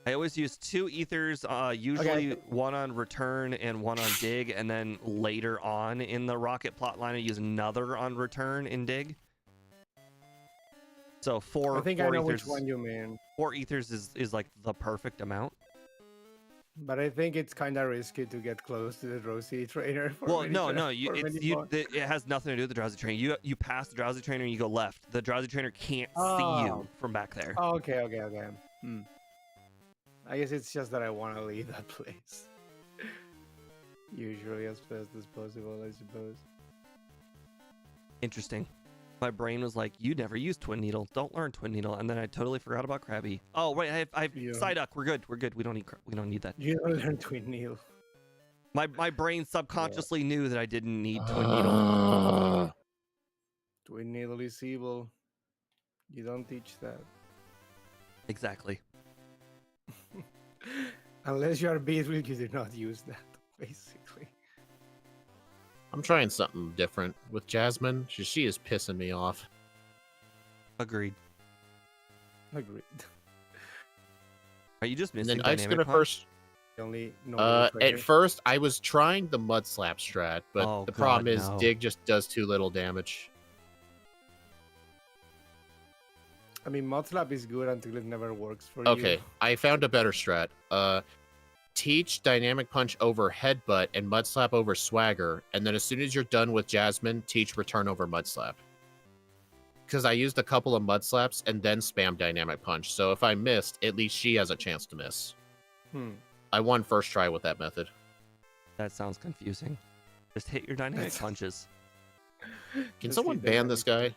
I always use 2 ethers, usually one on Return and one on Dig, and then later on in the Rocket plotline, I use another on Return and Dig. So I think I four know ethers, which one you mean. 4 ethers is like the perfect amount. But I think it's kind of risky to get close to the Drowsy Trainer. Well, no, it has nothing to do with the Drowsy Trainer. You pass the Drowsy Trainer and you go left. The Drowsy Trainer can't see you from back there. Oh, okay. I guess it's just that I want to leave that place. Usually as fast as possible, I suppose. Interesting. My brain was like, you never used Twin Needle. Don't learn Twin Needle. And then I totally forgot about Krabby. Oh, wait, I have Psyduck. We're good. We don't need that. You don't learn Twin Needle. My brain subconsciously knew that I didn't need Twin Needle. Twin Needle is evil. You don't teach that. Exactly. Unless you are Beedrill, you do not use that, basically. I'm trying something different with Jasmine. She is pissing me off. Agreed. Agreed. Are you just And missing then Ike's Dynamic gonna Punch? first. At first, I was trying the Mud Slap strat, but the problem is Dig just does too little damage. I mean, Mud Slap is good until it never works for you. Okay, I found a better strat. Teach Dynamic Punch over Headbutt and Mud Slap over Swagger, and then as soon as you're done with Jasmine, teach Return over Mud Slap. Because I used a couple of Mud Slaps and then spam Dynamic Punch, so if I missed, at least she has a chance to miss. I won first try with that method. That sounds confusing. Just hit your Dynamic Punches. Can someone ban this guy?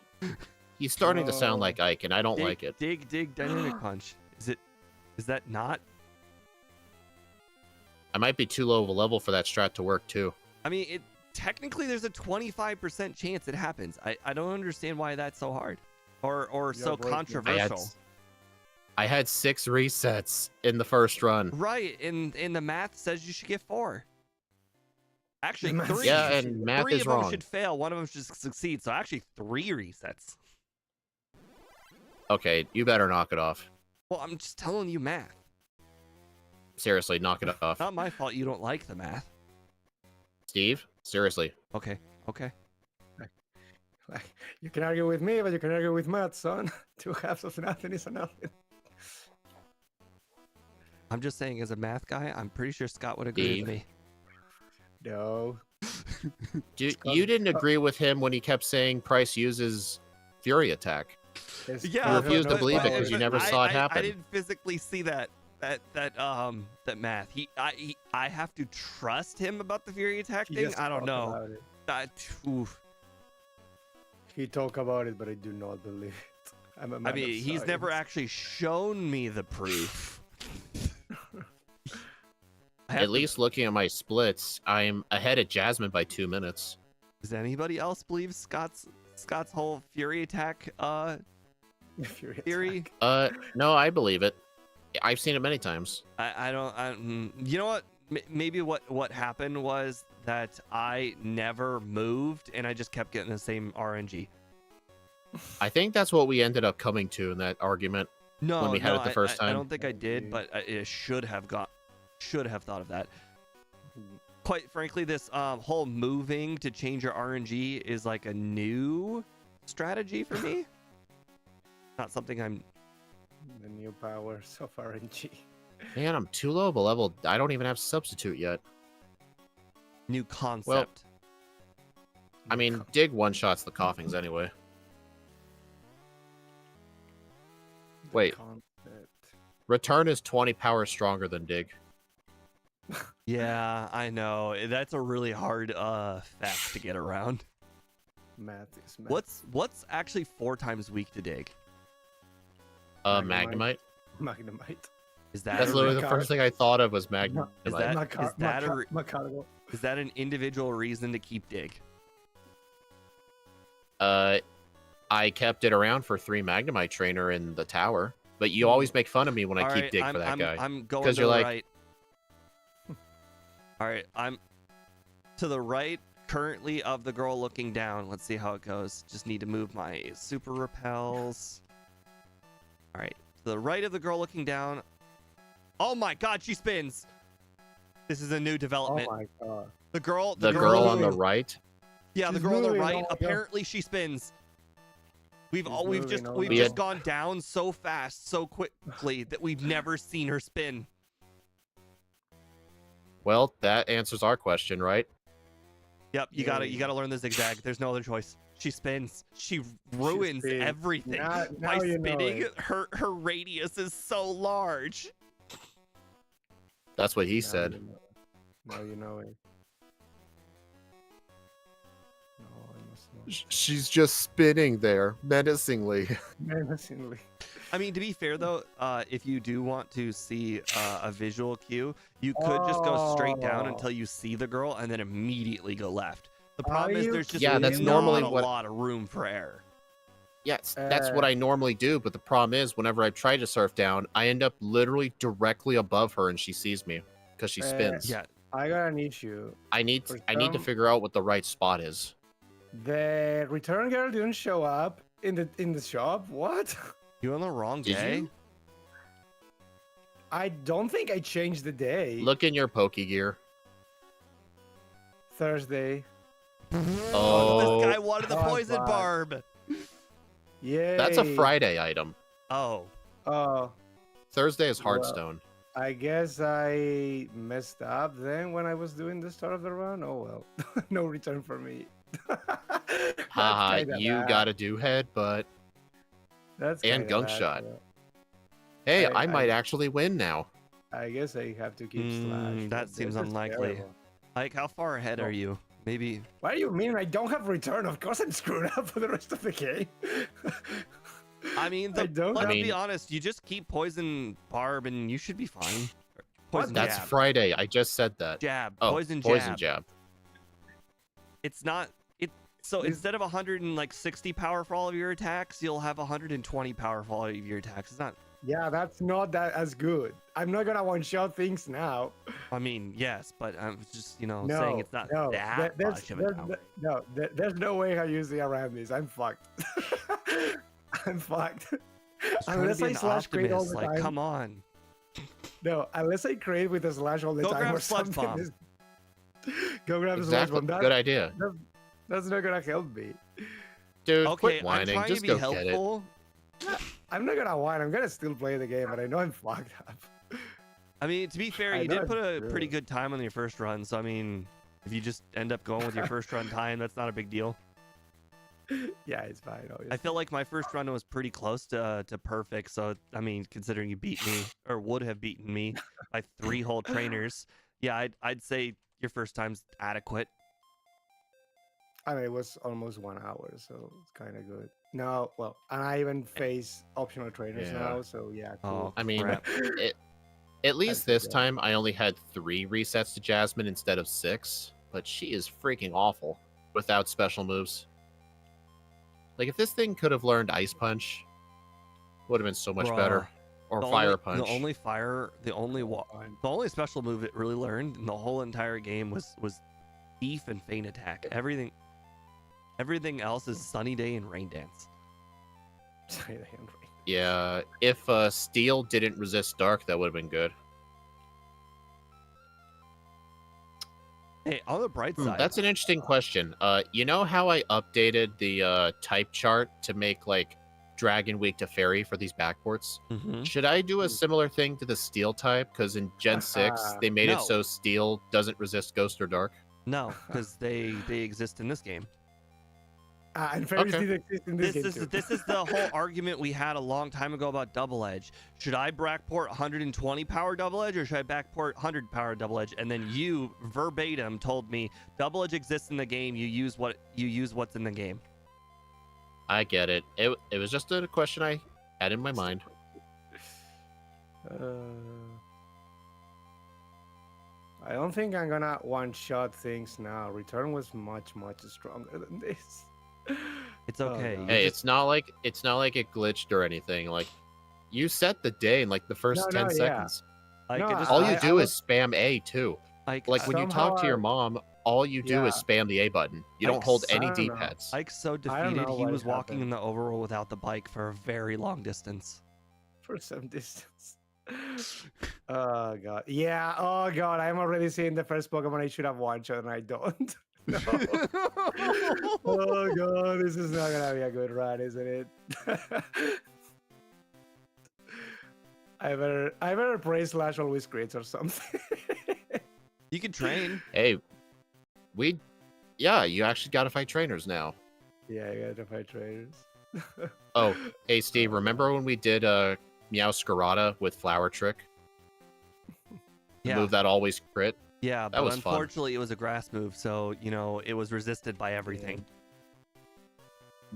He's starting to sound like Ike, and I don't like it. Dig Dynamic Punch. Is that not? I might be too low of a level for that strat to work too. I mean, technically there's a 25% chance it happens. I don't understand why that's so hard or so controversial. I had 6 resets in the first run. Right, and the math says you should get 4. Actually, 3. Yeah, and math 3 is of wrong. them should fail. 1 of them should succeed. So actually 3 resets. Okay, you better knock it off. Well, I'm just telling you math. Seriously, knock it off. Not my fault you don't like the math. Steve, seriously. Okay. You can argue with me, but you can argue with Matt, son. 2 halves of nothing is a nothing. I'm just saying, as a math guy, I'm pretty sure Scott would agree with me. No. You didn't agree with him when he kept saying Price uses Fury Attack. Yeah, you refused to believe it because you never saw it happen. I didn't physically see that math. I have to trust him about the Fury Attack thing. I don't know. He talk about it, but I do not believe it. I'm a man I mean, of he's never science. actually shown me the proof. At least looking at my splits, I'm ahead of Jasmine by 2 minutes. Does anybody else believe Scott's whole Fury Attack theory? No, I believe it. I've seen it many times. I don't. You know what? Maybe what happened was that I never moved and I just kept getting the same RNG. I think that's what we ended up coming to in that argument. No, when we had it the first time. I don't think I did, but I should have thought of that. Quite frankly, this whole moving to change your RNG is like a new strategy for me. Not something I'm. The new powers of RNG. Man, I'm too low of a level. I don't even have Substitute yet. New concept. Well, I mean, Dig one-shots the Coughings anyway. Wait. Return is 20 power stronger than Dig. Yeah, I know. That's a really hard fact to get around. Math is math. What's actually 4 times weak to dig? Magnemite. Magnemite. Is that That's a, literally the first thing I thought of was Magnemite. Is that- Macargo. is that an individual reason to keep dig? I kept it around for 3 Magnemite trainer in the tower, but you always make fun of me when I keep dig for that guy. I'm going 'Cause to you're the like- right. All right, I'm to the right currently of the girl looking down. Let's see how it goes. Just need to move my super repels. All right, to the right of the girl looking down. Oh my God, she spins. This is a new Oh development. my god. The girl The girl on the moving. right. Yeah, the She's girl on the moving, right. oh my God. Apparently, she spins. We've She's we've moving, just oh we've my just God. gone down so fast, so quickly that we've never seen her spin. Well, that answers our question, right? Yep, you gotta learn the zigzag. There's no other choice. She spins. She ruins spins. everything Now by you know spinning. it. Her radius is so large. That's what he Now said. you know it. Now you know it. No, I must not. She's just spinning there menacingly. Menacingly. I mean, to be fair though, if you do want to see a visual cue, you could just go straight down Oh. until you see the girl and then immediately go left. The Are problem is you there's just Yeah, that's not normally a what- lot of room for error. Yes, that's what I normally do, but the problem is whenever I try to surf down, I end up literally directly above her and she sees me because she spins. Yeah, I got an issue. I need for to some- figure out what the right spot is. The return girl didn't show up in the shop. What? you on the wrong Did day. you? I don't think I changed the day. Look in your Poke Gear. Thursday. Oh, This guy wanted the Oh, poison fuck. barb. Yeah. that's a Friday item. Oh, Oh, Thursday is Well, Hardstone. I guess I messed up then when I was doing the start of the run. Oh well, no return for me. That's Haha, kinda you bad. gotta do headbutt. That's and kinda gunk bad, shot. though. Hey, I- I might actually win now. I guess I have to keep slash. that but seems this is unlikely. terrible. like how far ahead Oh. are you? Maybe. What do you mean I don't have return? Of course I'm screwed up for the rest of the game. I mean, I don't let's have- be honest. You just keep poison barb and you should be fine. Poison That's jab. Friday. I just said that. Jab. Oh, Poison poison jab. jab. It's not. So This- instead of 160 power for all of your attacks, you'll have 120 power for all of your attacks. It's not. Yeah, that's not that as good. I'm not gonna one-shot things now. I mean, yes, but I'm just No, saying it's not no, that there's, much of a there's, downgrade. no, there's no way how you see around this. I'm fucked. I'm fucked. Just trying to Unless be I an slash crate all optimist. the Like, time. come on. No, unless I crate with a slash all the Go time grab or Sludge something. Bomb. Go grab a sludge Exactly. bomb. Good idea. That's not gonna help me. Dude, Okay, quit I'm whining. trying Just to be go get it. helpful. I'm not gonna whine. I'm gonna still play the game, but I know I'm fucked up. I mean, to be fair, I you know did put a it's pretty true. good time on your first run. So I mean, if you just end up going with your first run time, that's not a big deal. Yeah, it's fine. Obviously. I feel like my first run was pretty close to perfect. So I mean, considering you beat me or would have beaten me by 3 whole trainers, yeah, I'd say your first time's adequate. I mean, it was almost 1 hour, so it's kind of good. No, well, and I even face optional trainers Yeah. now, so yeah, cool. Oh, I mean, crap. At least see this that. time, I only had 3 resets to Jasmine instead of 6, but she is freaking awful without special moves. Like, if this thing could have learned Ice Punch, would have been so much better. Bruh. Or The Fire only- Punch. the only special move it really learned in the whole entire game was Thief and Feint Attack. Everything else is Sunny Day and Rain Dance. Yeah, if Steel didn't resist Dark, that would have been good. Hey, on the bright side, That's an interesting question. You know how I updated the type chart to make, like, Dragon Weak to Fairy for these backports? Mhm. Should I do a similar thing to the Steel type? Because in Gen 6, they made No. it so Steel doesn't resist Ghost or Dark. No, because they exist in this game. And fairies Okay. did exist in this game too. This is the whole argument we had a long time ago about double edge. Should I backport 120 power double edge or should I backport 100 power double edge? And then you verbatim told me double edge exists in the game. You use what's in the game. I get it. It was just a question I had in my mind. I don't think I'm gonna one-shot things now. Return was much stronger than this. It's okay. God. Hey, it's not like it glitched or anything. Like, you set the day in like the first 10 seconds. Like, No, All you do I is spam A too. Like when you talk to your mom, all you do is spam the A button. You don't hold any D-pads. Ike's so defeated, he was walking in the overworld without the bike for a very long distance. For some distance. Oh god. Yeah, oh god, I'm already seeing the first Pokemon I should have one-shot and I don't. No. Oh god, this is not gonna be a good run, isn't it? I better pray Slash always crits or something. You can train. Hey, you actually gotta fight trainers now. Yeah, I gotta fight trainers. Oh, hey Steve, remember when we did Meowscarada with Flower Trick? The Yeah. move that always crit? Yeah, That but was fun. unfortunately it was a grass move, so it was resisted by everything.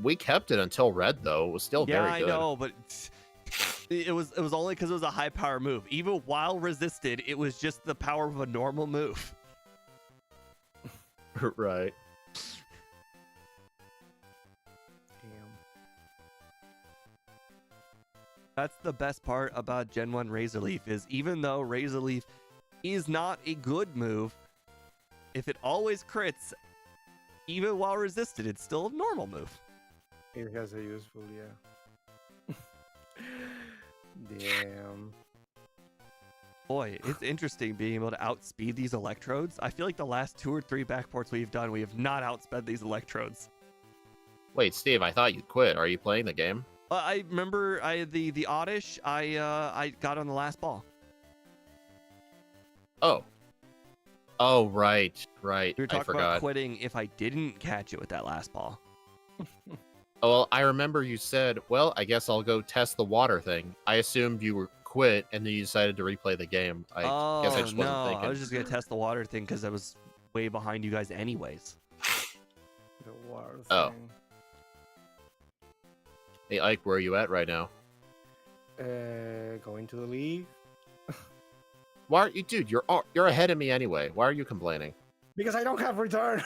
We kept it until red though. It was still Yeah, very good. I know, but it was only because it was a high power move. Even while resisted, it was just the power of a normal move. Right. Damn. That's the best part about Gen 1 Razor Leaf is even though Razor Leaf is not a good move, if it always crits, even while resisted, it's still a normal move. It has a useful, yeah. Damn. Boy, it's interesting being able to outspeed these electrodes. I feel like the last 2 or 3 backports we've done, we have not outsped these electrodes. Wait, Steve, I thought you quit. Are you playing the game? I remember the Oddish I got on the last ball. Oh, right. We were I talking about forgot. quitting if I didn't catch it with that last ball. Oh, well, I remember you said, well, I guess I'll go test the water thing. I assumed you were quit and then you decided to replay the game. I guess I just wasn't no, thinking. I was just gonna test the water thing because I was way behind you guys anyways. The war Oh. thing. Hey, Ike, where are you at right now? Going to the league. Why are you, dude? You're ahead of me anyway. Why are you complaining? Because I don't have return.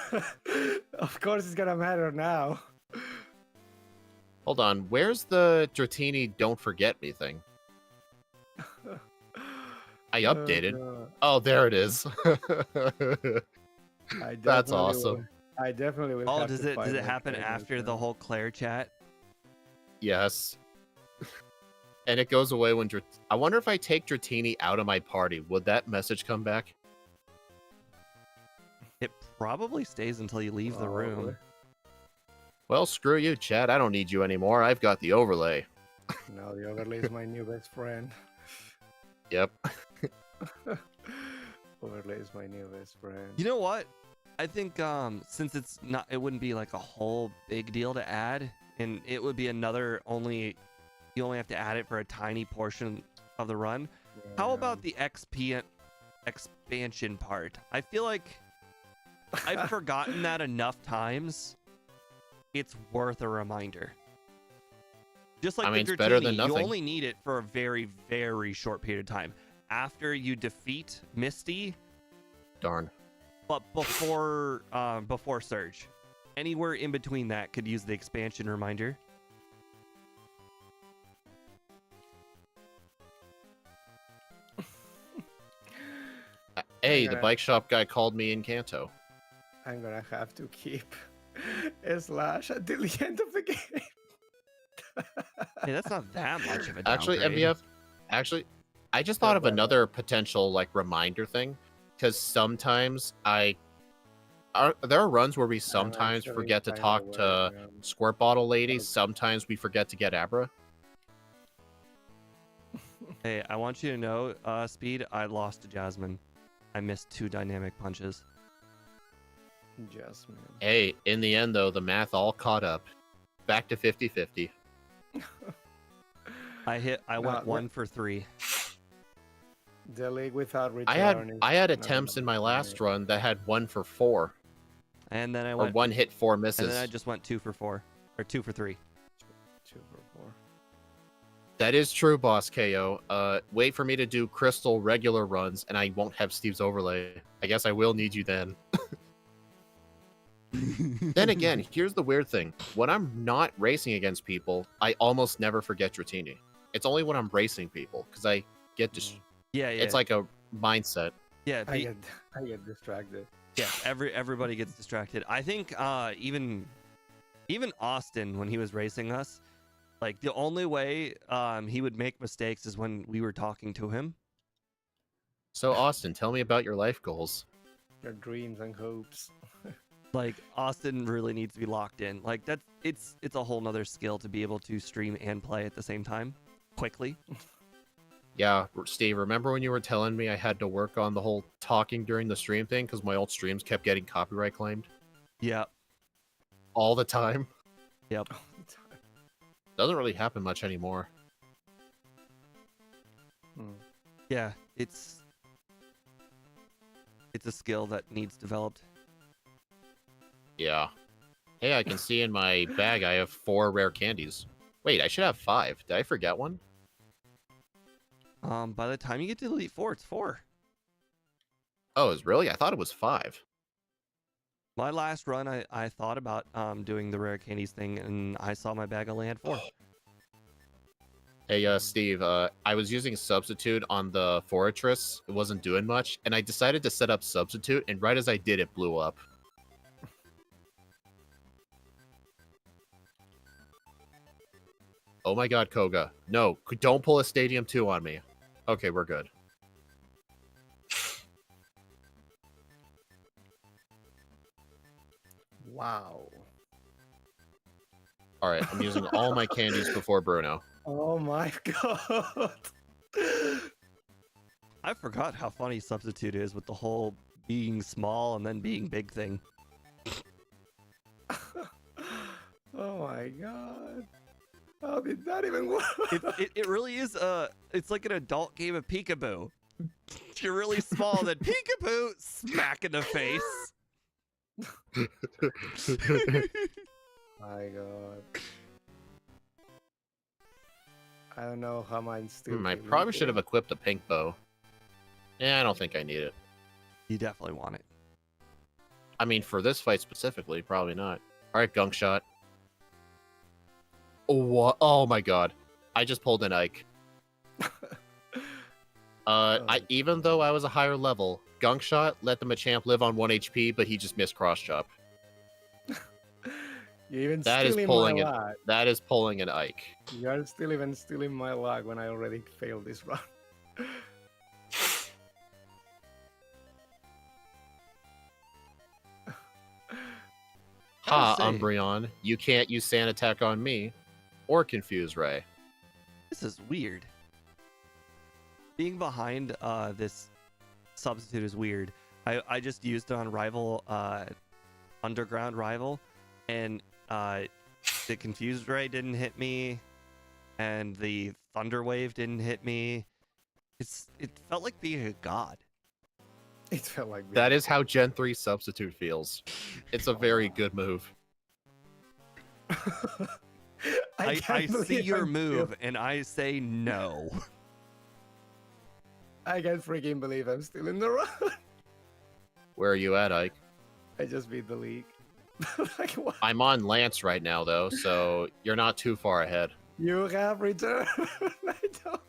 Of course it's gonna matter now. Hold on. Where's the Dratini Don't Forget Me thing? I updated. Oh, there it is. That's awesome. I definitely will. Oh, have does to it find my happen friend after the return. whole Claire chat? Yes. And it goes away when I wonder if I take Dratini out of my party, would that message come back? It probably stays until you leave the room. Probably. Well, screw you, Chad. I don't need you anymore. I've got the overlay. No, the overlay is my new best friend. Yep. Overlay is my new best friend. You know what? I think since it wouldn't be like a whole big deal to add, and it would be you only have to add it for a tiny portion of the run. How about the XP expansion part? I feel like I've forgotten that enough times. It's worth a reminder. Just like it's the better Dratini, than nothing. you only need it for a very, very short period of time. After you defeat Misty, Darn. but before Surge. Anywhere in between that could use the expansion reminder. Hey, the bike shop guy called me in Kanto. I'm gonna have to keep Slash until the end of the game. Hey, that's not that much of a Actually, downgrade. MVF, I just thought of another potential reminder thing, because sometimes there are runs where we sometimes actually forget to kinda talk to squirt bottle ladies. Sometimes we forget to get Abra. Hey, I want you to know, Speed, I lost to Jasmine. I missed 2 dynamic punches. Jasmine. Hey, in the end, though, the math all caught up. Back to 50-50. I No, went 1 for 3. The league without I return. had is not attempts in my enough for last me. run that had 1 for 4. And then I Or went 1 hit, 4 and misses. then I just went 2 for 4 or 2 for 3. 2 for 4. That is true, Boss KO. Wait for me to do crystal regular runs, and I won't have Steve's overlay. I guess I will need you then. Then again, here's the weird thing. When I'm not racing against people, I almost never forget Dratini. It's only when I'm racing people, because I get Yeah, It's like a mindset. yeah, I get distracted. yeah. Everybody gets distracted. I think even Austin, when he was racing us, like the only way he would make mistakes is when we were talking to him. So, Austin, tell me about your life goals. Your dreams and hopes. Like Austin really needs to be locked in. Like it's a whole nother skill to be able to stream and play at the same time quickly. Yeah, Steve, remember when you were telling me I had to work on the whole talking during the stream thing because my old streams kept getting copyright claimed? Yeah. All the time? Yep. All the time. Doesn't really happen much anymore. Yeah, it's a skill that needs developed. Yeah. Hey, I can see in my bag I have 4 rare candies. Wait, I should have 5. Did I forget one? By the time you get to Elite 4, it's 4. Oh, is really? I thought it was 5. My last run, I thought about doing the rare candies thing, and I saw my bag only had 4. Hey, Steve, I was using Substitute on the Fortress. It wasn't doing much, and I decided to set up Substitute, and right as I did, it blew up. Oh my god, Koga. No, don't pull a Stadium 2 on me. Okay, we're good. Wow. Alright, I'm using all my candies before Bruno. Oh my god. I forgot how funny Substitute is with the whole being small and then being big thing. Oh my god. How did that even work? It really is it's like an adult game of peekaboo. You're really small, then peekaboo, smack in the face. My god. I don't know how mine's still. I probably should have equipped a pink bow. Yeah, I don't think I need it. You definitely want it. I mean, for this fight specifically, probably not. Alright, gunk shot. Oh, oh my god. I just pulled an Ike. Even though I was a higher level, gunk shot let the Machamp live on 1 HP, but he just missed cross chop. You even That is stealing pulling my it. lag. That is pulling an Ike. You are still even stealing my lag when I already failed this run. Ha, say- Umbreon. You can't use Sand Attack on me. Or Confuse Ray. This is weird. Being behind this Substitute is weird. I just used it on Rival, Underground Rival, and the Confused Ray didn't hit me, and the Thunder Wave didn't hit me. It felt like being a god. It felt like That is how Gen 3 Substitute feels. It's a very good move. I can't see believe your I'm move, still- and I say no. I can't freaking believe I'm still in the run. Where are you at, Ike? I just beat the league. Like, what? I'm on Lance right now, though, so you're not too far ahead. You have returned. I don't.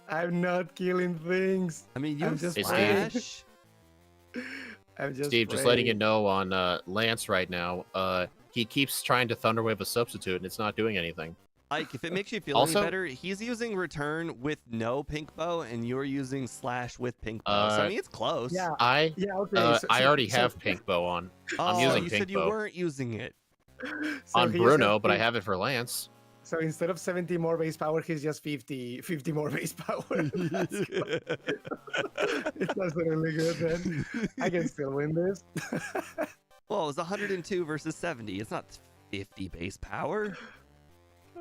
I'm not killing things. I mean, you I'm have just playing. Splash. I'm just Steve, just letting you praying. know on Lance right now, he keeps trying to Thunderwave a Substitute, and it's not doing anything. Ike, if it makes you feel Also- any better, he's using Return with no Pink Bow, and you're using Slash with Pink Bow. So I mean, it's close. Yeah. I Okay. I already have Pink Bow on. Oh, using you Pink said you Bow. weren't using it. So On he Bruno, has but I pink- have it for Lance. So instead of 70 more base power, he's just 50 more base power. That's good. It's absolutely good then. I can still win this. Well, it was 102 versus 70. It's not 50 base power.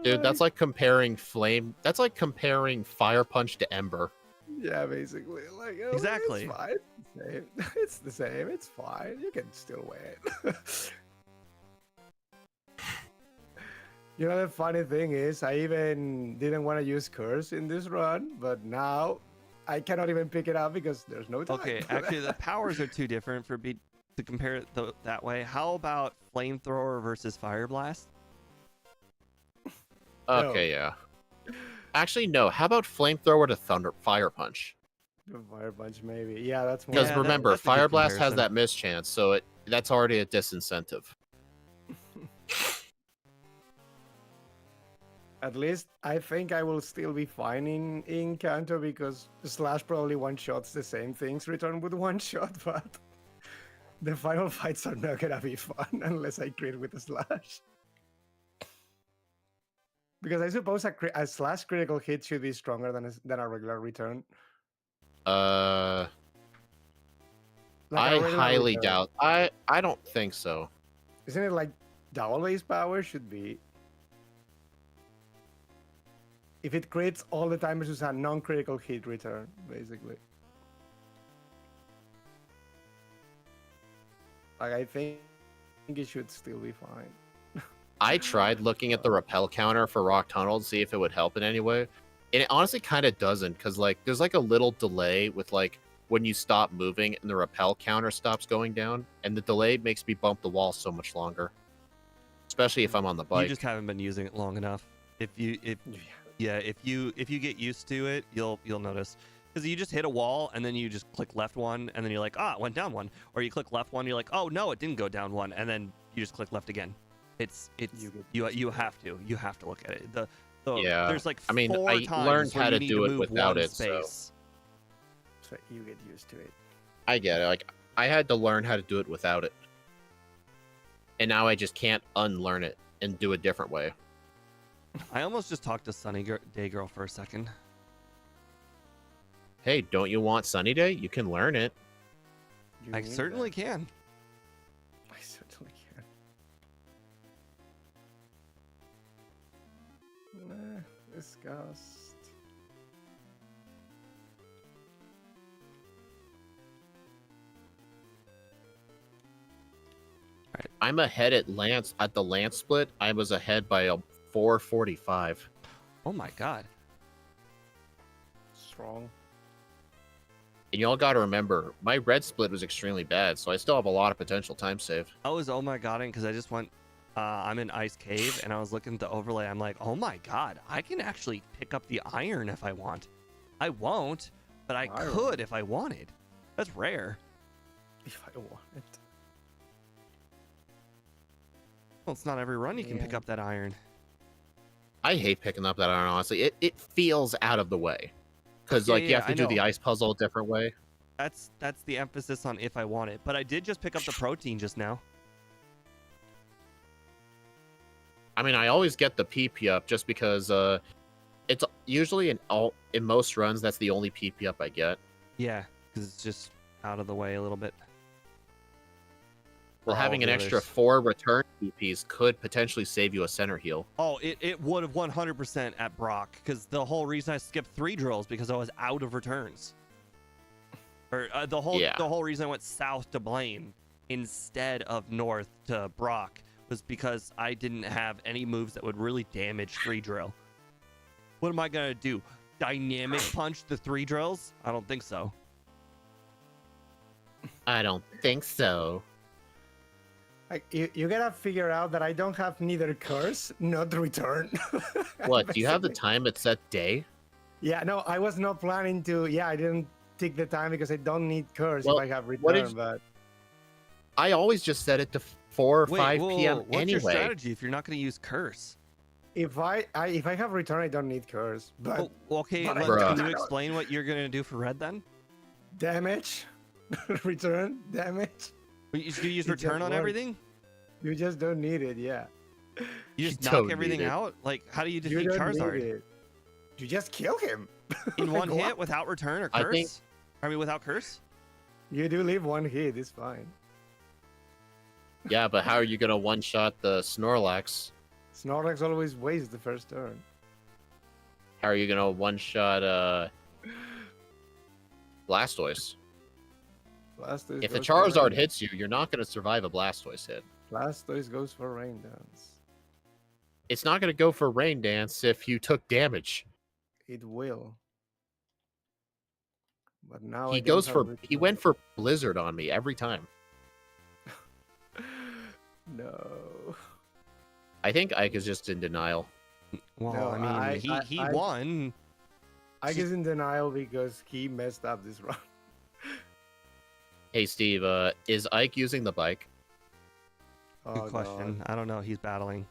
Dude, that's like comparing flame. That's like comparing fire punch to ember. Yeah, basically. Like, oh, Exactly. It's fine. It's the same. It's fine. You can still win. You know, the funny thing is, I even didn't want to use curse in this run, but now I cannot even pick it up because there's no time. Okay, actually, the powers are too different for to compare it that way. How about flamethrower versus fire blast? Okay, yeah. Actually, no. How about flamethrower to fire punch? The fire punch, maybe. Yeah, that's more. Because Yeah, remember, that's a good fire blast has comparison. that mischance, so that's already a disincentive. At least I think I will still be fine in Kanto because Slash probably one-shots the same things return with one shot, but the final fights are not gonna be fun unless I crit with a Slash. Because I suppose a Slash critical hit should be stronger than a regular return. I Like a regular highly return. doubt. I don't think so. Isn't it like double base power should be? If it crits all the time versus a non-critical hit return, basically. Like, I think it should still be fine. I tried looking at the repel counter for Rock Tunnel to see if it would help in any way. And it honestly kind of doesn't, because like there's like a little delay with like when you stop moving and the repel counter stops going down, and the delay makes me bump the wall so much longer. Especially if I'm on the bike. You just haven't been using it long enough. If you get used to it, you'll notice. Because you just hit a wall and then you just click left one and then you're like, it went down one. Or you click left one, you're like, oh no, it didn't go down one, and then you just click left again. You have to look at it. Yeah. There's like I mean, four I times learned where how you to need do it move without one it, so space. So you get used to it. I get it. Like I had to learn how to do it without it. And now I just can't unlearn it and do a different way. I almost just talked to Sunny Day Girl for a second. Hey, don't you want Sunny Day? You can learn it. You I need certainly that. can. I certainly can. Disgust. I'm ahead at the Lance split. I was ahead by a 445. Oh my god. Strong. And y'all got to remember, my red split was extremely bad, so I still have a lot of potential time save. I was oh my godding because I just went. I'm in Ice Cave and I was looking at the overlay. I'm like, oh my god, I can actually pick up the iron if I want. I won't, but I Iron. could if I wanted. That's rare. If I want it. Well, it's not every run you can pick Yeah. up that iron. I hate picking up that iron, honestly. It feels out of the way. Because like you have to I do the know. ice puzzle a different way. That's the emphasis on if I want it. But I did just pick up the protein just now. I mean, I always get the PP up just because it's usually in most runs that's the only PP up I get. Yeah, because it's just out of the way a little bit. Well, for all having of an the extra others. 4 return PPs could potentially save you a center heal. Oh, it would have 100% at Brock, because the whole reason I skipped 3 drills because I was out of returns. Or the whole reason I went south to Blaine instead of north to Brock was because I didn't have any moves that would really damage 3 drill. What am I gonna do? Dynamic punch the 3 drills? I don't think so. I don't think so. Like you gotta figure out that I don't have neither curse nor return. What, do you have the Basically. time at set day? Yeah, no, I was not planning to. Yeah, I didn't take the time because I don't need curse Well, if I have what return. did- But I always just set it to 4 or 5 p.m. What's anyway. your strategy if you're not gonna use curse? if I have return, I don't need curse. But Oh, okay, but I Bruh. can you explain what you're gonna do for red then? damage, return damage. Do you use It just return on works. everything? You just don't need it. Yeah. You just You knock don't everything need it. out? Like, how do you You defeat don't need Charizard? it. You just kill him. In Like, one what? hit without return or I curse? think- I mean, without curse? You do leave one hit, it's fine. Yeah, but how are you gonna one-shot the Snorlax? Snorlax always wastes the first turn. How are you gonna one-shot Blastoise? Blastoise If the goes for Charizard rain. hits you, you're not gonna survive a Blastoise hit. Blastoise goes for Rain Dance. It's not gonna go for Rain Dance if you took damage. It will. But now He I don't goes have for return. he went for Blizzard on me every time. No. I think Ike is just in denial. Well, No, I mean, he I- won. I guess in denial because he messed up this run. Hey Steve, is Ike using the bike? Oh, Good question. I don't know. He's battling.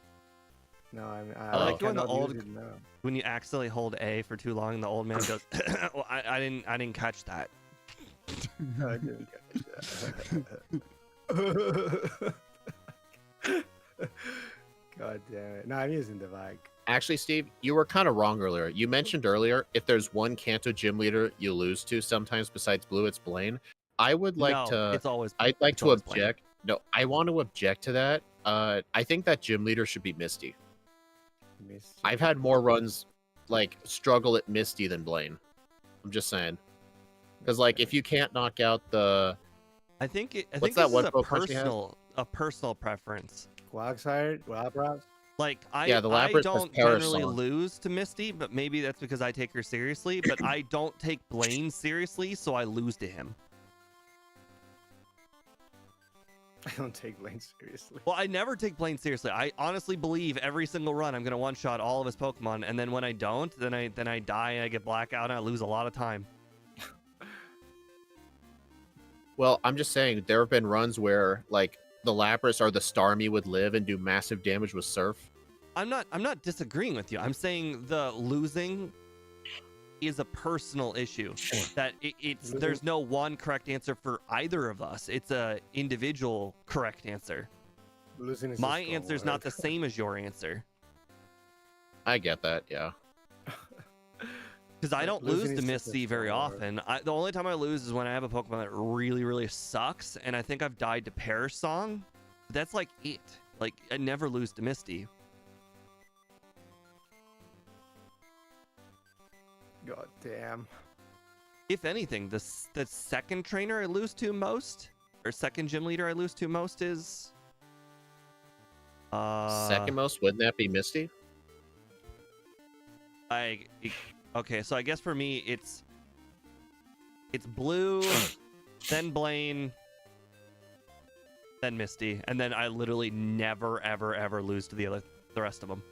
No, I I like when the cannot use old- it now. When you accidentally hold A for too long, the old man goes, well, I didn't catch that. I didn't catch that. God damn it. No, I'm using the bike. Actually, Steve, you were kind of wrong earlier. You mentioned earlier if there's one Kanto gym leader you lose to sometimes besides Blue, it's Blaine. I would like No, to. it's always. I'd like it's to always Blaine. object. No, I want to object to that. I think that gym leader should be Misty. Missed. I've had more runs like struggle at Misty than Blaine. I'm just saying. Because like if you can't knock out the I think What's this that is one a Pokemon she has? personal preference. Quagsire, Lapras. Like Yeah, the I Lapras has don't generally Parasong. lose to Misty, but maybe that's because I take her seriously. But I don't take Blaine seriously, so I lose to him. I don't take Blaine seriously. Well, I never take Blaine seriously. I honestly believe every single run I'm gonna one shot all of his Pokemon, and then when I don't, then I die and I get Blackout and I lose a lot of time. Well, I'm just saying there have been runs where like the Lapras or the Starmie would live and do massive damage with Surf. I'm not disagreeing with you. I'm saying the losing is a personal issue. That it's there's no one correct answer for either of us. It's a individual correct answer. Losing is a My strong answer is word. not the same as your answer. I get that, yeah. Because I don't Losing lose is to such a Misty very strong word. often. The only time I lose is when I have a Pokemon that really, really sucks, and I think I've died to Parasong. That's like it. Like, I never lose to Misty. God damn. If anything, the second trainer I lose to most, or second gym leader I lose to most is... Second most, wouldn't that be Misty? Okay, so I guess for me, it's Blue, then Blaine, then Misty, and then I literally never, ever, ever lose to the rest of them.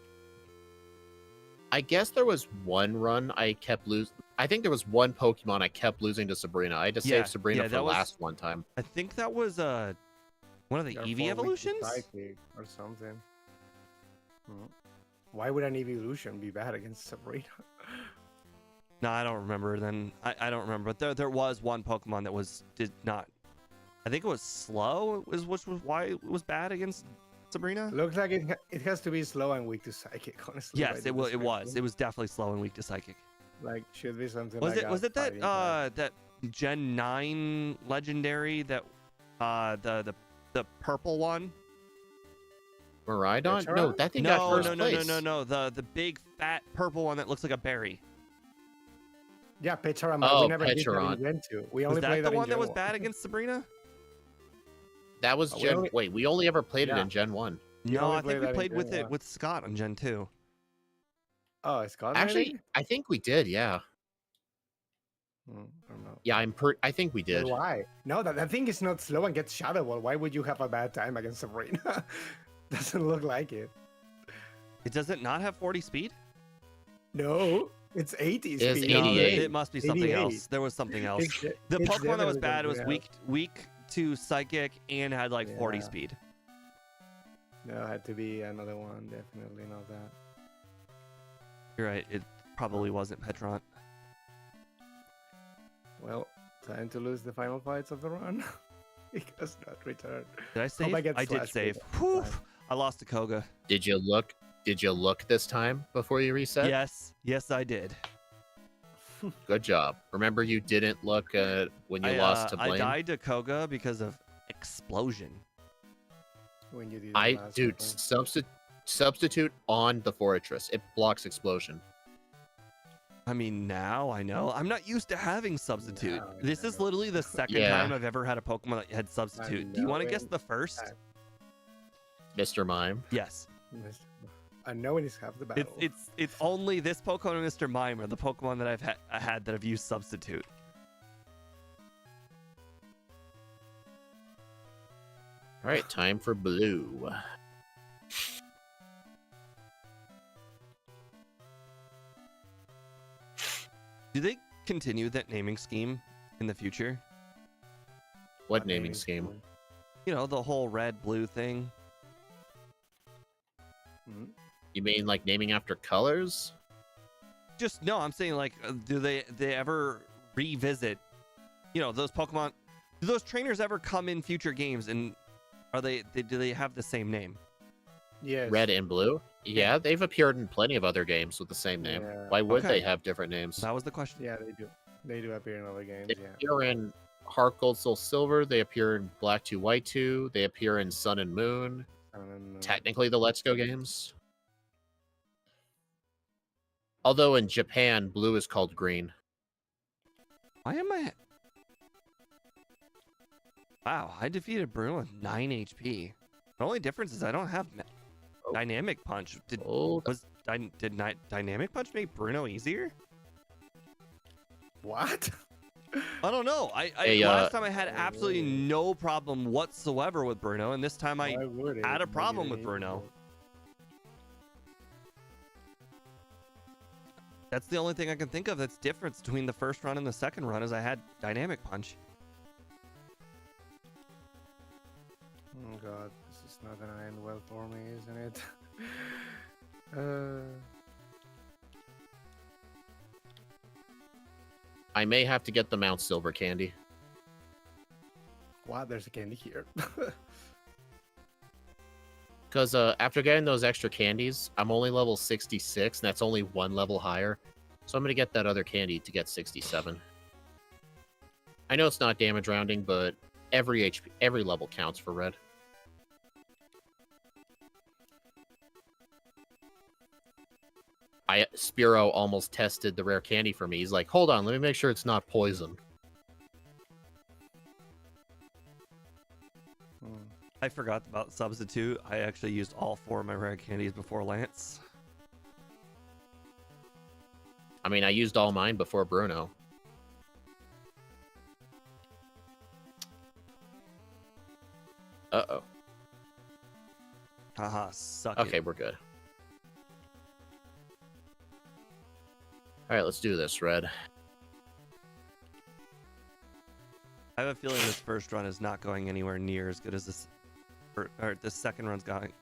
I guess there was one run I kept losing. I think there was one Pokemon I kept losing to Sabrina. I had to Yeah, save Sabrina yeah, for that was- last one time. I think that was one of the You're Eevee 4 weak to evolutions. Psychic or something. Why would an evolution be bad against Sabrina? No, I don't remember. Then I don't remember. But there was one Pokemon that did not. I think it was slow. Which was why it was bad against Sabrina. Looks like it has to be slow and weak to Psychic, honestly. Yes, by the it was. description. It was definitely slow and weak to Psychic. Like, should be something Was like it? Was it that fighting type. that Gen 9 legendary that the purple one? Miraidon? No, Pachara? that thing got No, first no, no, place. no. The big fat purple one that looks like a berry. Yeah, Pecharon, but Oh, we never did that Pecharon. in Gen 2. We Was only that played the that one in that Gen was 1. bad against Sabrina? That was we Gen. only- Wait, we only ever played it Yeah. in Gen 1. We No, only I think played we that in played Gen with it 1. with Scott on Gen 2. Oh, it's got Actually, I think we did. Yeah, I don't know. yeah. I think we But did. why? No, that thing is not slow and gets Shadow Ball. Why would you have a bad time against Sabrina? Doesn't look like it. Does it not have 40 speed? No, it's 80 It's speed. No, 88. it must be something 88. else. There was something else. It's- The it's Pokemon that was definitely bad was something weak to Psychic and had like 40 Yeah. speed. No, it had to be another one. Definitely not that. You're right. It probably wasn't Petront. Well, time to lose the final fights of the run. He does not return. Did I save? I get I did Slash save. Ball. Whew. Fine. I lost to Koga. Did you look? Did you look this time before you reset? Yes, I did. Good job. Remember, you didn't look when you lost to Blaine. I died to Koga because of explosion. When you did the last Dude, one. substitute on the fortress. It blocks explosion. I mean, now I know. I'm not used to having substitute. Now I This is know. literally the second Yeah. time I've ever had a Pokemon that had substitute. Do you want to guess the first? Mr. Mime. Yes. I know it is half the battle. It's only this Pokemon and Mr. Mime are the Pokemon that I've had that have used substitute. All right, time for blue. Do they continue that naming scheme in the future? What naming scheme? You know, the whole red blue thing. Mhm. You mean like naming after colors? Just no, I'm saying like, do they ever revisit? You know, those Pokemon. Do those trainers ever come in future games, and do they have the same name? Yes. Red and blue? Yeah, they've appeared in plenty of other games with the same name. Yeah. Why would Okay. they have different names? That was the question. Yeah, they do. They do appear in other games. They Yeah. appear in Heart Gold Soul Silver. They appear in Black 2 White 2. They appear in Sun and Moon. Technically the Let's Go games. Although in Japan, blue is called green. Why am I? Wow, I defeated Bruno with 9 HP. The only difference is I don't have Dynamic Punch. Did Dynamic Punch make Bruno easier? What? I don't know. Last time I had absolutely no problem whatsoever with Bruno, and this time I Why would it? had a Maybe problem they with need Bruno. to- That's the only thing I can think of that's different between the first run and the second run is I had Dynamic Punch. Oh god, this is not gonna end well for me, isn't it? I may have to get the Mount Silver candy. Wow, there's a candy here. Because after getting those extra candies, I'm only level 66, and that's only one level higher. So I'm going to get that other candy to get 67. I know it's not damage rounding, but every level counts for red. Spiro almost tested the rare candy for me. He's like, hold on, let me make sure it's not poison. I forgot about substitute. I actually used all 4 of my rare candies before Lance. I mean, I used all mine before Bruno. Uh-oh. Haha, suck Okay, it. we're good. Alright, let's do this, Red. I have a feeling this first run is not going anywhere near as good as this, or this second run's going.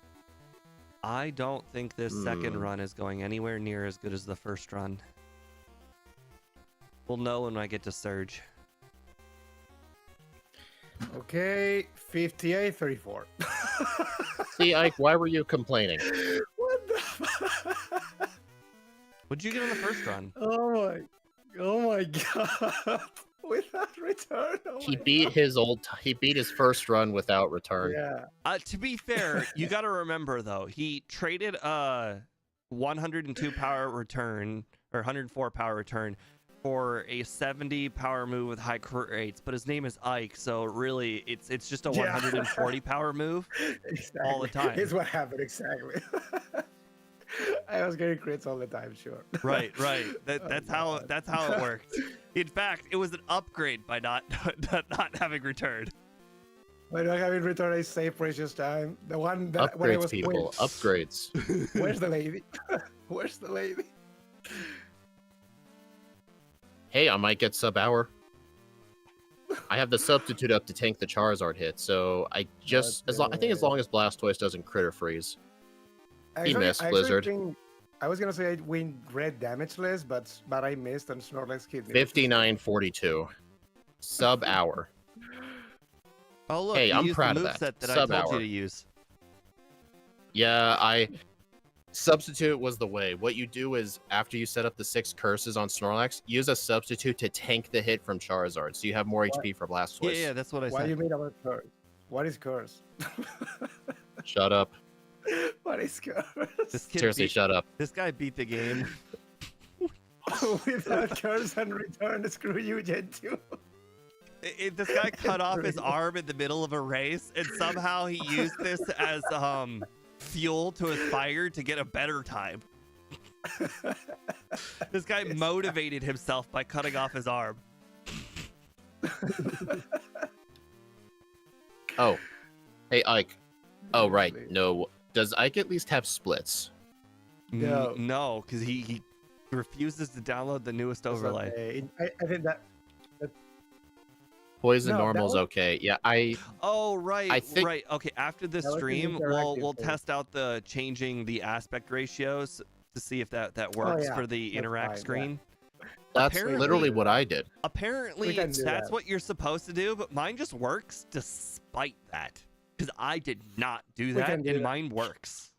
I don't think this second run is going anywhere near as good as the first run. We'll know when I get to Surge. Okay, 58-34. See, Ike, why were you complaining? What the? What'd you get on the first run? Oh my god! Without return. Oh He my beat God. he beat his first run without return. Yeah. To be fair, you got to remember though, he traded a 102 power return or 104 power return for a 70 power move with high crit rates, but his name is Ike, so really it's just a 140 power move all the time. Here's what happened exactly. I was getting crits all the time, sure. Right. That's how it worked. In fact, it was an upgrade by not having returned. By not having returned, I save precious time. The one that when I Upgrades, was people. Upgrades. Where's the lady? Where's the lady? Hey, I might get sub hour. I have the substitute up to tank the Charizard hit, so I just I think as long as Blastoise doesn't critter freeze. He missed, Blizzard. I was gonna say I'd win red damage less, but I missed and Snorlax hit me. 59-42. Sub hour. Oh look, Hey, you I'm used proud the of that. moveset that I Sub told you hour. to use. Yeah, substitute was the way. What you do is after you set up the 6 curses on Snorlax, use a substitute to tank the hit from Charizard, so you have more What? HP for Blastoise. Yeah, that's what I Why said. you made about curse? What is curse? Shut up. What is curse? This kid Seriously, beat, shut up. This guy beat the game. Without curse and return, screw you, Gen 2. This guy cut off his arm in the middle of a race, and somehow he used this as fuel to his fire to get a better time. This guy motivated himself by cutting off his arm. Oh, hey Ike. Oh right, no. Does Ike at least have splits? No. No, because he refuses to download the newest overlay. Okay. I think that. Poison No, that normal's was- okay. Yeah, Oh right, I think- right. Okay, after this That was an stream, interactive we'll thing. test out the changing the aspect ratios to see if that works yeah, for the that's interact fine, yeah. screen. that's Apparently- literally what I did. Apparently, We can do that's that. what you're supposed to do, but mine just works despite that. Because I did not do that, can do and that. mine works.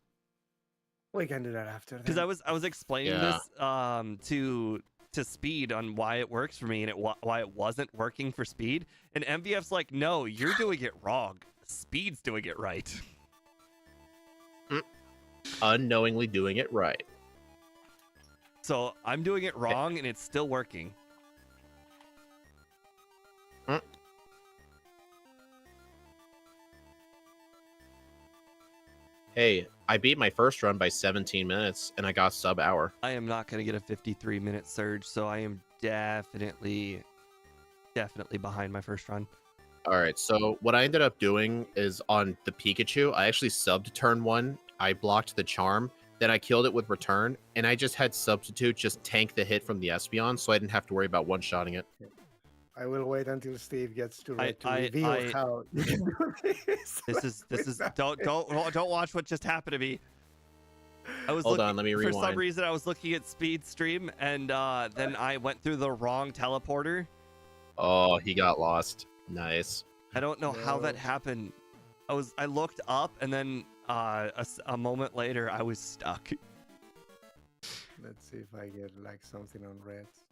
We can do that after. Because then. I was explaining Yeah. this to Speed on why it works for me and why it wasn't working for Speed, and MVF's like, no, you're doing it wrong. Speed's doing it right. Unknowingly doing it right. So I'm doing it wrong, and it's still working. Hey, I beat my first run by 17 minutes, and I got sub hour. I am not going to get a 53-minute surge, so I am definitely behind my first run. All right, so what I ended up doing is on the Pikachu, I actually subbed turn 1. I blocked the charm, then I killed it with return, and I just had substitute just tank the hit from the Espeon, so I didn't have to worry about one-shotting it. I will wait until Steve gets to I- reveal I- how you can do this. This is without don't watch what just happened to me. I was Hold looking, on, let me for some rewind. reason I was looking at Speed stream, and then I went through the wrong teleporter. Oh, he got lost. Nice. I don't know how that No. happened. I looked up, and then a moment later I was stuck. Let's see if I get like something on reds.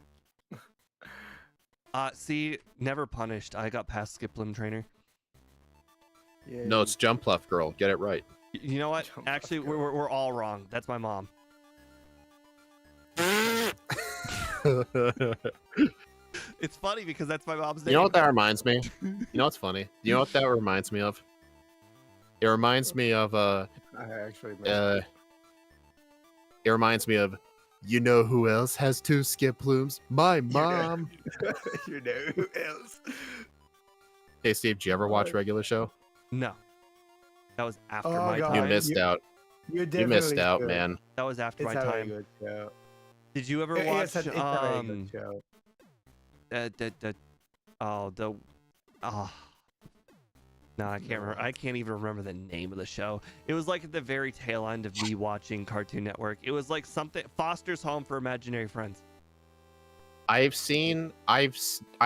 See, never punished. I got past Skip Limb Trainer. Yeah. No, it's Jump Left Girl. Get it right. You know what? Jump Actually, off, we're all wrong. That's my mom. It's funny because that's my mom's name. You know what that reminds me? You know what's funny? You know what that reminds me of? It reminds me of I actually. it reminds me of, you know who else has 2 skip plumes? My mom. You know who else? Hey Steve, did you ever watch Regular Show? No. That was after Oh, my God. You time. missed out. You You definitely missed out, should. man. That was after It's my a very time. good show. Did you ever It's watch a very good show. No, I can't remember. I can't even remember the name of the show. It was like at the very tail end of me watching Cartoon Network. It was like something Foster's Home for Imaginary Friends. I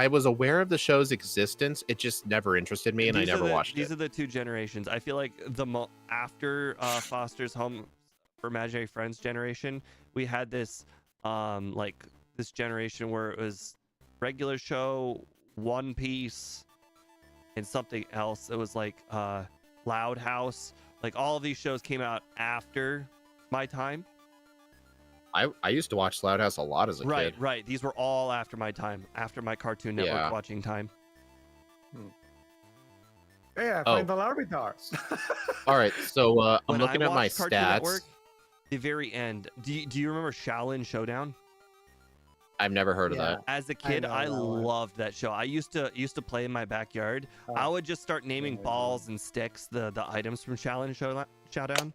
was aware of the show's existence. It just never interested me, and I These are never the- watched These it. are the two generations. I feel like after Foster's Home for Imaginary Friends generation, we had this like this generation where it was regular show, One Piece, and something else. It was like Loud House. Like all of these shows came out after my time. I used to watch Loud House a lot as a Right, kid. right. These were all after my time, after my Cartoon Network Yeah. watching time. Yeah, Oh. Final Arbiters. All right, so I'm When looking I at my watched Cartoon stats. Network, the very end. Do you remember Shaolin Showdown? I've never heard of Yeah. that. As a kid, know I that one. loved that show. I used to play in my backyard. Oh, I would just start naming yeah. balls and sticks, the items from Shaolin Showdown.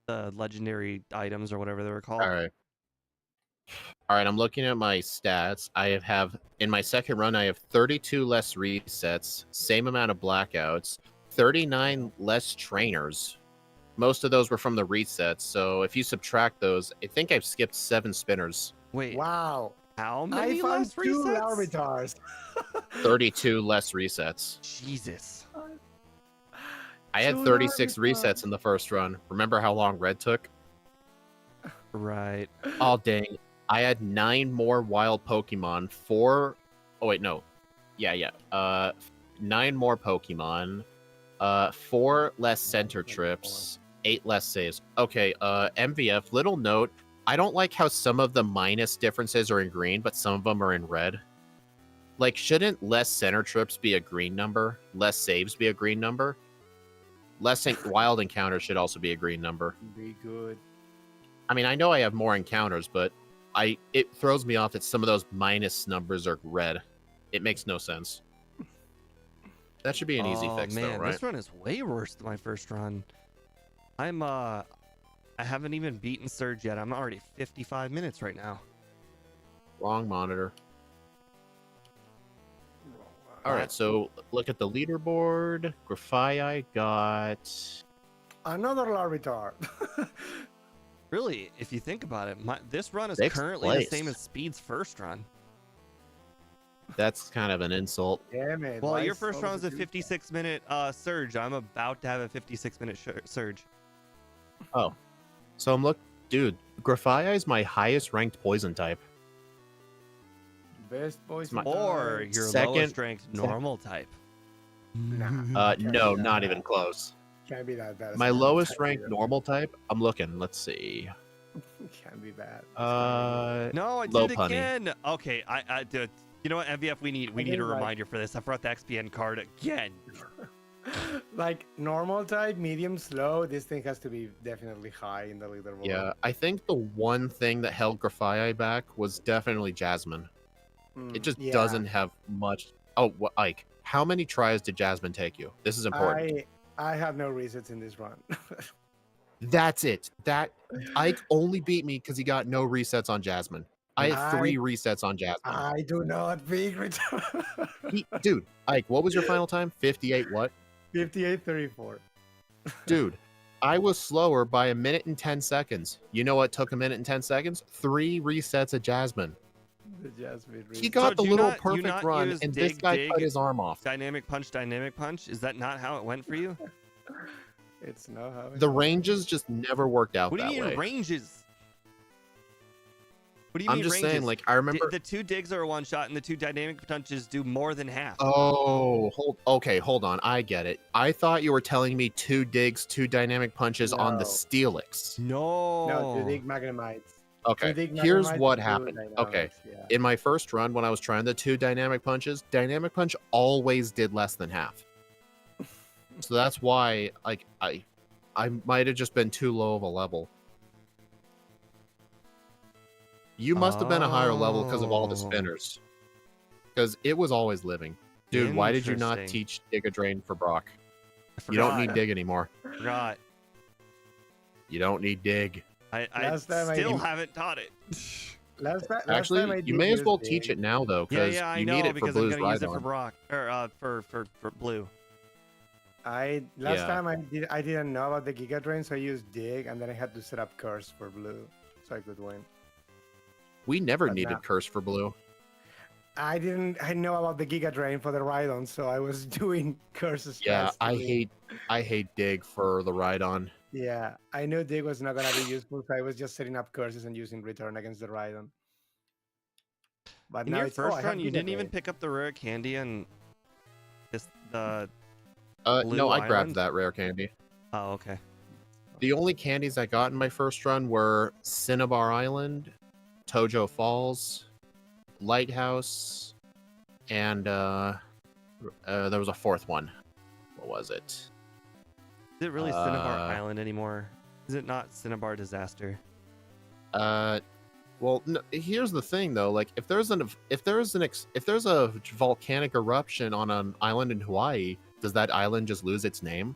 The legendary items or whatever they were called. All right. All right, I'm looking at my stats. I have in my second run, I have 32 less resets, same amount of blackouts, 39 less trainers. Most of those were from the resets, so if you subtract those, I think I've skipped 7 spinners. Wait, Wow. how I many found less 2 resets? Arbiters. 32 less resets. Jesus. I had 36 resets in the first run. Remember how long red took? Right. Oh, dang. I had 9 more wild Pokemon. 4... Oh, wait, no. Yeah. 9 more Pokemon. 4 less center trips. 8 less saves. Okay, MVF, little note. I don't like how some of the minus differences are in green, but some of them are in red. Like, shouldn't less center trips be a green number? Less saves be a green number? Wild encounters should also be a green number. Be good. I mean, I know I have more encounters, but it throws me off that some of those minus numbers are red. It makes no sense. That should be an easy fix, man, though, right? This run is way worse than my first run. I haven't even beaten Surge yet. I'm already 55 minutes right now. Wrong monitor. All right, so look at the leaderboard. Grafaiai got... Another Larvitar. Really, if you think about it, this run is 6th currently place. the same as Speed's first run. That's kind of an insult. Damn it. Well, why your is first so run was a stupid? 56-minute Surge. I'm about to have a 56-minute Surge. Oh. So dude, Grafaiai is my highest ranked poison type. Best boys. Or your Second- lowest ranked normal type. Nah. No, Yeah. not even close. Can't be that bad. My lowest ranked normal type, I'm looking, let's see. Can't be bad. No, I Low did it punny. again. Okay, I did. You know what, MVF, we need think a like- reminder for this. I brought the XPN card again. Like normal type, medium, slow. This thing has to be definitely high in the leaderboard. Yeah, I think the one thing that held Grafaiai back was definitely Jasmine. It just Yeah. doesn't have much. Oh, Ike, how many tries did Jasmine take you? This is important. I have no resets in this run. That's it. Ike only beat me because he got no resets on Jasmine. I had 3 resets on Jasmine. I do not beat return. Dude, Ike, what was your final time? 58 what? 58:34. Dude, I was slower by 1 minute and 10 seconds. You know what took 1 minute and 10 seconds? 3 resets of Jasmine. The Jasmine He reset. got So the do you little not perfect run, use and this dig, guy dig, cut his arm off. Dynamic punch. Is that not how it went for you? It's not how it The ranges just never worked out What do that you mean way. ranges? What do you I'm mean just ranges? saying, like, I remember. The 2 digs are a one shot, and the 2 dynamic punches do more than half. Oh, hold on. I get it. I thought you were telling me 2 digs, 2 dynamic punches on the No. Steelix. No. No, the dig Magnemites. Okay, Dig here's Magnemites what do happened. Okay, dynamics, yeah. in my first run, when I was trying the 2 dynamic punches, dynamic punch always did less than half. So that's why, like, I might have just been too low of a level. You must have been a higher level because of all the Oh. spinners. Because it was always living. Dude, why did you not Interesting. teach Dig a Drain for Brock? I You don't need forgot. Dig anymore. Forgot. You don't need Dig. I Last time I still did- havened taught it. Last time I Actually, you did may as use well dig. teach it now, though, Yeah, because yeah, I you know need it for because I'm Blue's gonna use it for Rhydon. Brock or for Blue. Last Yeah. time I didn't know about the Giga Drain, so I used dig, and then I had to set up curse for blue, so I could win. We never But needed now- Curse for Blue. I know about the Giga Drain for the Rhydon, so I was doing curses. Yeah, twice to I win. hate Dig for the Rhydon. Yeah, I knew dig was not gonna be useful, so I was just setting up curses and using return against the Rhydon. But In now your it's first I have run, you Giga didn't even Drain. pick up the rare candy and the. No, Blue I grabbed Island? that rare candy. Oh, okay. The only candies I got in my first run were Cinnabar Island, Tojo Falls, Lighthouse, and there was a 4th one. What was it? Is it really Cinnabar Uh, Island anymore? Is it not Cinnabar Disaster? Well, no, here's the thing though. Like, if there's a volcanic eruption on an island in Hawaii, does that island just lose its name?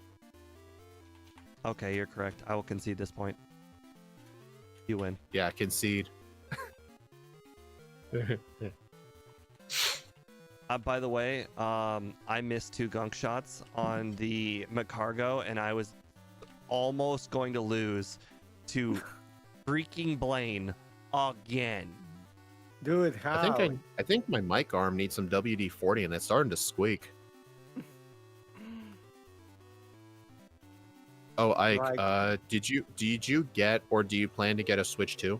Okay, you're correct. I will concede this point. You win. Yeah, concede. By the way, I missed 2 gunk shots on the McCargo, and I was almost going to lose to freaking Blaine again. Dude, how? I think my mic arm needs some WD-40, and it's starting to squeak. Oh, Ike, Like, did you get or do you plan to get a Switch 2?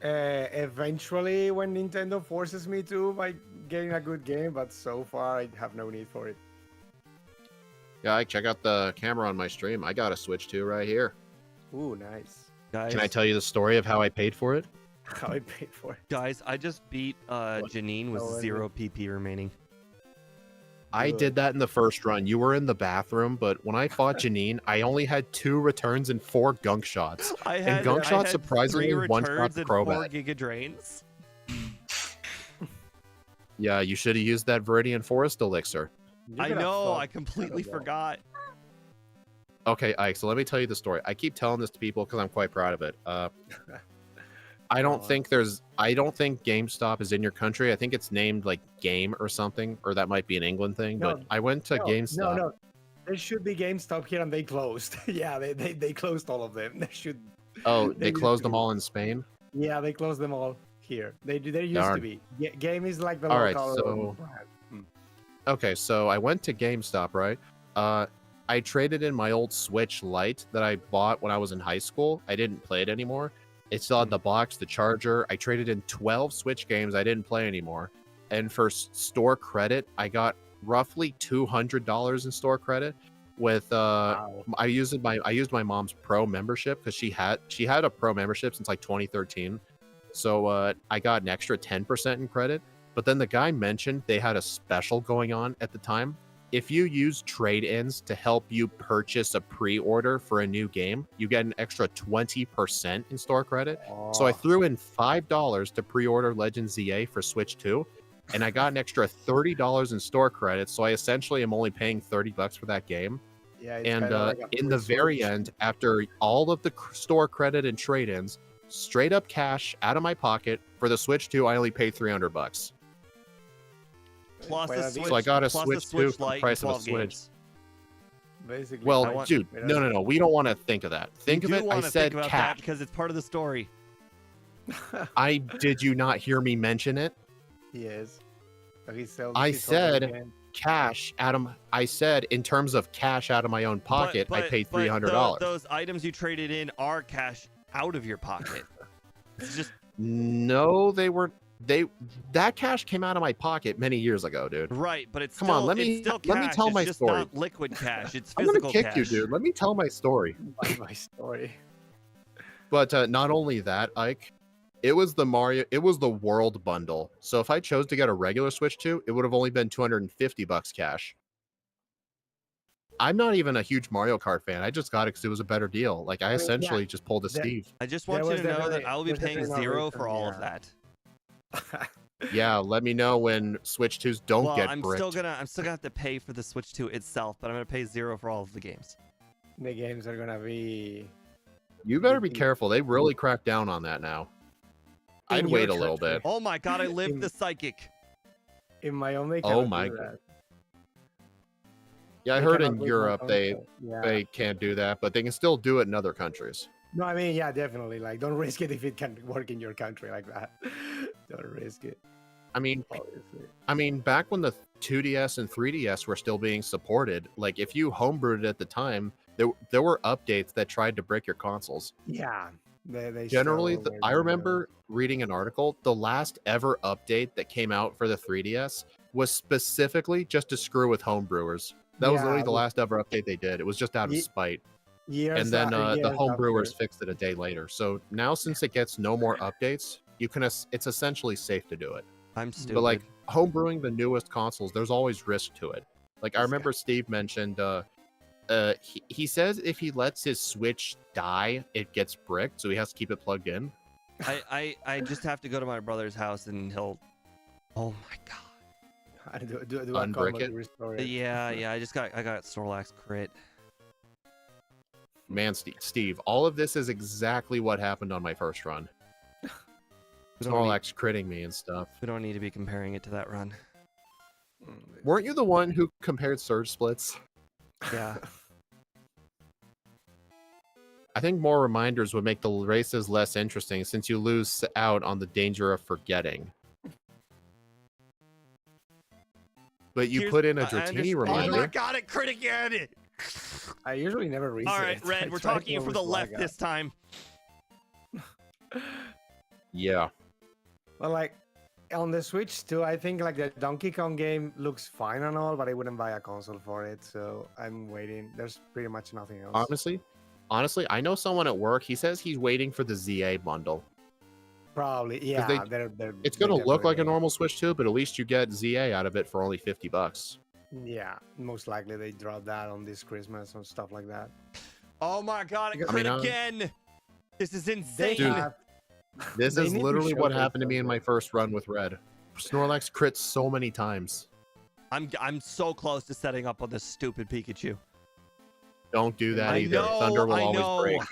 eventually, when Nintendo forces me to by getting a good game, but so far I have no need for it. Yeah, Ike, check out the camera on my stream. I got a Switch 2 right here. Ooh, nice. Guys, Can I tell you the story of how I paid for it? How I paid for it. guys, I just beat Janine with Oh, is 0 PP remaining. I Good. did that in the first run. You were in the bathroom, but when I fought Janine, I only had 2 returns and 4 gunk shots. I gunk had shots surprisingly 3 one-shot returns the and 4 Crobat. Giga Drains. Yeah, you should have used that Viridian Forest Elixir. You I could have know, fought I completely Shadow Ball. forgot. Okay, Ike, so let me tell you the story. I keep telling this to people because I'm quite proud of it. I don't on. think GameStop is in your country. I think it's named like Game or something, or that might be an England thing. No, But I went to GameStop. No. There should be GameStop here, and they closed. Yeah, they closed all of them. There should. Oh, they used closed to them be. all in Spain. Yeah, they closed them all here. There used Darn. to be. Game is like the All right, local. so- brand. Okay, so I went to GameStop, right? I traded in my old Switch Lite that I bought when I was in high school. I didn't play it anymore. It still had the box, the charger. I traded in 12 Switch games I didn't play anymore. And for store credit, I got roughly $200 in store credit. With Wow. I used my mom's Pro membership because she had a Pro membership since like 2013. So I got an extra 10% in credit. But then the guy mentioned they had a special going on at the time. If you use trade-ins to help you purchase a pre-order for a new game, you get an extra 20% in store credit. So I Oh, threw in $5 to pre-order Legend ZA for Switch 2, and I got an extra $30 in store credit. So I essentially am only paying $30 for that game. yeah, it's And kinda like a in the free very Switch. end, after all of the store credit and trade-ins, straight up cash out of my pocket for the Switch 2, I only paid $300. Plus Quite the a Switch, bit. So I got a plus Switch the Switch 2 for the Lite and price of a 12 Switch. games. Basically. Well, I want- dude, no. We don't want to think of that. Think You of do it. I wanna think said about cash. that because it's part of the story. Did you not hear me mention it? Yes. But he sold- I he sold it said again. Cash out of. I said in terms of cash out of my own pocket, I paid $300. Those items you traded in are cash out of your pocket. It's just No, they were. That cash came out of my pocket many years ago, dude. right, but it's Come still, on, let me it's still let me cash, tell it's my just story. not liquid cash. It's I'm physical gonna kick you, cash. dude. Let me tell my story. My story. But not only that, Ike, it was the World Bundle. So if I chose to get a regular Switch 2, it would have only been $250 cash. I'm not even a huge Mario Kart fan. I just got it because it was a better deal. Like I I mean, essentially just pulled a that- Steve. I just There want you was to know that definitely- I will be there's paying definitely no 0 reason, for all of yeah. that. Yeah, let me know when Switch 2s don't well, get I'm bricked. still gonna have to pay for the Switch 2 itself, but I'm gonna pay 0 for all of the games. The games are gonna be. You better be Mhm. careful. They really cracked down on that now. I'd In wait your a little country. bit. Oh my god, I lived In- the psychic. In my own, they Oh cannot my do God. that. Yeah, I They heard cannot in break my Europe console. Yeah. they can't do that, but they can still do it in other countries. No, I mean, yeah, definitely. Like, don't risk it if it can work in your country like that. Don't risk it, I mean, obviously. back when the 2DS and 3DS were still being supported, like if you homebrewed it at the time, there were updates that tried to break your consoles. Yeah. They Generally, still were I doing remember reading an article. The last ever update that came out for the 3DS was specifically just to screw with homebrewers. That was Yeah, literally the it was- last ever update they did. It was just out of Ye- spite. years. And then the years homebrewers after. fixed it a day later. So now, since it gets no more updates, it's essentially safe to do it. I'm stupid. But like homebrewing the newest consoles, there's always risk to it. Like I Yeah. remember Steve mentioned, he says if he lets his Switch die, it gets bricked, so he has to keep it plugged in. I just have to go to my brother's house and he'll. Oh my god. I do a Unbrick combo it? to restore it. Yeah, I got Snorlax crit. Man, Steve, all of this is exactly what happened on my first run. We don't, need, Snorlax critting me and stuff. we don't need to be comparing it to that run. Weren't you the one who compared surge splits? Yeah. I think more reminders would make the races less interesting since you lose out on the danger of forgetting. But you Here's- put in a I Dratini understand- reminder. Oh my god, it crit again! I usually never reset. All right, Red, I we're try talking to for the always left log out. this time. Yeah. Well, like on the Switch too, I think like the Donkey Kong game looks fine and all, but I wouldn't buy a console for it, so I'm waiting. There's pretty much nothing else. Honestly, I know someone at work. He says he's waiting for the ZA bundle. Probably, yeah. It's gonna look like a normal Switch 2, but at least you get ZA out of it for only $50. Yeah, most likely they drop that on this Christmas and stuff like that. Oh my god, I crit again! This is insane. Dude, this is literally what happened to me in my first run with Red. Snorlax crits so many times. I'm so close to setting up on this stupid Pikachu. Don't do that either. Thunder will always break.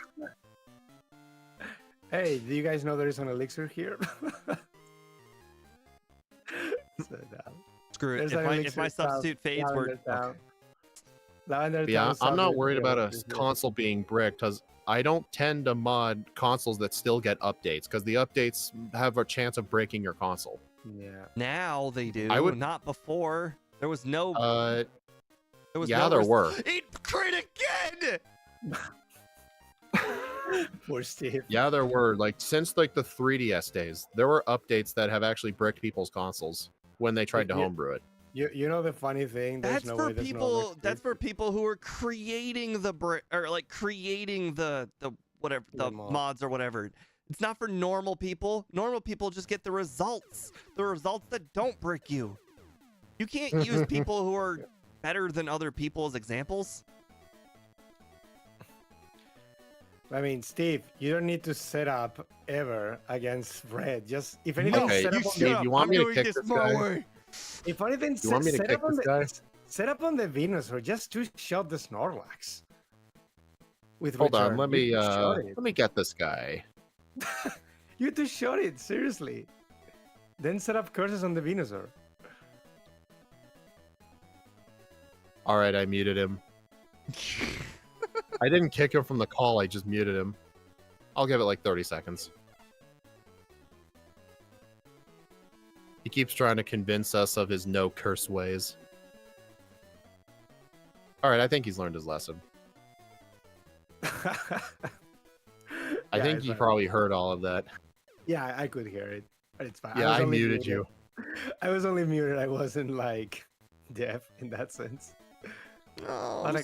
Hey, do you guys know there is an elixir here? Screw it. If my substitute fades, we're okay. Yeah, I'm not worried about a console being bricked because I don't tend to mod consoles that still get updates because the updates have a chance of breaking your console. Yeah. Now they do. Not before. There was no. There were. It crit again. Poor Steve. Yeah, there were. Like since like the 3DS days, there were updates that have actually bricked people's consoles when they tried to homebrew it. You know the funny thing? That's for people. That's for people who are creating the creating the whatever the mods or whatever. It's not for normal people. Normal people just get the results that don't brick you. You can't use people who are better than other people as examples. I mean, Steve, you don't need to set up ever against Red. Just if anything, set up Steve, you want me to kick this guy? If anything, you want me to kick this guy? Set up on the Venusaur just to shot the Snorlax. Hold on, let me get this guy. You two shot it, seriously. Then set up curses on the Venusaur. All right, I muted him. I didn't kick him from the call, I just muted him. I'll give it like 30 seconds. He keeps trying to convince us of his no curse ways. All right, I think he's learned his lesson. I think he probably heard all of that. Yeah, I could hear it, but it's fine. Yeah, I muted you. I was only muted. I wasn't like deaf in that sense. But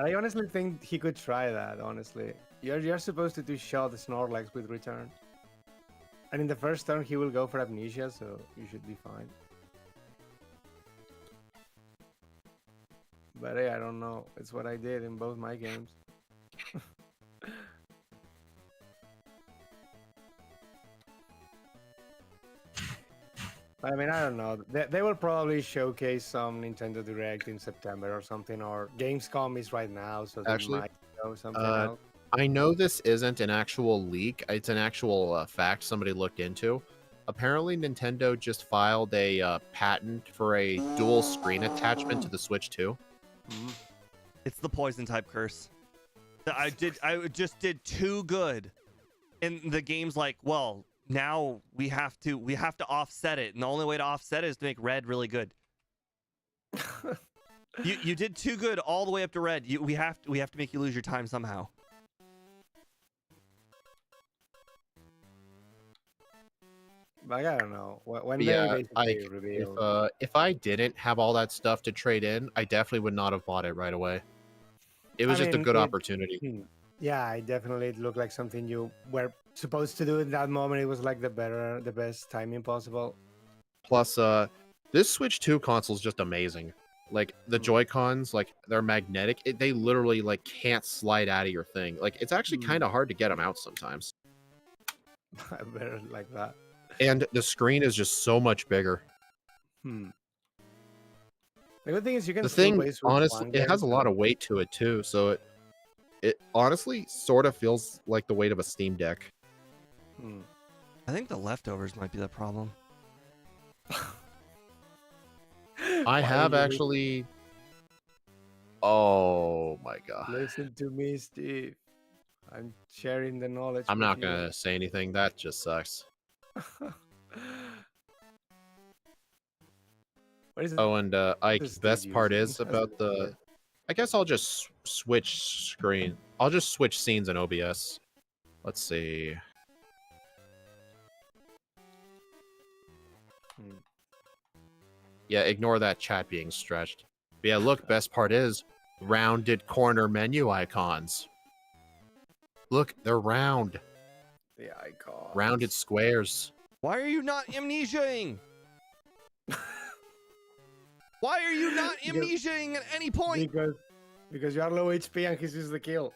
I honestly think he could try that. Honestly, you're supposed to do shot the Snorlax with return, and in the first turn he will go for amnesia, so you should be fine. But hey, I don't know. It's what I did in both my games. I mean, I don't know. They will probably showcase some Nintendo Direct in September or something, or Gamescom is right now, so they might show something else. I know this isn't an actual leak. It's an actual fact somebody looked into. Apparently, Nintendo just filed a patent for a dual screen attachment to the Switch 2. It's the poison type curse. I just did too good, and the game's like, well, now we have to offset it, and the only way to offset it is to make Red really good. you did too good all the way up to Red. We have to make you lose your time somehow. Like, I don't know. When they basically reveal... if I didn't have all that stuff to trade in, I definitely would not have bought it right away. It was just a good opportunity. Yeah, it definitely looked like something you were supposed to do in that moment. It was like the best timing possible. Plus, this Switch 2 console is just amazing. Like the Joy-Cons, like they're magnetic. They literally like can't slide out of your thing. Like it's actually kind of hard to get them out sometimes. I better like that. And the screen is just so much bigger. The good thing is you can. The thing, honestly, it has a lot of weight to it too. So it honestly sort of feels like the weight of a Steam Deck. I think the leftovers might be the problem. I have actually. Oh my god! Listen to me, Steve. I'm sharing the knowledge. I'm not gonna say anything. That just sucks. What is it? Oh, and Ike, best part is about the I guess I'll just switch screen. I'll just switch scenes in OBS. Let's see. Yeah, ignore that chat being stretched. But yeah, look, best part is rounded corner menu icons. Look, they're round. The icon. Rounded squares. Why are you not amnesiaing? Why are you not amnesiaing at any point? Because you are low HP and he sees the kill.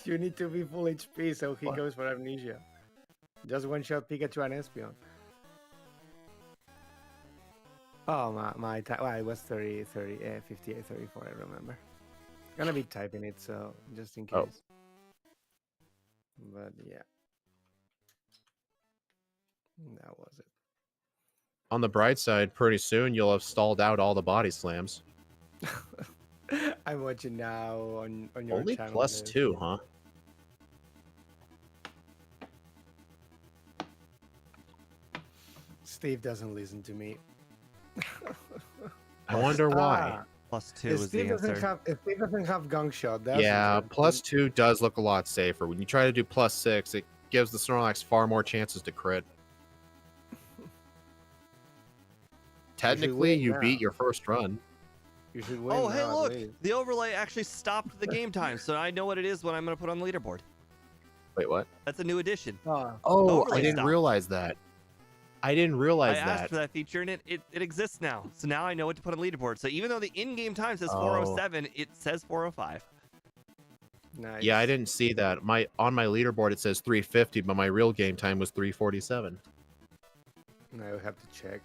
You need to be full HP, so he goes for amnesia. Just one shot Pikachu and Espeon. Oh, my time. Well, it was 58, 34, I remember. Gonna be typing it, so just in case. Oh. But yeah. That was it. On the bright side, pretty soon you'll have stalled out all the body slams. I'm watching now on your Only channel. +2, huh? Steve doesn't listen to me. I wonder why. +2 is the answer. If Steve doesn't have gunk shot, Yeah, +2 does look a lot safer. When you try to do +6, it gives the Snorlax far more chances to crit. Technically, you beat your first run. You should win. Oh, hey, look! The overlay actually stopped the game time, so I know what it is when I'm going to put on the leaderboard. Wait, what? That's a new addition. Oh, I didn't realize that. I didn't realize I asked for that feature, and it exists now. So now I know what to put on the leaderboard. So even though the in-game time says 407, it says 405. Nice. Yeah, I didn't see that. On my leaderboard it says 350, but my real game time was 347. Now I have to check.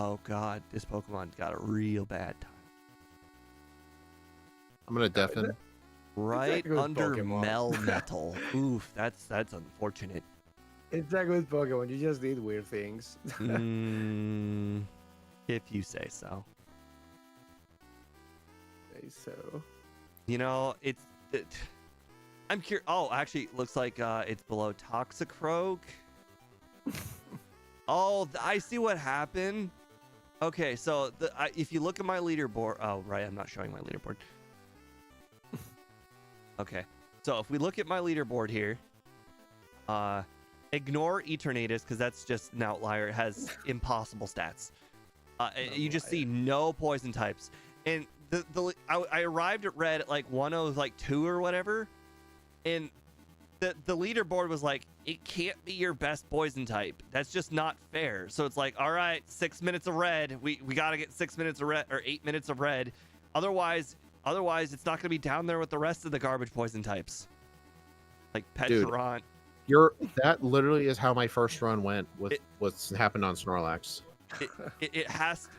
Oh god, this Pokemon got a real bad time. I'm gonna deafen. Right good under Pokemon. Melmetal. Oof, that's unfortunate. It's a good Pokemon. You just did weird things. If you say so. So. You know, I'm curious. Oh, actually, it looks like it's below Toxicroak. Oh, I see what happened. Okay, so if you look at my leaderboard, oh right, I'm not showing my leaderboard. Okay, so if we look at my leaderboard here, ignore Eternatus because that's just an outlier. It has impossible stats. You just see no poison types, and I arrived at red at like 102 or whatever, and the leaderboard was like, it can't be your best poison type. That's just not fair. So it's like, all right, 6 minutes of red. We gotta get 6 minutes of red or 8 minutes of red. Otherwise it's not gonna be down there with the rest of the garbage poison types. Like Petarant. That literally is how my first run went with what's happened on Snorlax. It has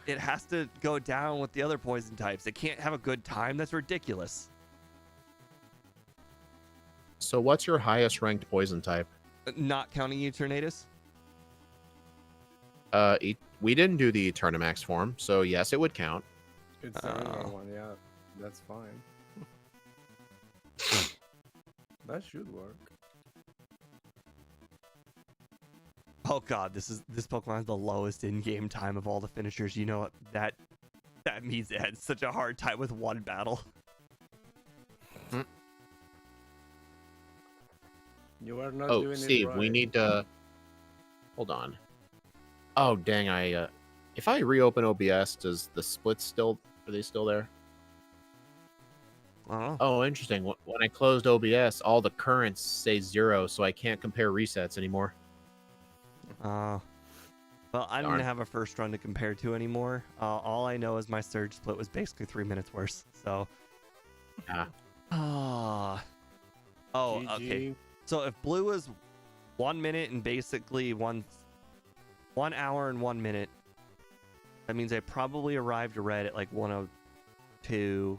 to go down with the other poison types. It can't have a good time. That's ridiculous. So what's your highest ranked poison type? Not counting Eternatus? We didn't do the Eternamax form, so yes, it would count. It's the only one, yeah. That's fine. That should work. Oh god, this Pokemon has the lowest in-game time of all the finishers. You know what? That means it had such a hard time with one battle. You are not doing Steve, it right. we need to... Hold on. Oh, dang, if I reopen OBS, does the splits still... Are they still there? I don't know. Oh, interesting. When I closed OBS, all the currents say 0, so I can't compare resets anymore. Well, I Darn. didn't have a first run to compare to anymore. All I know is my surge split was basically 3 minutes worse. So. Oh, okay. So if blue was 1 minute and basically 1 hour and 1 minute, that means I probably arrived to red at like 102.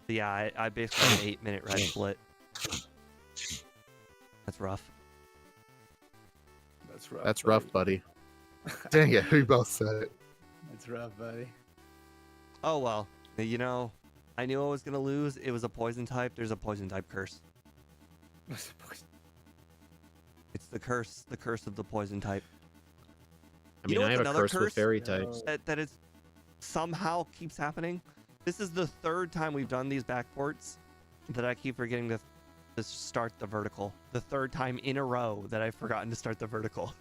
Yeah, I basically had an 8 minute red split. That's rough. That's rough, buddy. Dang it, we both said it. It's rough, buddy. Oh well, you know, I knew I was gonna lose. It was a poison type. There's a poison type curse. It's the curse of the poison type. I mean, I have a another curse with fairy types. that is somehow keeps happening? This is the third time we've done these backports that I keep forgetting to start the vertical. The third time in a row that I've forgotten to start the vertical.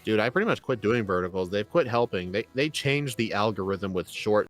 Dude, I pretty much quit doing verticals. They've quit helping. They changed the algorithm with short